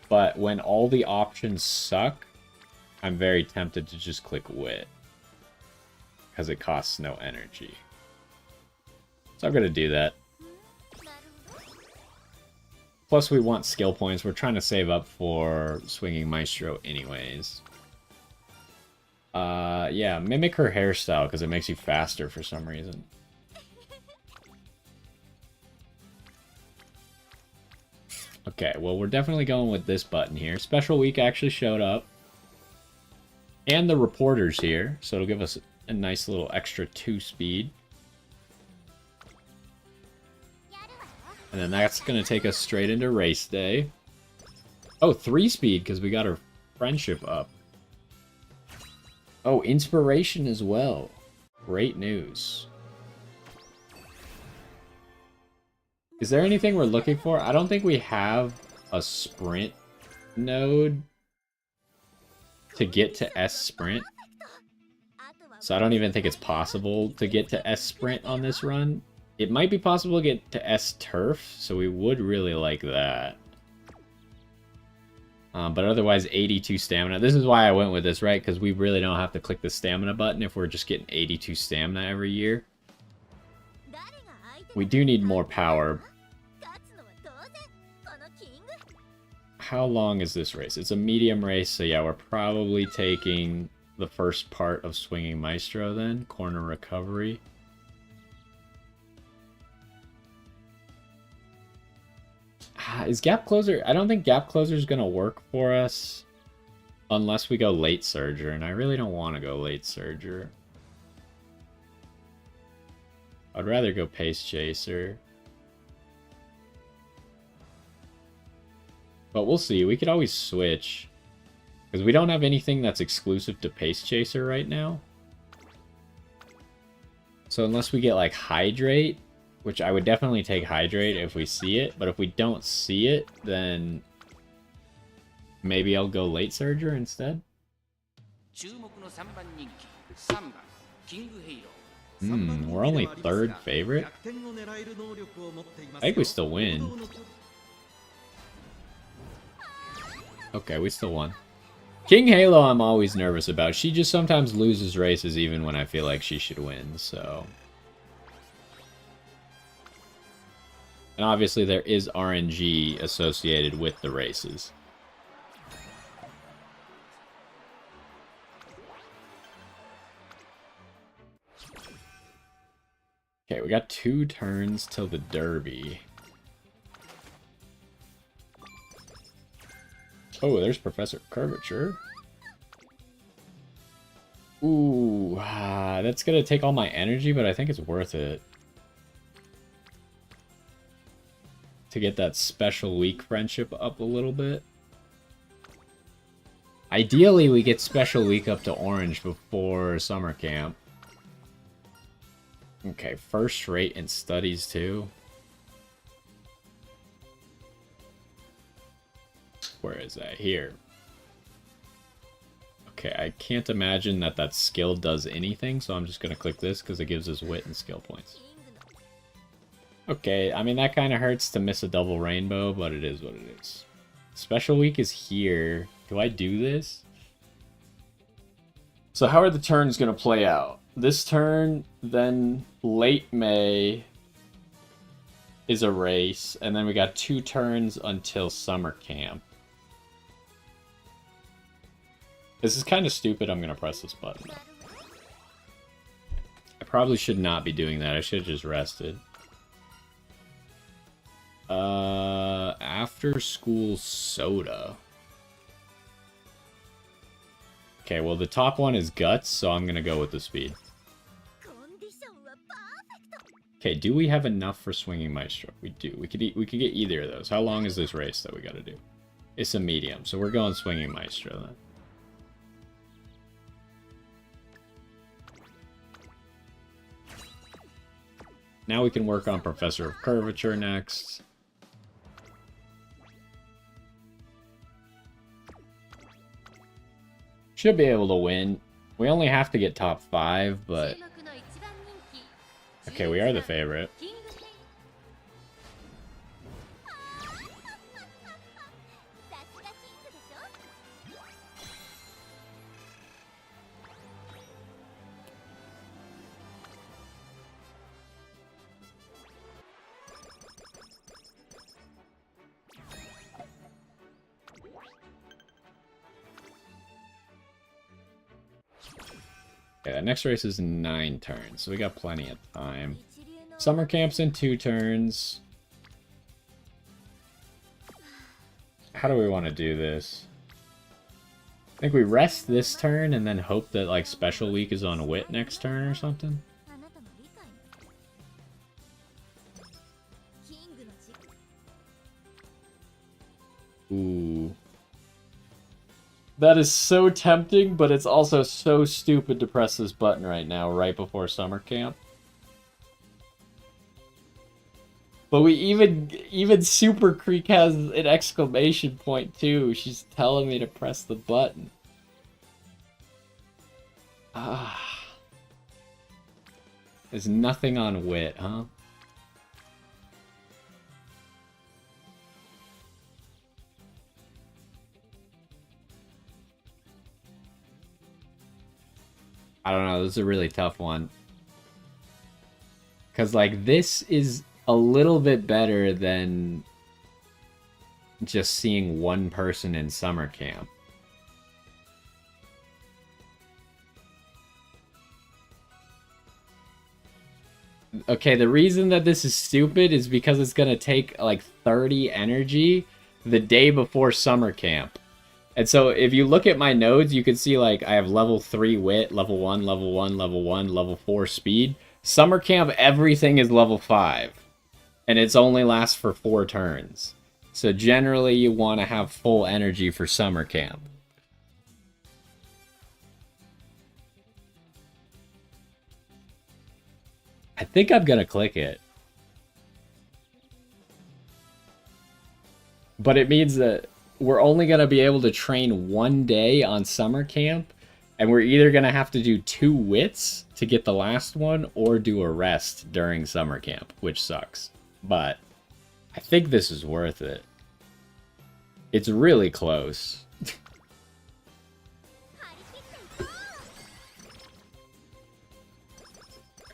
But when all the options suck, I'm very tempted to just click Wit. Because it costs no energy. So I'm going to do that. Plus we want skill points. We're trying to save up for Swinging Maestro anyways. Yeah, mimic her hairstyle because it makes you faster for some reason. Okay, well, we're definitely going with this button here. Special week actually showed up. And the reporter's here, so it'll give us a nice little extra 2 speed. And then that's going to take us straight into race day. Oh, 3 speed, because we got our friendship up. Oh, inspiration as well. Great news. Is there anything we're looking for? I don't think we have a sprint node to get to S sprint. So I don't even think it's possible to get to S sprint on this run. It might be possible to get to S turf, so we would really like that. But otherwise, 82 stamina. This is why I went with this, right? Because we really don't have to click the stamina button if we're just getting 82 stamina every year. We do need more power. How long is this race? It's a medium race, so yeah, we're probably taking the first part of Swinging Maestro then. Corner recovery. Is Gap Closer... I don't think Gap Closer is going to work for us unless we go Late Surger, and I really don't want to go Late Surger. I'd rather go Pace Chaser. But we'll see. We could always switch. Because we don't have anything that's exclusive to Pace Chaser right now. So unless we get like Hydrate, which I would definitely take Hydrate if we see it. But if we don't see it, then maybe I'll go Late Surger instead. We're only 3rd favorite. I think we still win. Okay, we still won. King Halo I'm always nervous about. She just sometimes loses races even when I feel like she should win, so... And obviously there is RNG associated with the races. Okay, we got 2 turns till the Derby. Oh, there's Professor Curvature. Ooh, that's gonna take all my energy, but I think it's worth it. To get that special week friendship up a little bit. Ideally, we get special week up to orange before summer camp. Okay, first rate in studies too. Where is that? Here. Okay, I can't imagine that that skill does anything, so I'm just going to click this because it gives us wit and skill points. Okay, I mean, that kind of hurts to miss a double rainbow, but it is what it is. Special week is here. Do I do this? So how are the turns going to play out? This turn, then late May is a race, and then we got 2 turns until summer camp. This is kind of stupid. I'm going to press this button. I probably should not be doing that. I should have just rested. After school soda. Okay, well the top one is guts, so I'm going to go with the speed. Okay, do we have enough for Swinging Maestro? We do. We could get either of those. How long is this race that we got to do? It's a medium, so we're going Swinging Maestro then. Now we can work on Professor of Curvature next. Should be able to win. We only have to get top 5, but... Okay, we are the favorite. Okay, that next race is 9 turns, so we got plenty of time. Summer camp's in 2 turns. how do we want to do this? I think we rest this turn and then hope that like special week is on wit next turn or something. Ooh. That is so tempting, but it's also so stupid to press this button right now, right before summer camp. But we even Super Creek has an exclamation point too. She's telling me to press the button. Ah. There's nothing on wit, huh? I don't know, this is a really tough one. Because, like, this is a little bit better than just seeing one person in summer camp. Okay, the reason that this is stupid is because it's gonna take, like, 30 energy the day before summer camp. And so if you look at my nodes, you can see like I have level 3 wit, level 1, level 1, level 1, level 4 speed. Summer camp, everything is level 5. And it's only lasts for 4 turns. So generally you want to have full energy for summer camp. I think I'm going to click it. But it means that we're only going to be able to train 1 day on summer camp, and we're either going to have to do 2 wits to get the last one, or do a rest during summer camp, which sucks. But I think this is worth it. It's really close.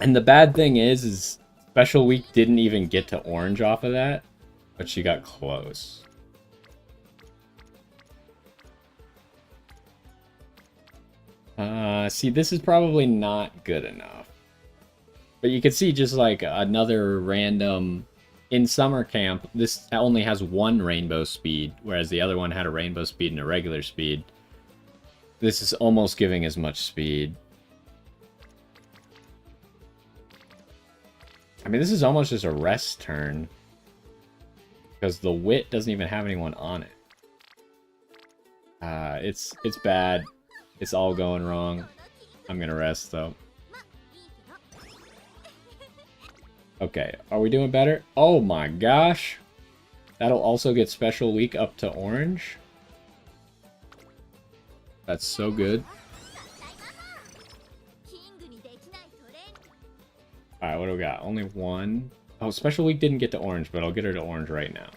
And the bad thing is Special Week didn't even get to orange off of that, but she got close. See, this is probably not good enough. But you can see just like another random... In summer camp, this only has 1 rainbow speed, whereas the other one had a rainbow speed and a regular speed. This is almost giving as much speed. I mean, this is almost just a rest turn. Because the wit doesn't even have anyone on it. It's bad. It's all going wrong. I'm gonna rest, though. Okay, are we doing better? Oh my gosh! That'll also get Special Week up to orange. That's so good. Alright, what do we got? Only 1. Oh, Special Week didn't get to orange, but I'll get her to orange right now.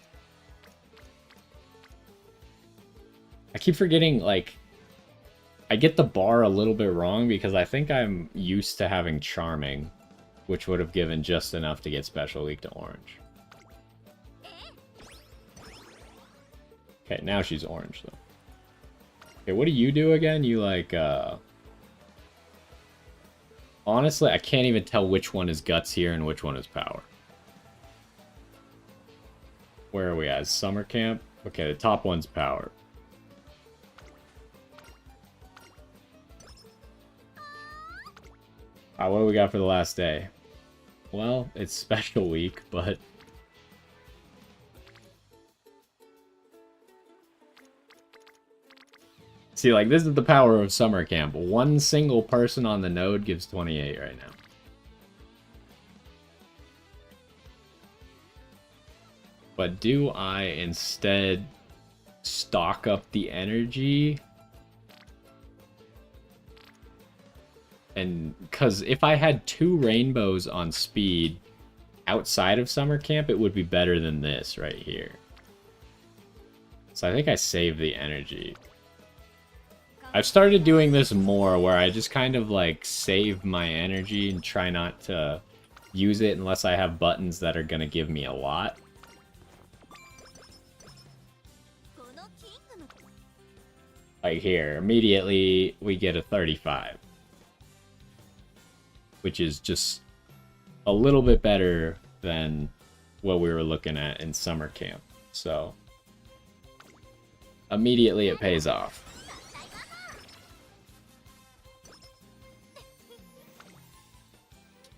I keep forgetting, like... I get the bar a little bit wrong because I think I'm used to having Charming, which would have given just enough to get Special Week to orange. Okay, now she's orange, though. Okay, what do you do again? You, like, Honestly, I can't even tell which one is Guts here and which one is Power. Where are we at? Summer Camp? Okay, the top one's Power. Alright, what do we got for the last day? Well, it's Special Week, but... See, like, this is the power of summer camp. 1 single person on the node gives 28 right now. But do I instead stock up the energy? And because if I had 2 rainbows on speed outside of summer camp, it would be better than this right here. So I think I save the energy. I've started doing this more where I just kind of like save my energy and try not to use it unless I have buttons that are going to give me a lot. Like here, immediately we get a 35. Which is just a little bit better than what we were looking at in summer camp. So immediately it pays off.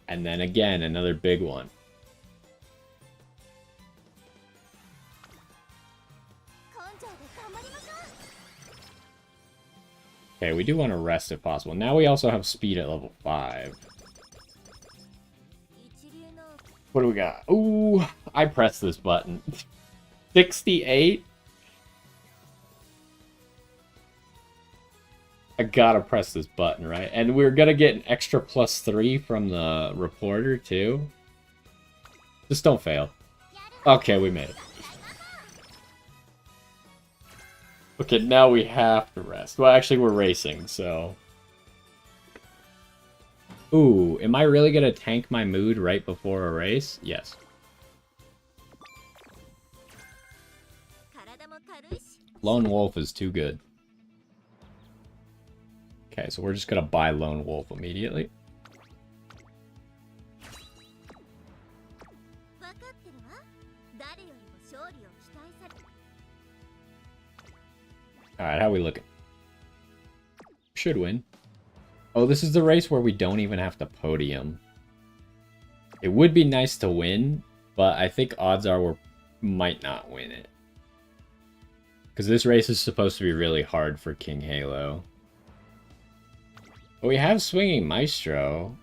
And then again, another big one. Okay, we do want to rest if possible. Now we also have speed at level 5. What do we got? Ooh, I pressed this button. 68? I gotta press this button, right? And we're gonna get an extra +3 from the reporter, too. Just don't fail. Okay, we made it. Okay, now we have to rest. Well, actually, we're racing, so... Ooh, am I really gonna tank my mood right before a race? Yes. Lone Wolf is too good. Okay, so we're just gonna buy Lone Wolf immediately. Alright, how we looking? Should win. Oh, this is the race where we don't even have to podium. It would be nice to win, but I think odds are we might not win it. Because this race is supposed to be really hard for King Halo. But we have Swinging Maestro.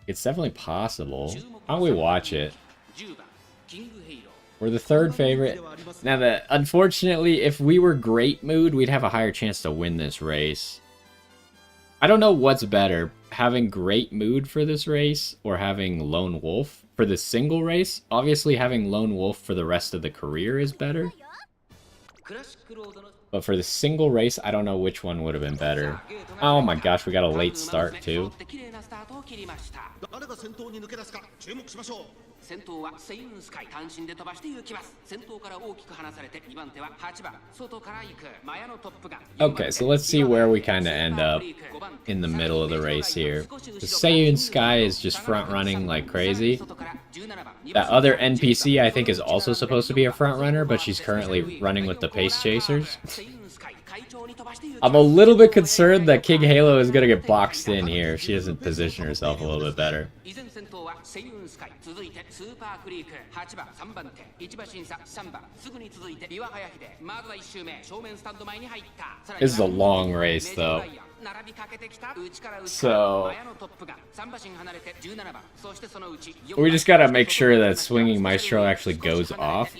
It's definitely possible. How don't we watch it? We're the third favorite. Now, unfortunately, if we were Great Mood, we'd have a higher chance to win this race. I don't know what's better, having Great Mood for this race or having Lone Wolf for the single race. Obviously, having Lone Wolf for the rest of the career is better. But for the single race, I don't know which one would have been better. Oh my gosh, we got a late start too. Okay, so let's see where we kind of end up in the middle of the race here. The Seiyun Sky is just front running like crazy. That other NPC I think is also supposed to be a front runner, but she's currently running with the Pace Chasers. I'm a little bit concerned that King Halo is going to get boxed in here if she doesn't position herself a little bit better. This is a long race, though. So we just gotta make sure that Swinging Maestro actually goes off.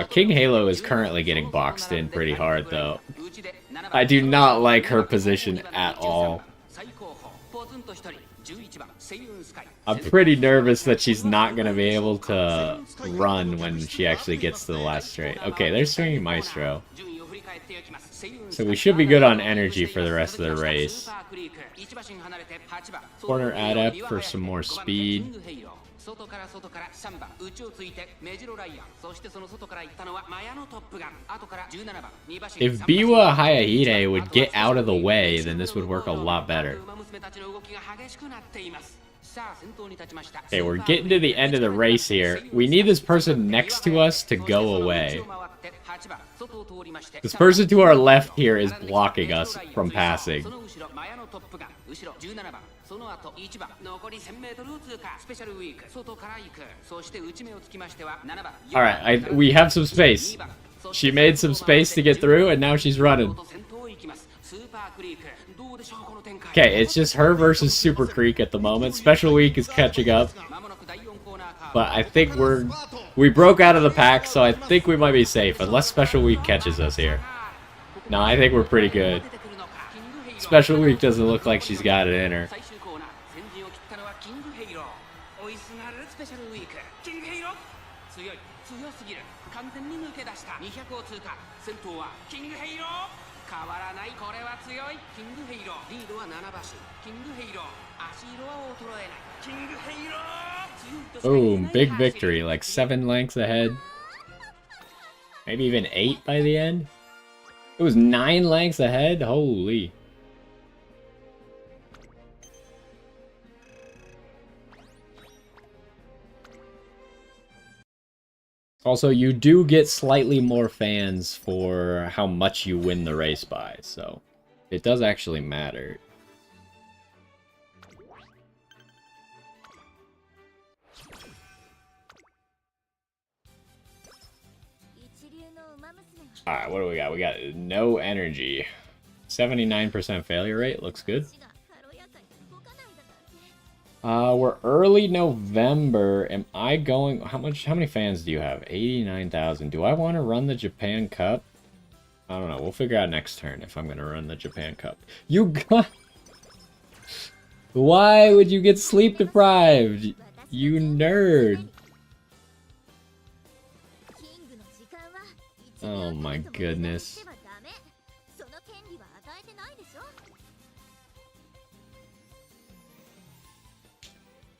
King Halo is currently getting boxed in pretty hard, though. I do not like her position at all. I'm pretty nervous that she's not going to be able to run when she actually gets to the last straight. Okay, there's Swinging Maestro. So we should be good on energy for the rest of the race. Corner Adept for some more speed. If Biwa Hayahide would get out of the way, then this would work a lot better. Okay, we're getting to the end of the race here. We need this person next to us to go away. This person to our left here is blocking us from passing. Alright, we have some space. She made some space to get through, and now she's running. Okay, it's just her versus Super Creek at the moment. Special Week is catching up. But I think we broke out of the pack, so I think we might be safe, unless Special Week catches us here. No, I think we're pretty good. Special Week doesn't look like she's got it in her. Boom, big victory, like 7 lengths ahead. Maybe even 8 by the end. It was 9 lengths ahead? Holy. Also, you do get slightly more fans for how much you win the race by, so it does actually matter. Alright, what do we got? We got no energy. 79% failure rate, looks good. We're early November. Am I going... How many fans do you have? 89,000. Do I want to run the Japan Cup? I don't know. We'll figure out next turn if I'm going to run the Japan Cup. You got... Why would you get sleep deprived? You nerd. Oh my goodness.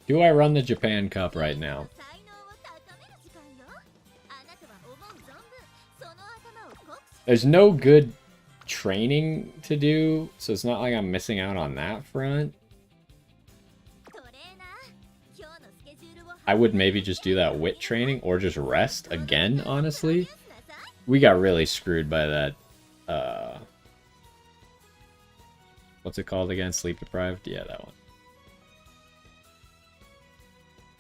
Do I run the Japan Cup right now? There's no good training to do, so it's not like I'm missing out on that front. I would maybe just do that wit training or just rest again, honestly. We got really screwed by that, what's it called again? Sleep deprived? Yeah, that one.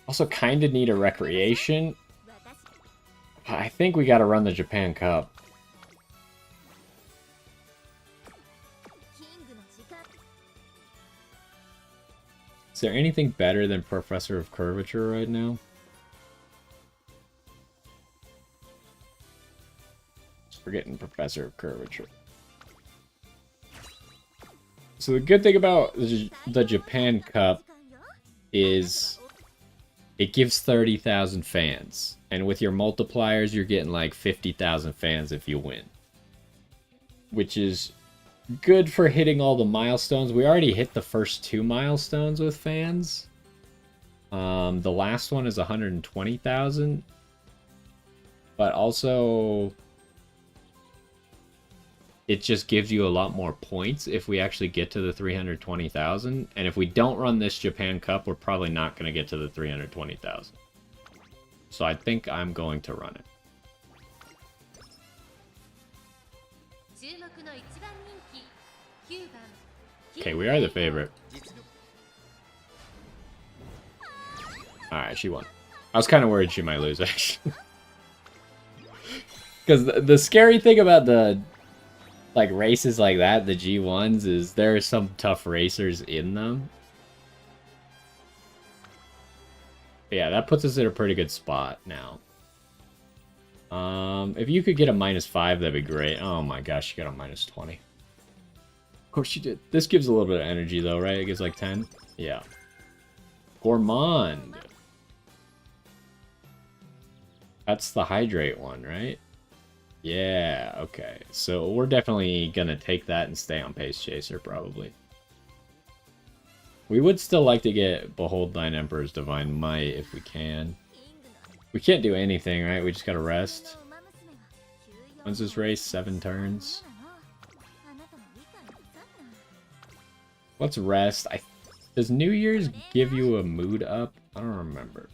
Also kind of need a recreation. I think we gotta run the Japan Cup. Is there anything better than Professor of Curvature right now? We're getting Professor of Curvature. So the good thing about the Japan Cup is it gives 30,000 fans. And with your multipliers, you're getting like 50,000 fans if you win. Which is good for hitting all the milestones. We already hit the first 2 milestones with fans. The last one is 120,000. But also, it just gives you a lot more points if we actually get to the 320,000. And if we don't run this Japan Cup, we're probably not going to get to the 320,000. So I think I'm going to run it. Okay, we are the favorite. Alright, she won. I was kind of worried she might lose, actually. Because the scary thing about the like races like that, the G1s, is there are some tough racers in them. But yeah, that puts us in a pretty good spot now. If you could get a -5, that'd be great. Oh my gosh, you got a -20. Of course you did. This gives a little bit of energy though, right? It gives like 10? Yeah. Gourmand. That's the hydrate one, right? Yeah, okay. So we're definitely gonna take that and stay on Pace Chaser, probably. We would still like to get Behold Thine Emperor's Divine Might if we can. We can't do anything, right? We just gotta rest. When's this race? 7 turns. Let's rest. Does New Year's give you a mood up? I don't remember.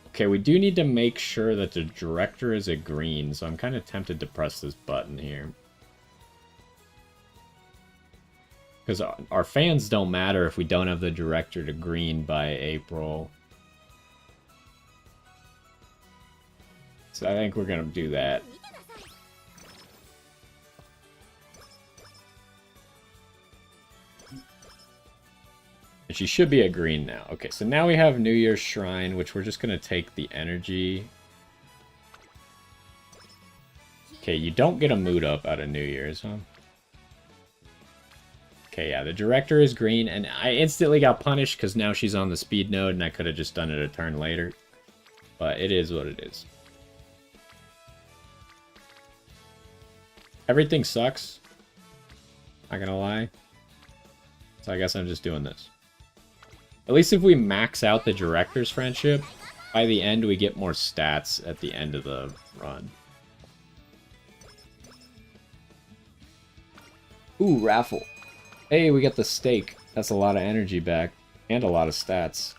Okay, we do need to make sure that the director is a green, so I'm kind of tempted to press this button here. Because our fans don't matter if we don't have the director to green by April. So I think we're going to do that. And she should be a green now. Okay, so now we have New Year's Shrine, which we're just going to take the energy. Okay, you don't get a mood up out of New Year's, huh? Okay, yeah, the director is green, and I instantly got punished because now she's on the speed node, and I could have just done it a turn later. But it is what it is. Everything sucks. Not gonna lie. So I guess I'm just doing this. At least if we max out the director's friendship, by the end we get more stats at the end of the run. Ooh, raffle. Hey, we got the steak. That's a lot of energy back. And a lot of stats.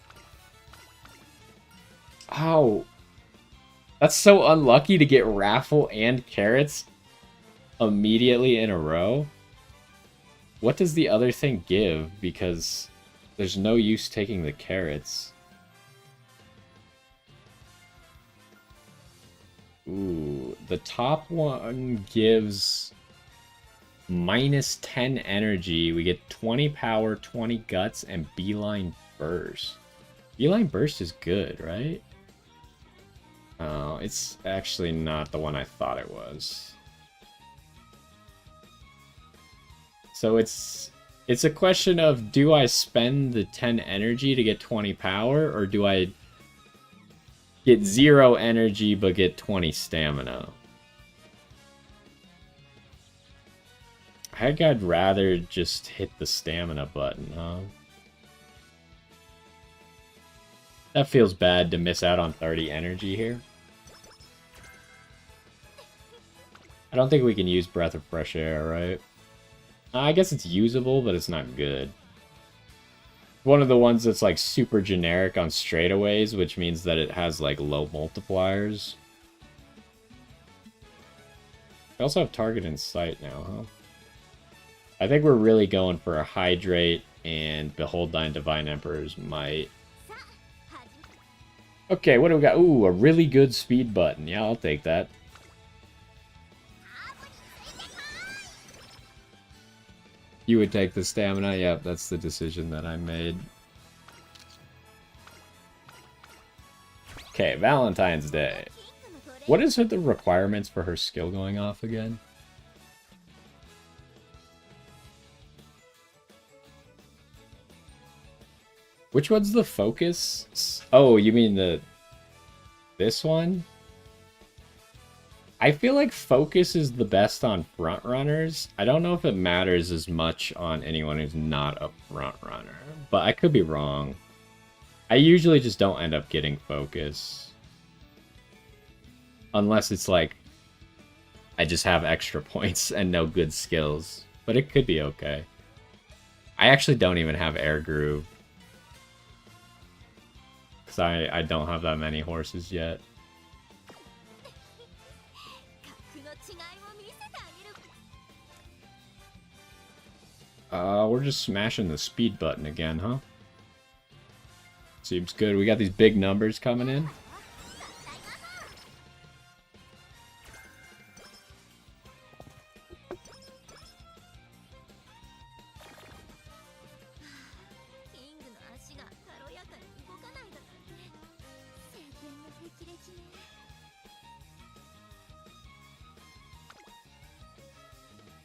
Oh, that's so unlucky to get raffle and carrots immediately in a row. What does the other thing give? Because there's no use taking the carrots. Ooh, the top one gives minus 10 energy. We get 20 power, 20 guts, and beeline burst. Beeline burst is good, right? Oh, it's actually not the one I thought it was. So it's a question of, do I spend the 10 energy to get 20 power, or do I get 0 energy but get 20 stamina? I think I'd rather just hit the stamina button, huh? That feels bad to miss out on 30 energy here. I don't think we can use Breath of Fresh Air, right? I guess it's usable, but it's not good. One of the ones that's like super generic on straightaways, which means that it has like low multipliers. We also have target in sight now, huh? I think we're really going for a Hydrate and Behold Thine Divine Emperor's Might. Okay, what do we got? Ooh, a really good speed button. Yeah, I'll take that. You would take the stamina? Yep, that's the decision that I made. Okay, Valentine's Day. What is the requirements for her skill going off again? Which one's the focus? Oh, you mean this one? I feel like focus is the best on front runners. I don't know if it matters as much on anyone who's not a front runner, but I could be wrong. I usually just don't end up getting focus. Unless it's like I just have extra points and no good skills, but it could be okay. I actually don't even have Air Groove. Because I don't have that many horses yet. We're just smashing the speed button again, huh? Seems good. We got these big numbers coming in.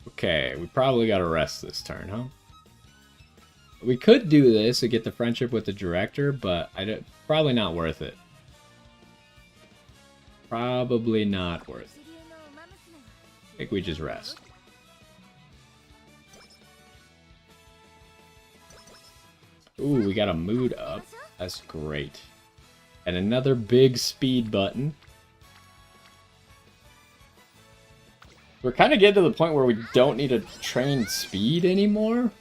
Okay, we probably got to rest this turn, huh? We could do this and get the friendship with the director, but probably not worth it. Probably not worth it. I think we just rest. Ooh, we got a mood up. That's great. And another big speed button. We're kind of getting to the point where we don't need to train speed anymore.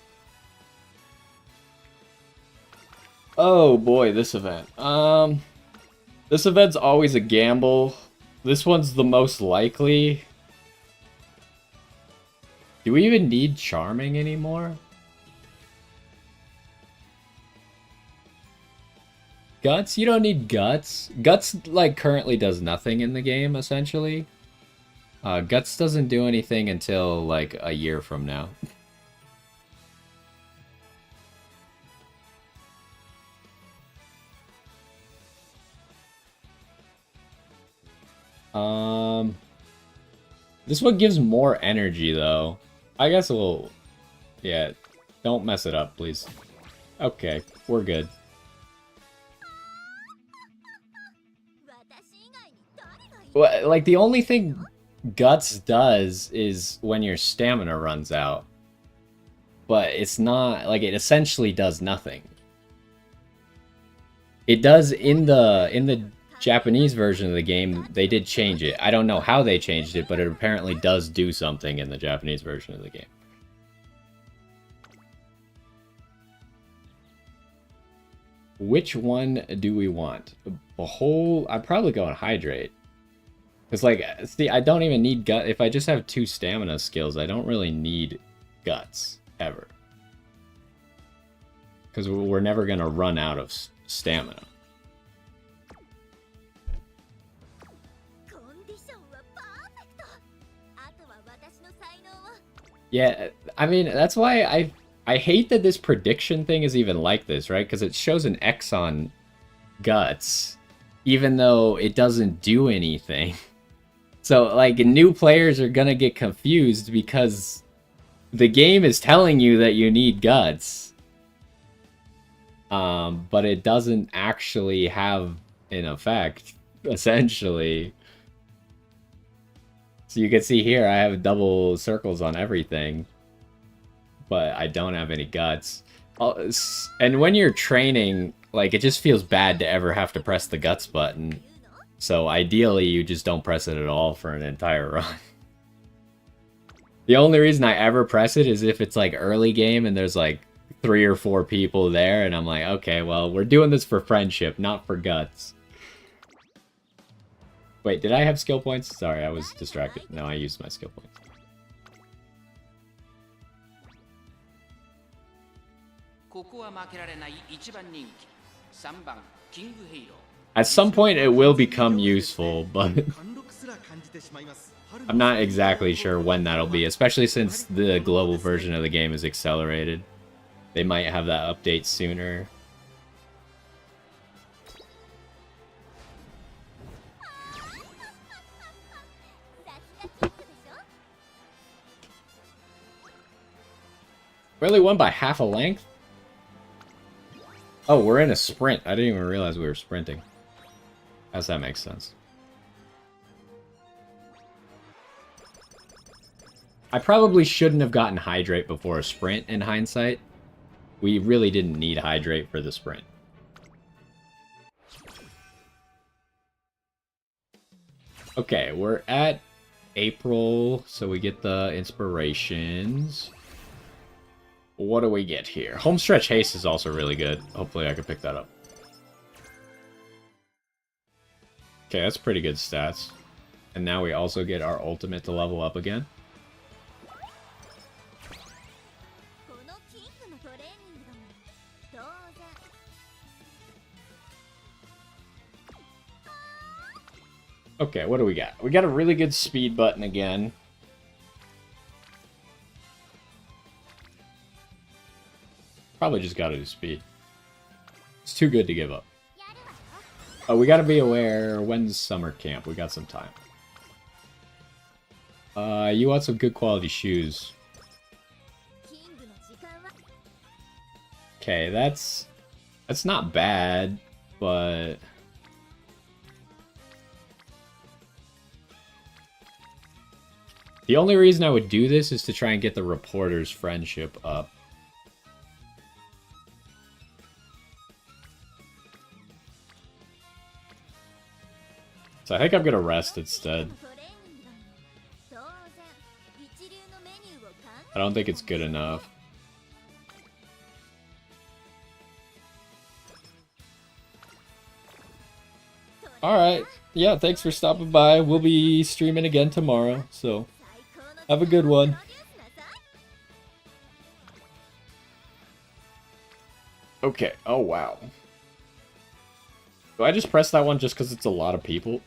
Oh boy, this event. This event's always a gamble. This one's the most likely. Do we even need charming anymore? Guts? You don't need guts. Guts, like, currently does nothing in the game, essentially. Guts doesn't do anything until, like, a year from now. This one gives more energy, though. I guess we'll... Yeah, don't mess it up, please. Okay, we're good. Well, like, the only thing Guts does is when your stamina runs out. But it's not... Like, it essentially does nothing. It does in the Japanese version of the game, they did change it. I don't know how they changed it, but it apparently does do something in the Japanese version of the game. Which one do we want? A whole... I'm probably going hydrate. Because, like, see, I don't even need gut. If I just have 2 stamina skills, I don't really need guts, ever. Because we're never going to run out of stamina. Yeah, I mean, that's why I hate that this prediction thing is even like this, right? Because it shows an X on guts, even though it doesn't do anything. So, like, new players are gonna get confused because the game is telling you that you need guts. But it doesn't actually have an effect, essentially. So you can see here, I have double circles on everything, but I don't have any guts. And when you're training, like, it just feels bad to ever have to press the guts button. So ideally, you just don't press it at all for an entire run. The only reason I ever press it is if it's, like, early game and there's, like, 3 or 4 people there, and I'm like, okay, well, we're doing this for friendship, not for guts. Wait, did I have skill points? Sorry, I was distracted. No, I used my skill points. At some point, it will become useful, but I'm not exactly sure when that'll be, especially since the global version of the game is accelerated. They might have that update sooner. We only won by half a length? Oh, we're in a sprint. I didn't even realize we were sprinting. How's that make sense? I probably shouldn't have gotten Hydrate before a sprint in hindsight. We really didn't need Hydrate for the sprint. Okay, we're at April, so we get the inspirations. What do we get here? Homestretch Haste is also really good. Hopefully I can pick that up. Okay, that's pretty good stats. And now we also get our ultimate to level up again. Okay, what do we got? We got a really good speed button again. Probably just gotta do speed. It's too good to give up. Oh, we gotta be aware, when's summer camp? We got some time. You want some good quality shoes. Okay, that's not bad, but... The only reason I would do this is to try and get the reporter's friendship up. So I think I'm gonna rest instead. I don't think it's good enough. Alright, yeah, thanks for stopping by. We'll be streaming again tomorrow, so have a good one. Okay, oh wow. Do I just press that one just because it's a lot of people?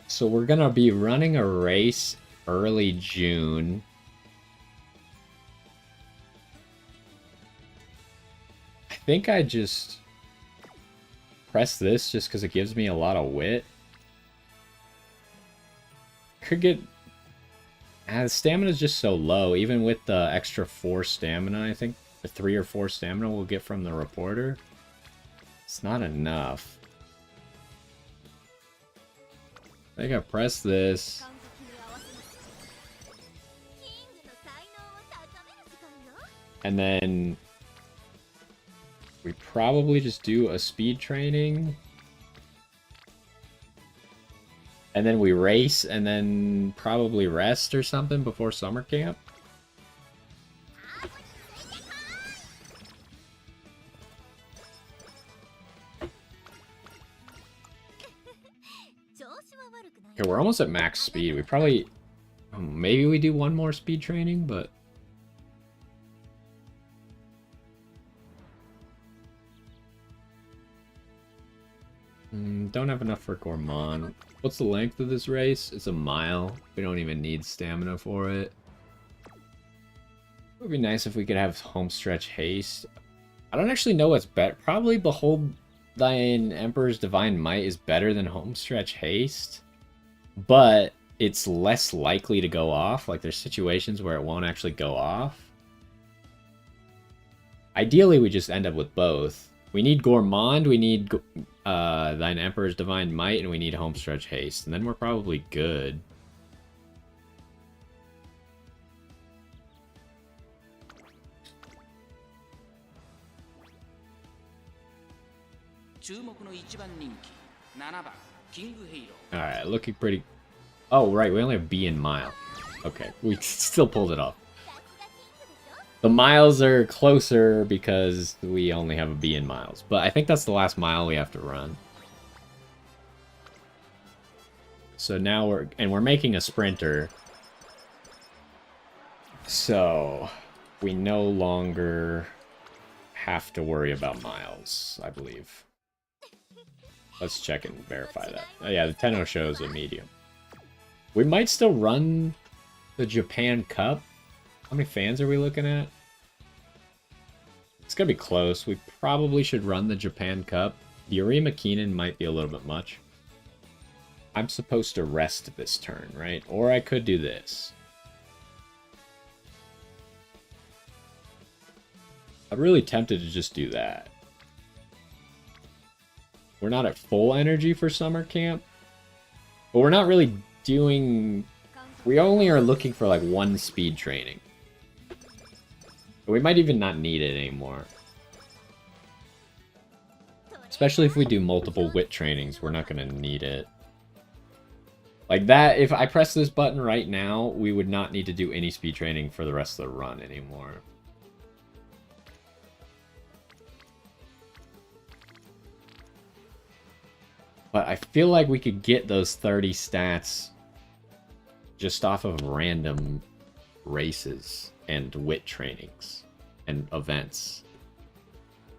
So we're gonna be running a race early June. I think I just press this just because it gives me a lot of wit. Could get... the stamina is just so low, even with the extra 4 stamina, I think the 3 or 4 stamina we'll get from the reporter. It's not enough. I think I press this. And then we probably just do a speed training. And then we race and then probably rest or something before summer camp. Okay, we're almost at max speed. We probably... maybe we do one more speed training, but... don't have enough for Gourmand. What's the length of this race? It's a mile. We don't even need stamina for it. It would be nice if we could have homestretch haste. I don't actually know what's better. Probably Behold Thine Emperor's Divine Might is better than homestretch haste. But it's less likely to go off. Like, there's situations where it won't actually go off. Ideally, we just end up with both. We need Gourmand, we need Thine Emperor's Divine Might, and we need Homestretch Haste. And then we're probably good. Alright, looking pretty... Oh, right, we only have B in mile. Okay, we still pulled it off. The miles are closer because we only have a B in miles. But I think that's the last mile we have to run. So now we're making a sprinter. So we no longer have to worry about miles, I believe. Let's check and verify that. Oh yeah, the Tenno shows a medium. We might still run the Japan Cup. How many fans are we looking at? It's gonna be close. We probably should run the Japan Cup. The Urima Keenan might be a little bit much. I'm supposed to rest this turn, right? Or I could do this. I'm really tempted to just do that. We're not at full energy for summer camp. But we're not really doing... We only are looking for like one speed training. We might even not need it anymore. Especially if we do multiple wit trainings, we're not going to need it. Like that, if I press this button right now, we would not need to do any speed training for the rest of the run anymore. But I feel like we could get those 30 stats just off of random races and wit trainings and events.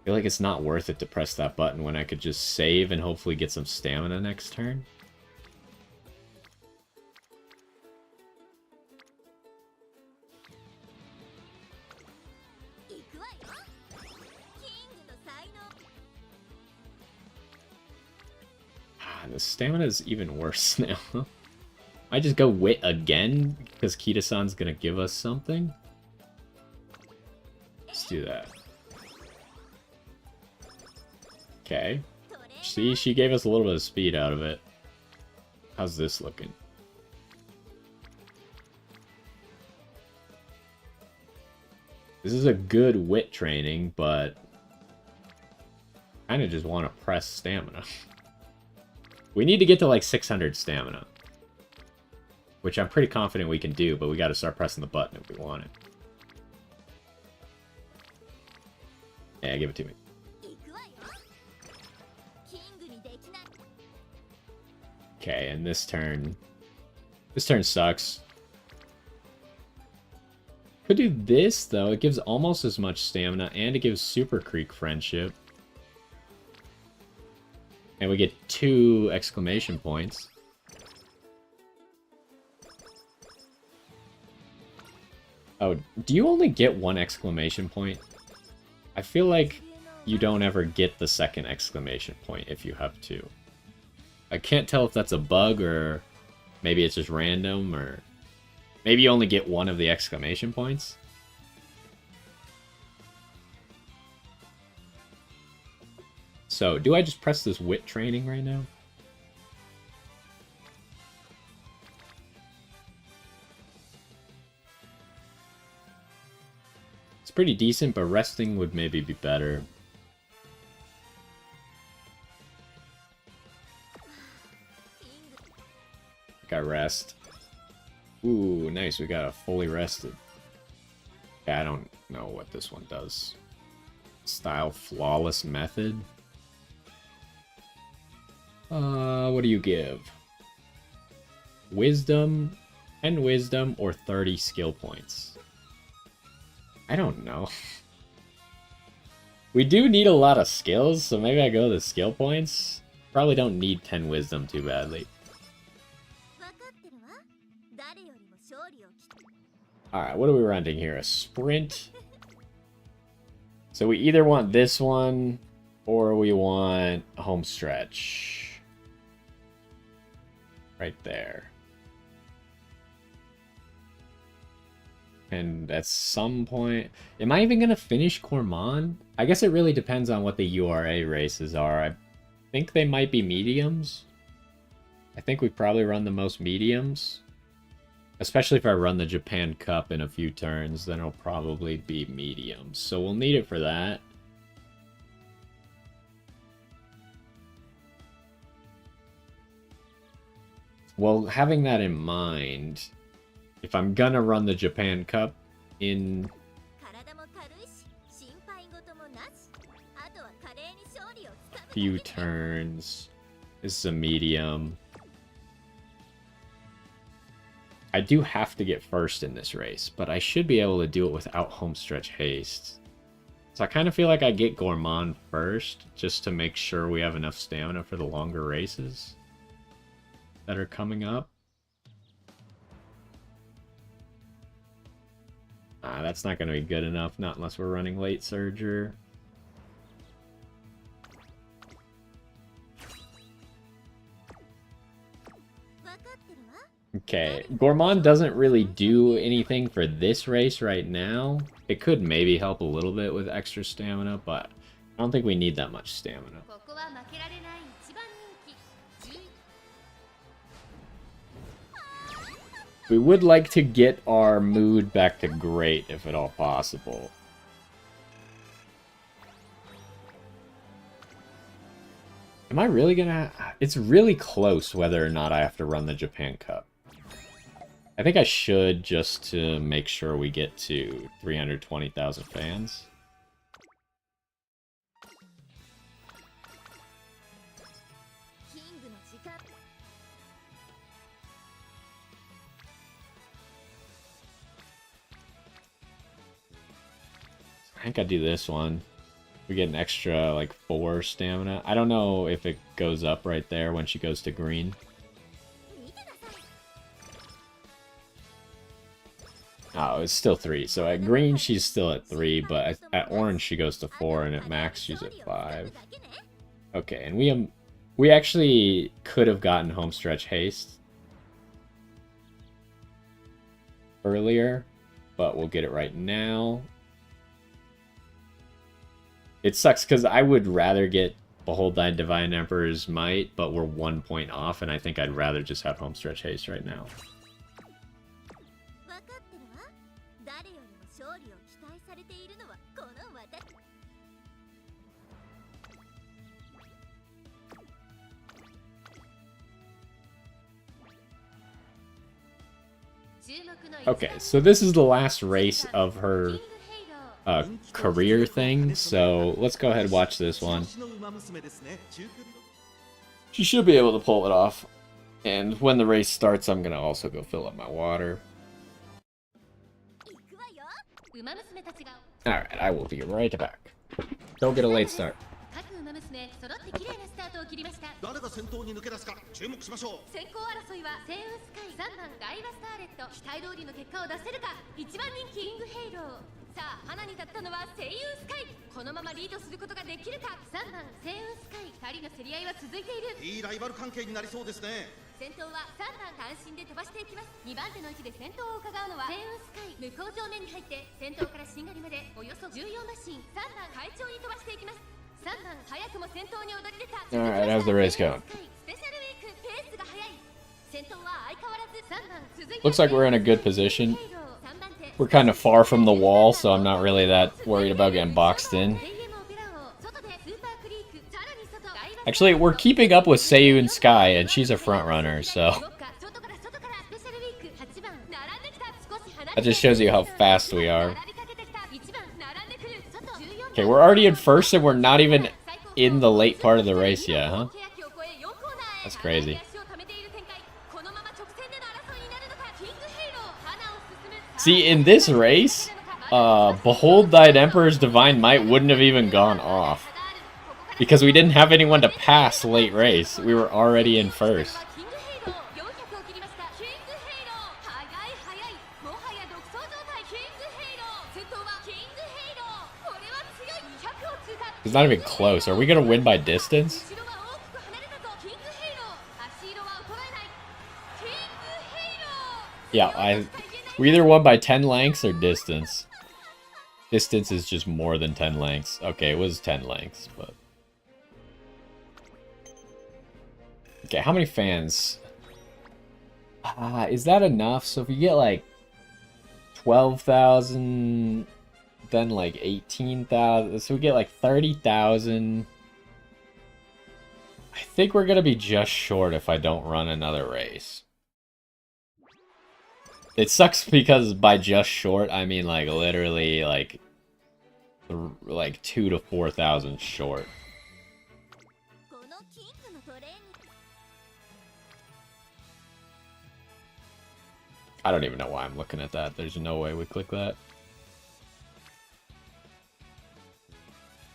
I feel like it's not worth it to press that button when I could just save and hopefully get some stamina next turn. The stamina is even worse now. I just go wit again because Kita-san's gonna give us something. Let's do that. Okay. See, she gave us a little bit of speed out of it. How's this looking? This is a good wit training, but I kind of just want to press stamina. We need to get to like 600 stamina. Which I'm pretty confident we can do, but we got to start pressing the button if we want it. Yeah, give it to me. Okay, and this turn sucks. Could do this, though. It gives almost as much stamina, and it gives Super Creek Friendship. And we get 2 exclamation points. Oh, do you only get 1 exclamation point? I feel like you don't ever get the second exclamation point if you have 2. I can't tell if that's a bug or maybe it's just random or maybe you only get 1 of the exclamation points. So, do I just press this wit training right now? It's pretty decent, but resting would maybe be better. Got rest. Ooh, nice. We got a fully rested. Yeah, I don't know what this one does. Style flawless method. What do you give? Wisdom, 10 wisdom, or 30 skill points? I don't know. We do need a lot of skills, so maybe I go the skill points. Probably don't need 10 wisdom too badly. Alright, what are we renting here? A sprint. So we either want this one, or we want a home stretch. Right there. And at some point... Am I even going to finish Gourmand? I guess it really depends on what the URA races are. I think they might be mediums. I think we probably run the most mediums. Especially if I run the Japan Cup in a few turns, then it'll probably be mediums. So we'll need it for that. Well, having that in mind, if I'm gonna run the Japan Cup in a few turns, this is a medium. I do have to get first in this race, but I should be able to do it without homestretch haste. So I kind of feel like I get Gourmand first, just to make sure we have enough stamina for the longer races that are coming up. That's not going to be good enough, not unless we're running late Surger. Okay, Gourmand doesn't really do anything for this race right now. It could maybe help a little bit with extra stamina, but I don't think we need that much stamina. We would like to get our mood back to great, if at all possible. Am I really gonna... It's really close whether or not I have to run the Japan Cup. I think I should, just to make sure we get to 320,000 fans. I think I do this one. We get an extra, like, 4 stamina. I don't know if it goes up right there when she goes to green. Oh, it's still 3. So at green, she's still at 3, but at orange, she goes to 4, and at max, she's at 5. Okay, and we actually could have gotten homestretch haste earlier, but we'll get it right now. It sucks because I would rather get Behold Thy Divine Emperor's Might, but we're 1 point off, and I think I'd rather just have homestretch haste right now. Okay, so this is the last race of her career thing, so let's go ahead and watch this one. She should be able to pull it off. And when the race starts, I'm gonna also go fill up my water. Alright, I will be right back. Don't get a late start. 揃って綺麗なスタートを切りました。誰が先頭に抜け出すか注目しましょう。先行争いはセウンスカイ、3番ガイバスターレット。期待通りの結果を出せるか。1番人気キングヘイロー。さあ花に立ったのはセイウンスカイ。このままリードすることができるか。3番セイウンスカイ。2人の競り合いは続いている。いいライバル関係になりそうですね。先頭は3番単身で飛ばしていきます。2番手の位置で先頭を伺うのはセイウンスカイ。向こう上面に入って先頭からしんがりまでおよそ14馬身。3番会長に飛ばしていきます。Alright, how's the race going? Looks like we're in a good position. We're kind of far from the wall, so I'm not really that worried about getting boxed in. Actually, we're keeping up with Seiyu and Sky, and she's a front runner, so That just shows you how fast we are. Okay, we're already in first and we're not even in the late part of the race yet, huh? That's crazy. See, in this race, Behold Thine Emperor's Divine Might wouldn't have even gone off. Because we didn't have anyone to pass late race. We were already in first. It's not even close. Are we going to win by distance? Yeah, we either won by 10 lengths or distance. Distance is just more than 10 lengths. Okay, it was 10 lengths, but... Okay, how many fans? Is that enough? So if you get like 12,000, then like 18,000, so we get like 30,000. I think we're gonna be just short if I don't run another race. It sucks because by just short, I mean like literally like 2,000 to 4,000 short. I don't even know why I'm looking at that. There's no way we click that.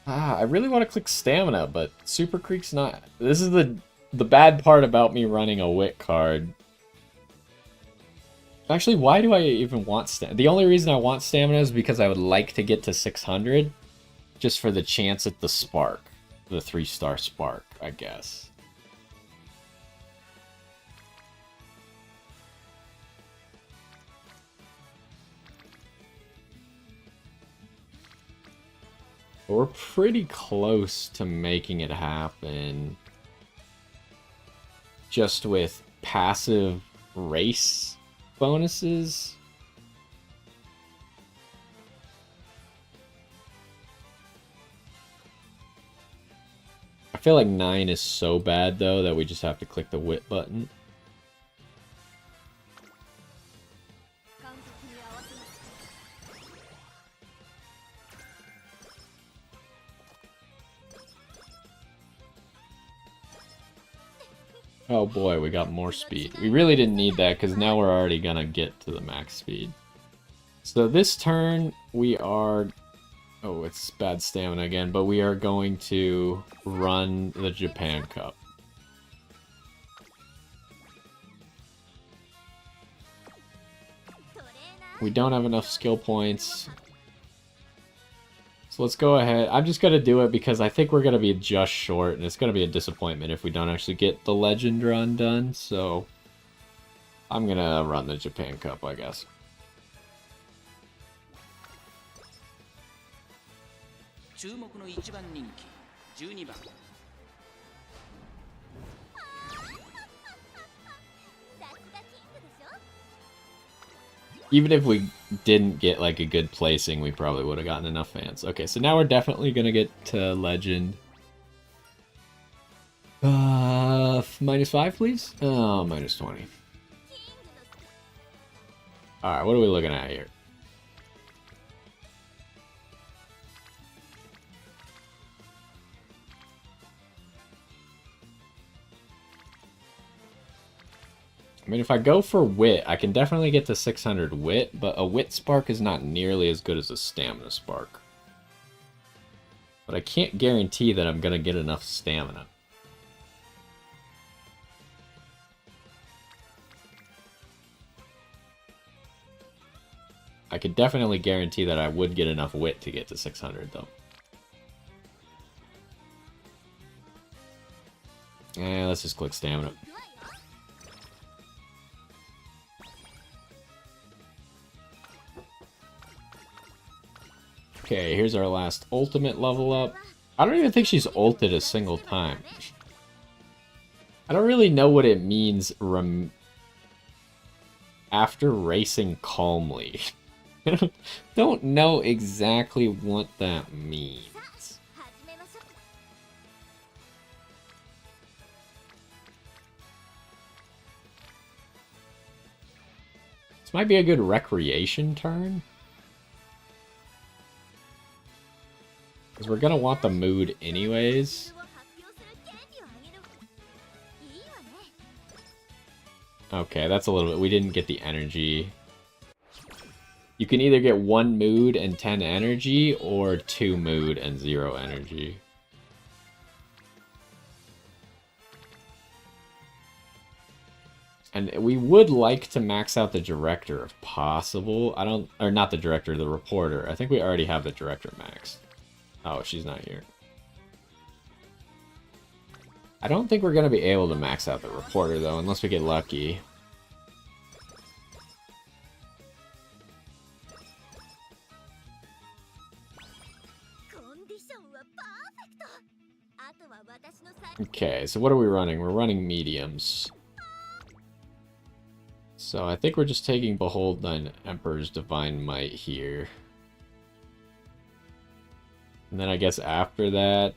I really want to click stamina, but Super Creek's not. This is the bad part about me running a wit card. Actually, why do I even want stamina? The only reason I want stamina is because I would like to get to 600, just for the chance at the spark, the 3-star spark, I guess. But we're pretty close to making it happen. Just with passive race bonuses. I feel like 9 is so bad though that we just have to click the wit button. Oh boy, we got more speed. We really didn't need that because now we're already gonna get to the max speed. So this turn we are... Oh, it's bad stamina again, but we are going to run the Japan Cup. We don't have enough skill points. So let's go ahead. I'm just going to do it because I think we're going to be just short, and it's going to be a disappointment if we don't actually get the Legend run done. So I'm going to run the Japan Cup, I guess. Even if we didn't get like a good placing, we probably would have gotten enough fans. Okay, so now we're definitely gonna get to Legend. -5, please? Oh, -20. Alright, what are we looking at here? I mean, if I go for wit, I can definitely get to 600 wit, but a wit spark is not nearly as good as a stamina spark. But I can't guarantee that I'm going to get enough stamina. I could definitely guarantee that I would get enough wit to get to 600, though. Let's just click stamina. Okay, here's our last ultimate level up. I don't even think she's ulted a single time. I don't really know what it means after racing calmly. I don't know exactly what that means. This might be a good recreation turn. Because we're going to want the mood anyways. Okay, that's a little bit... We didn't get the energy. You can either get 1 mood and 10 energy, or 2 mood and 0 energy. And we would like to max out the director if possible. Or not the director, the reporter. I think we already have the director maxed. Oh, she's not here. I don't think we're going to be able to max out the reporter, though, unless we get lucky. Okay, so what are we running? We're running mediums. So I think we're just taking Behold Thine Emperor's Divine Might here. And then I guess after that,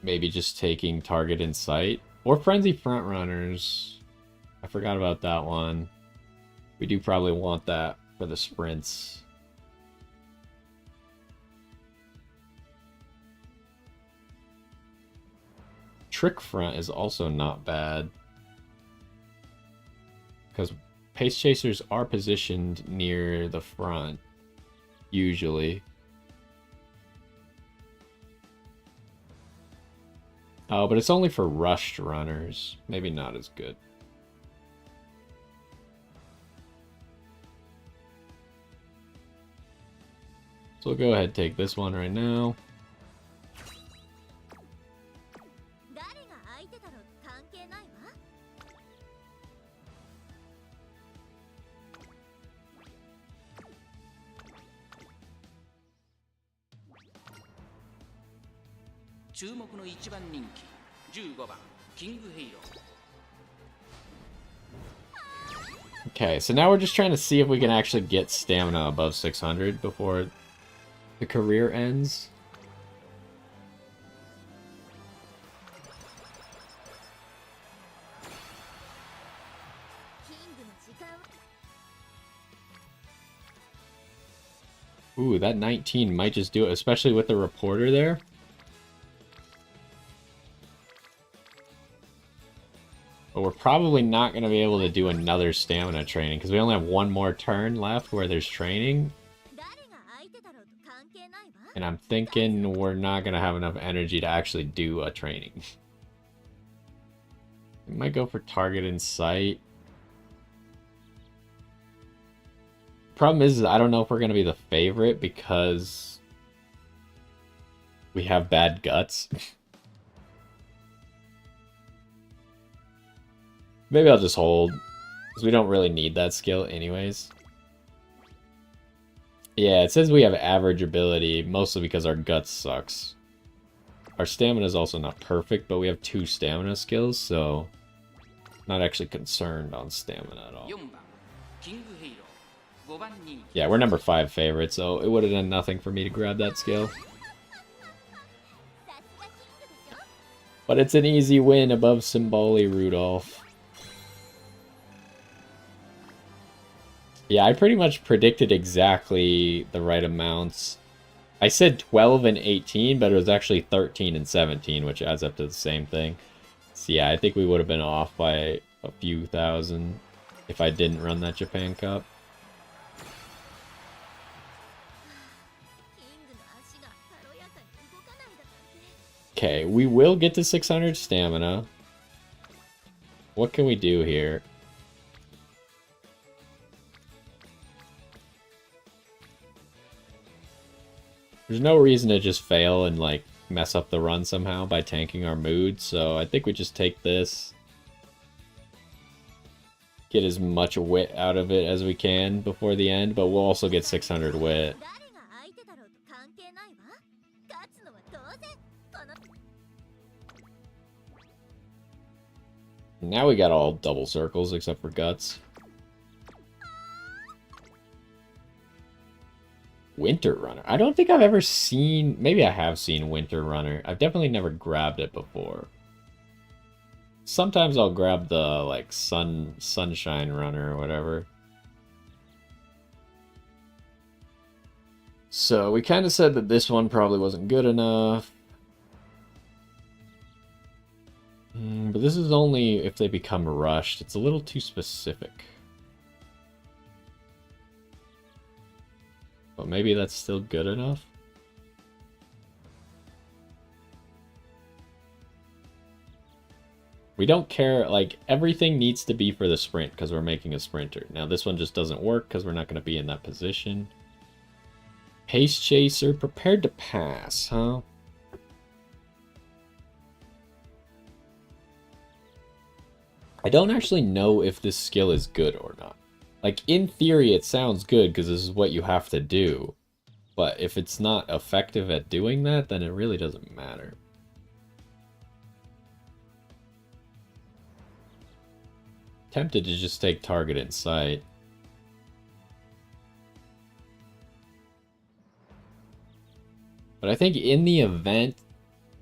maybe just taking Target in Sight. Or Frenzy Frontrunners. I forgot about that one. We do probably want that for the sprints. Trick Front is also not bad. Because Pace Chasers are positioned near the front, usually. Oh, but it's only for rushed runners. Maybe not as good. So we'll go ahead and take this one right now. Okay, so now we're just trying to see if we can actually get stamina above 600 before the career ends. Ooh, that 19 might just do it, especially with the reporter there. But we're probably not going to be able to do another stamina training, because we only have 1 more turn left where there's training. And I'm thinking we're not going to have enough energy to actually do a training. We might go for Target in Sight. Problem is I don't know if we're going to be the favorite because we have bad guts. Maybe I'll just hold, because we don't really need that skill anyways. Yeah, it says we have average ability, mostly because our guts sucks. Our stamina is also not perfect, but we have 2 stamina skills, so not actually concerned on stamina at all. Yeah, we're number 5 favorite, so it would have done nothing for me to grab that skill. But it's an easy win above Symboli Rudolph. Yeah, I pretty much predicted exactly the right amounts. I said 12 and 18, but it was actually 13 and 17, which adds up to the same thing. So yeah, I think we would have been off by a few thousand if I didn't run that Japan Cup. Okay, we will get to 600 stamina. What can we do here? There's no reason to just fail and, like, mess up the run somehow by tanking our mood, so I think we just take this. Get as much wit out of it as we can before the end, but we'll also get 600 wit. Now we got all double circles except for guts. Winter Runner. I don't think I've ever seen... Maybe I have seen Winter Runner. I've definitely never grabbed it before. Sometimes I'll grab the like sunshine runner or whatever. So we kind of said that this one probably wasn't good enough. But this is only if they become rushed. It's a little too specific. But maybe that's still good enough. We don't care, like, everything needs to be for the sprint because we're making a sprinter. Now this one just doesn't work because we're not going to be in that position. Pace Chaser, prepared to pass, huh? I don't actually know if this skill is good or not. Like, in theory, it sounds good because this is what you have to do. But if it's not effective at doing that, then it really doesn't matter. Tempted to just take target in sight. But I think in the event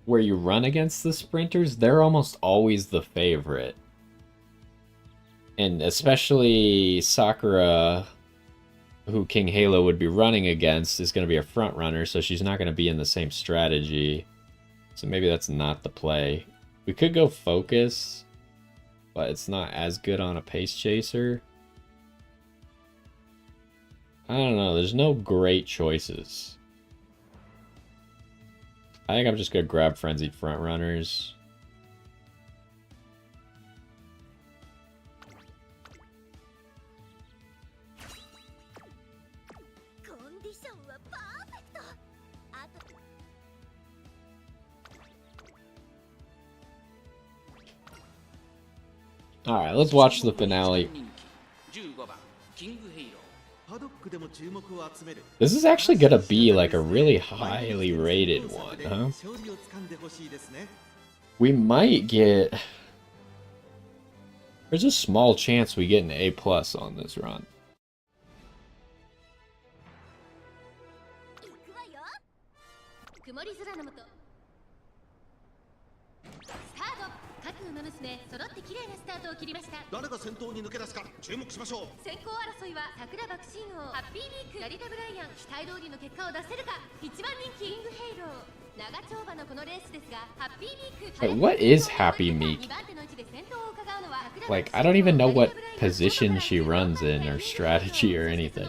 where you run against the sprinters, they're almost always the favorite. And especially Sakura, who King Halo would be running against, is going to be a front runner, so she's not going to be in the same strategy. So maybe that's not the play. We could go focus, but it's not as good on a pace chaser. I don't know, there's no great choices. I think I'm just going to grab frenzied front runners. Alright, let's watch the finale. This is actually gonna be like a really highly rated one, huh? We might get... There's a small chance we get an A+ on this run. Wait, what is Happy Meek? Like, I don't even know what position she runs in or strategy or anything.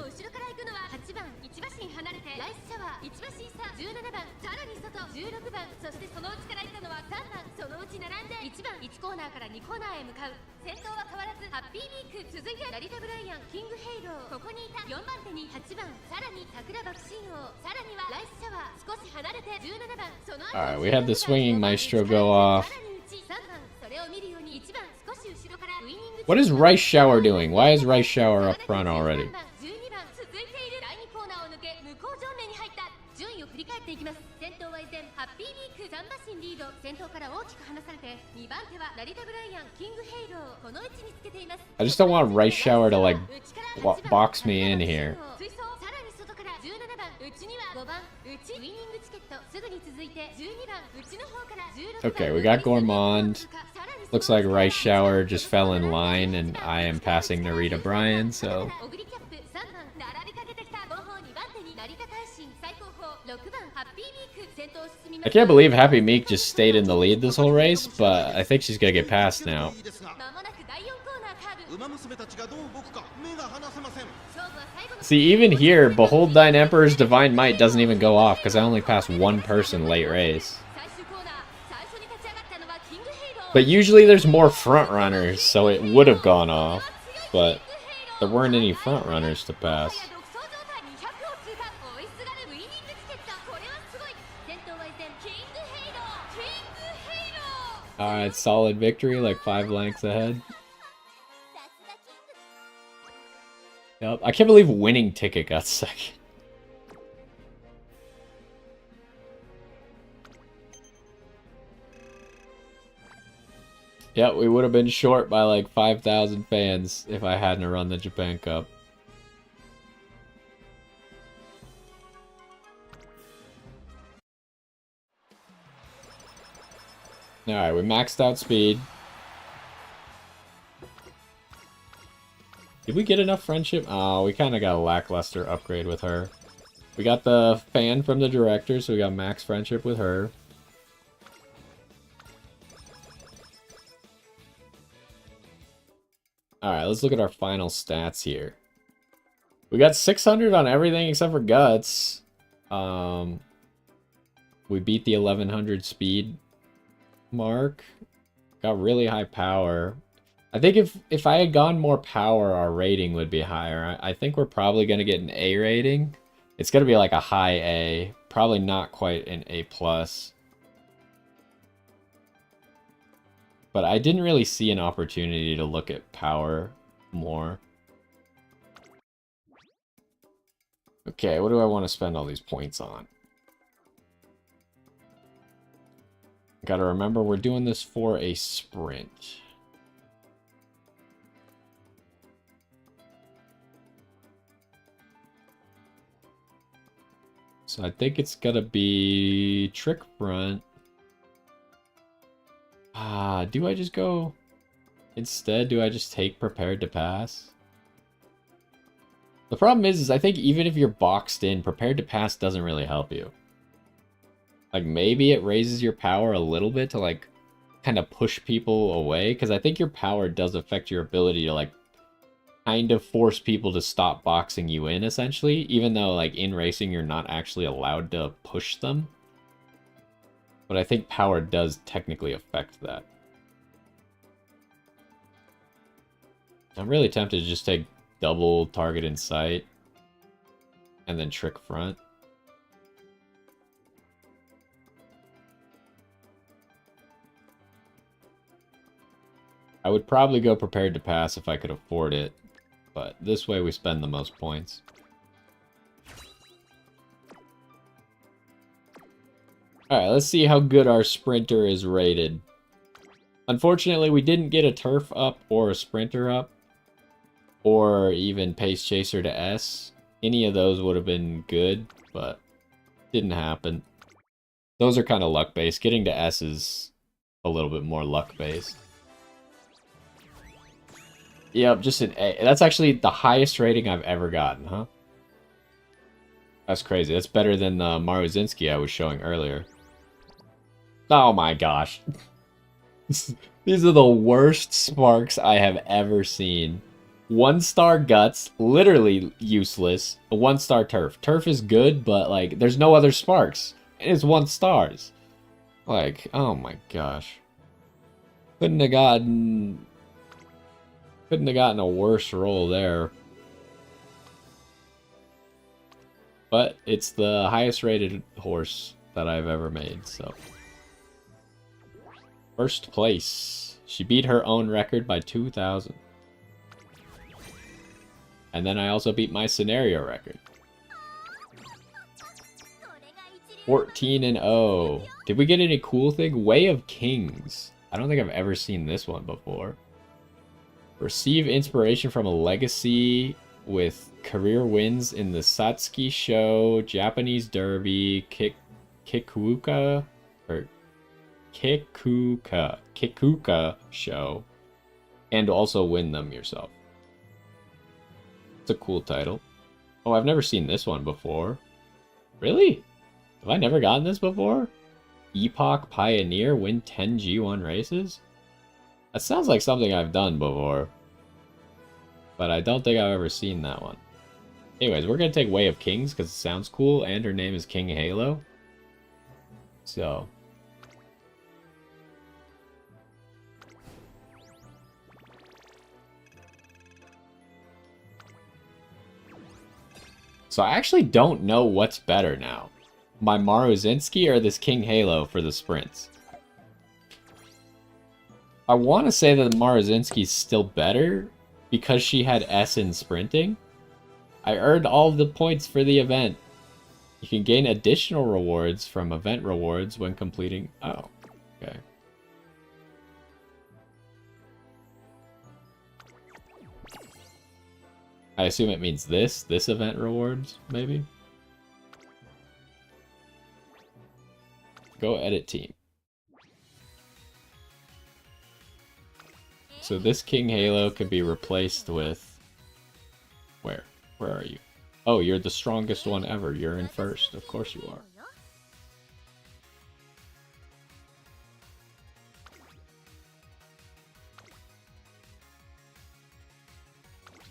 Alright, we had the swinging maestro go off. What is Rice Shower doing? Why is Rice Shower up front already? I just don't want Rice Shower to, like, box me in here. Okay, we got Gourmand. Looks like Rice Shower just fell in line, and I am passing Narita Bryan, so... I can't believe Happy Meek just stayed in the lead this whole race, but I think she's gonna get passed now. See, even here, Behold Thine Emperor's Divine Might doesn't even go off, because I only passed one person late race. But usually there's more front runners, so it would have gone off, but there weren't any front runners to pass. Alright, solid victory, like 5 lengths ahead. Yep, I can't believe Winning Ticket got second. Yep, we would have been short by like 5,000 fans if I hadn't run the Japan Cup. Alright, we maxed out speed. Did we get enough friendship? Oh, we kind of got a lackluster upgrade with her. We got the fan from the director, so we got max friendship with her. Alright, let's look at our final stats here. We got 600 on everything except for guts. We beat the 1100 speed mark. Got really high power. I think if I had gone more power, our rating would be higher. I think we're probably going to get an A rating. It's going to be like a high A. Probably not quite an A+. But I didn't really see an opportunity to look at power more. Okay, what do I want to spend all these points on? Gotta remember, we're doing this for a sprint. So I think it's gonna be trick front. Do I just go... Instead, do I just take prepared to pass? The problem is I think even if you're boxed in, prepared to pass doesn't really help you. Like, maybe it raises your power a little bit to, like, kind of push people away. Because I think your power does affect your ability to, like, kind of force people to stop boxing you in, essentially. Even though, like, in racing, you're not actually allowed to push them. But I think power does technically affect that. I'm really tempted to just take double target in sight. And then trick front. I would probably go prepared to pass if I could afford it, but this way we spend the most points. Alright, let's see how good our sprinter is rated. Unfortunately, we didn't get a turf up or a sprinter up, or even pace chaser to S. Any of those would have been good, but didn't happen. Those are kind of luck-based. Getting to S is a little bit more luck-based. Yep, just an A. That's actually the highest rating I've ever gotten, huh? That's crazy. That's better than the Maruzinski I was showing earlier. Oh my gosh. These are the worst sparks I have ever seen. 1-star guts, literally useless. A 1-star turf. Turf is good, but like, there's no other sparks. It's 1 stars. Like, oh my gosh. Couldn't have gotten a worse roll there. But it's the highest rated horse that I've ever made, so. First place. She beat her own record by 2,000. And then I also beat my scenario record. 14-0. Did we get any cool thing? Way of Kings. I don't think I've ever seen this one before. Receive inspiration from a legacy with career wins in the Satsuki Show, Japanese Derby, Kikuka Show, and also win them yourself. It's a cool title. Oh, I've never seen this one before. Really? Have I never gotten this before? Epoch Pioneer, win 10 G1 races? That sounds like something I've done before. But I don't think I've ever seen that one. Anyways, we're going to take Way of Kings because it sounds cool, and her name is King Halo. So. So I actually don't know what's better now. My Maruzinski or this King Halo for the sprints. I want to say that the Maruzinski's still better because she had S in sprinting. I earned all the points for the event. You can gain additional rewards from event rewards when completing... Oh, okay. I assume it means this event rewards, maybe? Go edit team. So this King Halo could be replaced with Where are you? Oh, you're the strongest one ever. You're in first. Of course you are.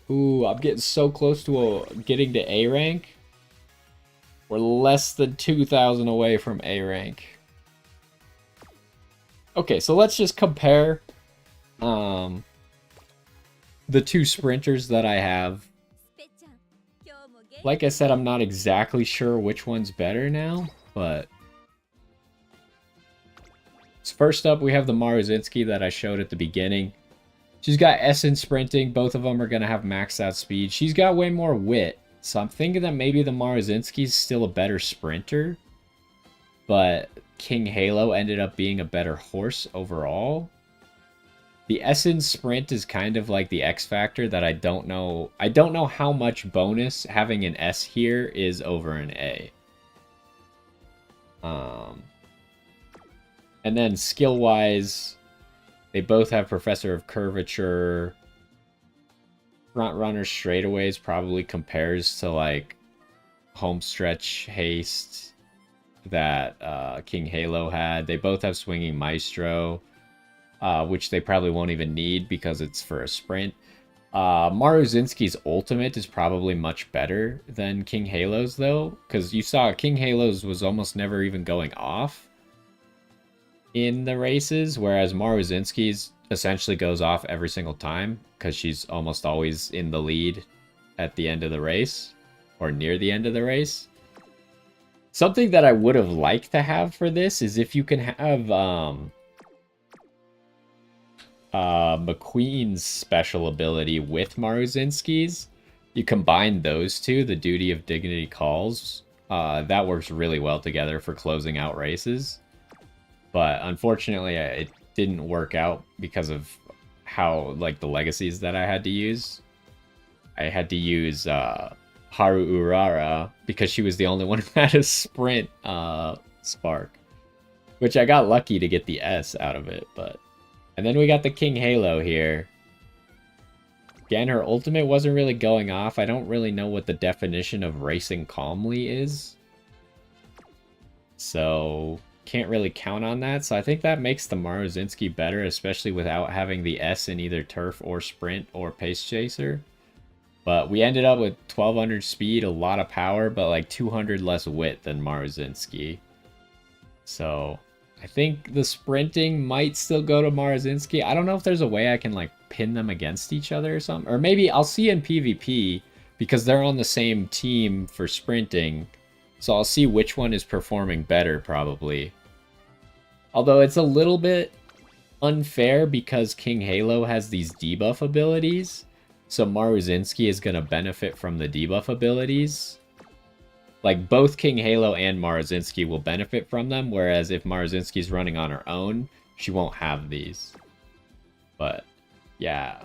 Ooh, I'm getting so close to getting to A rank. We're less than 2,000 away from A rank. Okay, so let's just compare the two sprinters that I have. Like I said, I'm not exactly sure which one's better now, but first up we have the Maruzinski that I showed at the beginning. She's got S in sprinting. Both of them are going to have maxed out speed. She's got way more wit, so I'm thinking that maybe the Maruzinski's still a better sprinter, but King Halo ended up being a better horse overall. The S in sprint is kind of like the X factor that I don't know. I don't know how much bonus having an S here is over an A. And then skill-wise, they both have Professor of Curvature. Front runner straightaways probably compares to like homestretch haste that King Halo had. They both have swinging Maestro. Which they probably won't even need because it's for a sprint. Maruzinski's ultimate is probably much better than King Halo's, though, because you saw King Halo's was almost never even going off in the races, whereas Maruzinski's essentially goes off every single time because she's almost always in the lead at the end of the race, or near the end of the race. Something that I would have liked to have for this is if you can have McQueen's special ability with Maruzinski's. You combine those two, the Duty of Dignity calls. That works really well together for closing out races. But unfortunately, it didn't work out because of how, like, the legacies that I had to use. I had to use Haru Urara because she was the only one who had a sprint spark. Which I got lucky to get the S out of it, but... And then we got the King Halo here. Again, her ultimate wasn't really going off. I don't really know what the definition of racing calmly is. So, can't really count on that. So I think that makes the Maruzinski better, especially without having the S in either Turf or Sprint or Pace Chaser. But we ended up with 1,200 speed, a lot of power, but like 200 less wit than Maruzinski. So... I think the sprinting might still go to Maruzinski. I don't know if there's a way I can like pin them against each other or something. Or maybe I'll see in PvP because they're on the same team for sprinting. So I'll see which one is performing better probably. Although it's a little bit unfair because King Halo has these debuff abilities. So Maruzinski is going to benefit from the debuff abilities. Like, both King Halo and Maruzinski will benefit from them, whereas if Maruzinski's running on her own, she won't have these. But, yeah.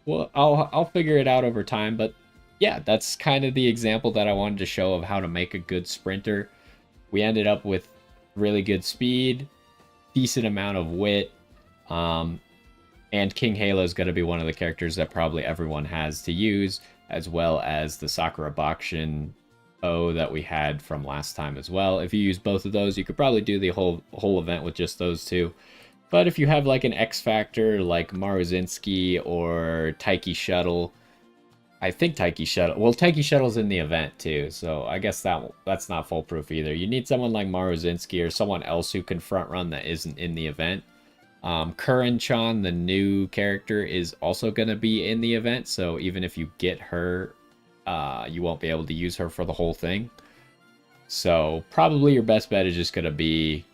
Well, I'll figure it out over time, but yeah, that's kind of the example that I wanted to show of how to make a good sprinter. We ended up with really good speed, decent amount of wit, and King Halo is going to be one of the characters that probably everyone has to use, as well as the Sakura Bakshin that we had from last time as well. If you use both of those, you could probably do the whole event with just those two. But if you have like an X Factor like Maruzinski or Taiki Shuttle, I think Taiki Shuttle... Well, Taiki Shuttle's in the event too, so I guess that's not foolproof either. You need someone like Maruzinski or someone else who can front run that isn't in the event. Kurin-chan, the new character, is also going to be in the event, so even if you get her... you won't be able to use her for the whole thing. So probably your best bet is just going to be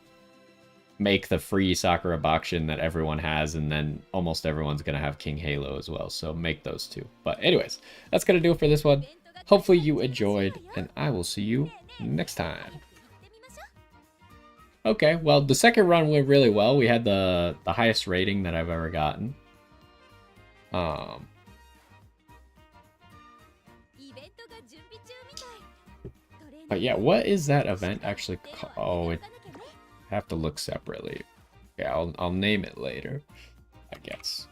make the free Sakura Bakshin that everyone has, and then almost everyone's going to have King Halo as well. So make those two. But anyways, that's going to do it for this one. Hopefully you enjoyed, and I will see you next time. Okay, well, the second run went really well. We had the highest rating that I've ever gotten. But yeah, what is that event actually called? Oh, I have to look separately. Yeah, I'll name it later, I guess.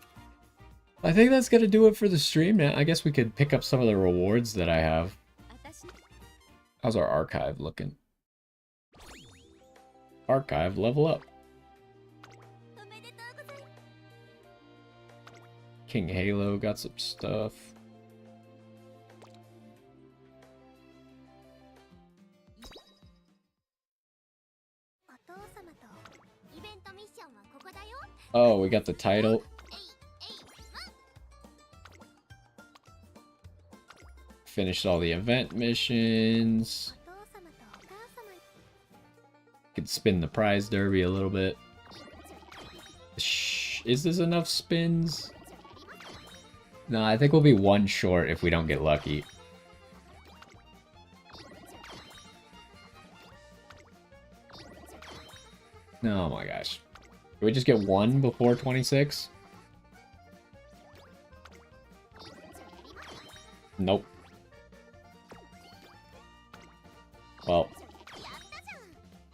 I think that's gonna do it for the stream now. I guess we could pick up some of the rewards that I have. How's our archive looking? Archive, level up. King Halo got some stuff. Oh, we got the title. Finished all the event missions. Could spin the prize derby a little bit. Is this enough spins? No, I think we'll be one short if we don't get lucky. Oh my gosh. Can we just get one before 26? Nope. Well,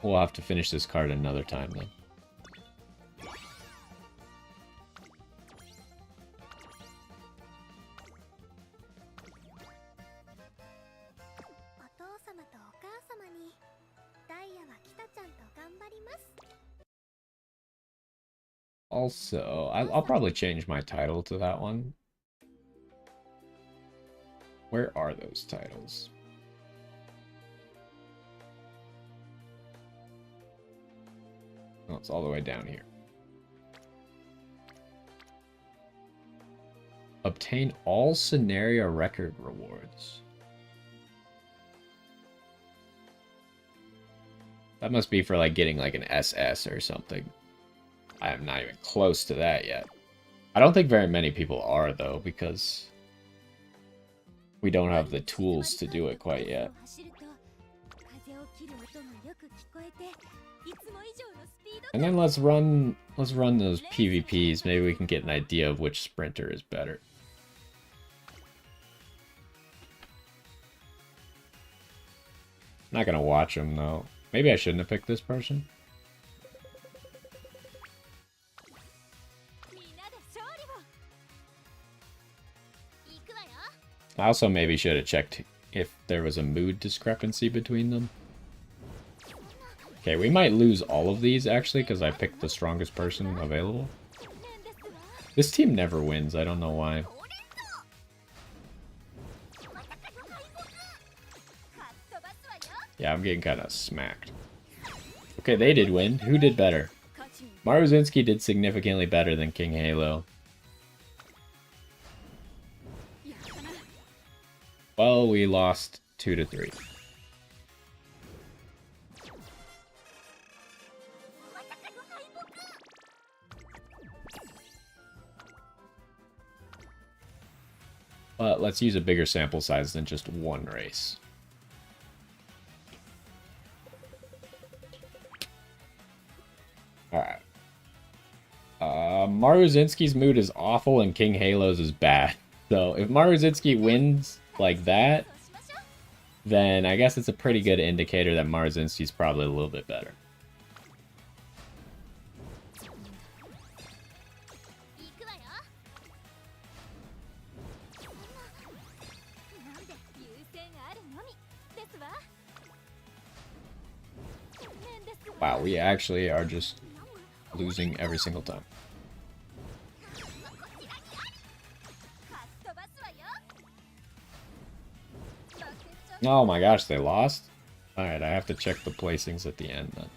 we'll have to finish this card another time then. Also, I'll probably change my title to that one. Where are those titles? Oh, it's all the way down here. Obtain all scenario record rewards. That must be for like getting like an SS or something. I am not even close to that yet. I don't think very many people are though, because we don't have the tools to do it quite yet. And then let's run those PvPs. Maybe we can get an idea of which sprinter is better. Not gonna watch them though. Maybe I shouldn't have picked this person. I also maybe should have checked if there was a mood discrepancy between them. Okay, we might lose all of these actually because I picked the strongest person available. This team never wins, I don't know why. Yeah, I'm getting kind of smacked. Okay, they did win. Who did better? Maruzinski did significantly better than King Halo. Well, we lost 2-3. But let's use a bigger sample size than just one race. Alright. Maruzinski's mood is awful and King Halo's is bad. So if Maruzinski wins like that, then I guess it's a pretty good indicator that Maruzinski's probably a little bit better. Wow, we actually are just losing every single time. Oh my gosh, they lost? Alright, I have to check the placings at the end then.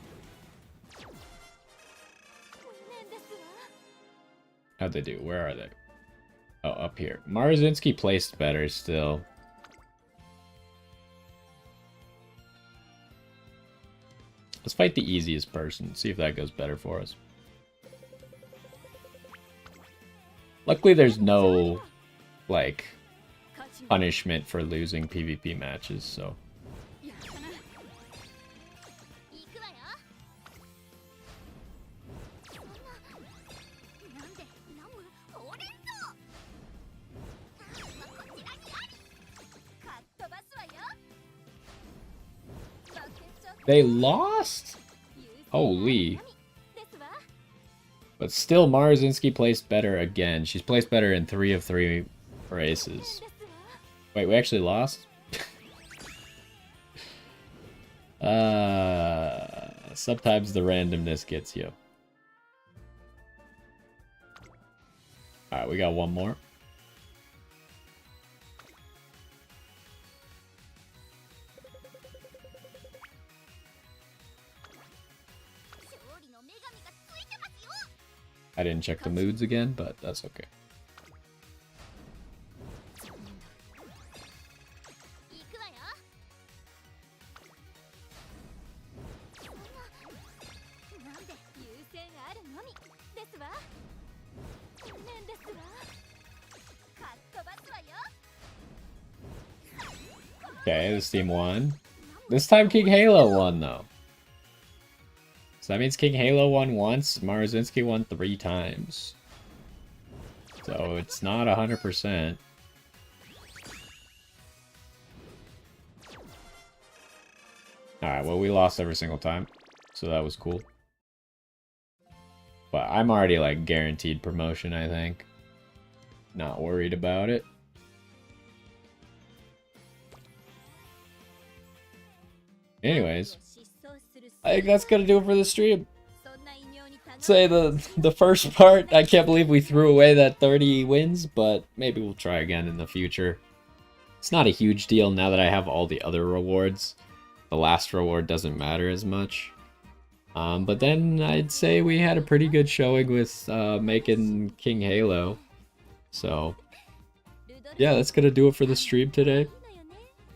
How'd they do? Where are they? Oh, up here. Maruzinski placed better still. Let's fight the easiest person, see if that goes better for us. Luckily there's no, like, punishment for losing PvP matches, so... They lost? Holy. But still, Marazinski placed better again. She's placed better in 3 of 3 races. Wait, we actually lost? Sometimes the randomness gets you. Alright, we got one more. I didn't check the moods again, but that's okay. Okay, this team won. This time King Halo won, though. So that means King Halo won once, Marazinski won 3 times. So it's not 100%. Alright, well, we lost every single time. So that was cool. But I'm already, like, guaranteed promotion, I think. Not worried about it. Anyways, I think that's gonna do it for the stream. Say the first part, I can't believe we threw away that 30 wins, but maybe we'll try again in the future. It's not a huge deal now that I have all the other rewards. The last reward doesn't matter as much. But then I'd say we had a pretty good showing with making King Halo. So, yeah, that's gonna do it for the stream today.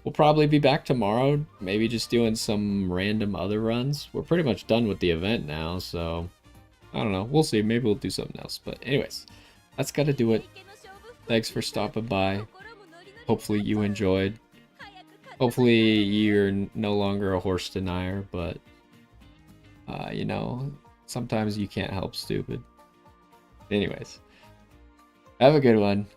We'll probably be back tomorrow, maybe just doing some random other runs. We're pretty much done with the event now, so I don't know. We'll see. Maybe we'll do something else. But anyways, that's gotta do it. Thanks for stopping by. Hopefully you enjoyed. Hopefully you're no longer a horse denier, but you know, sometimes you can't help stupid. Anyways, have a good one.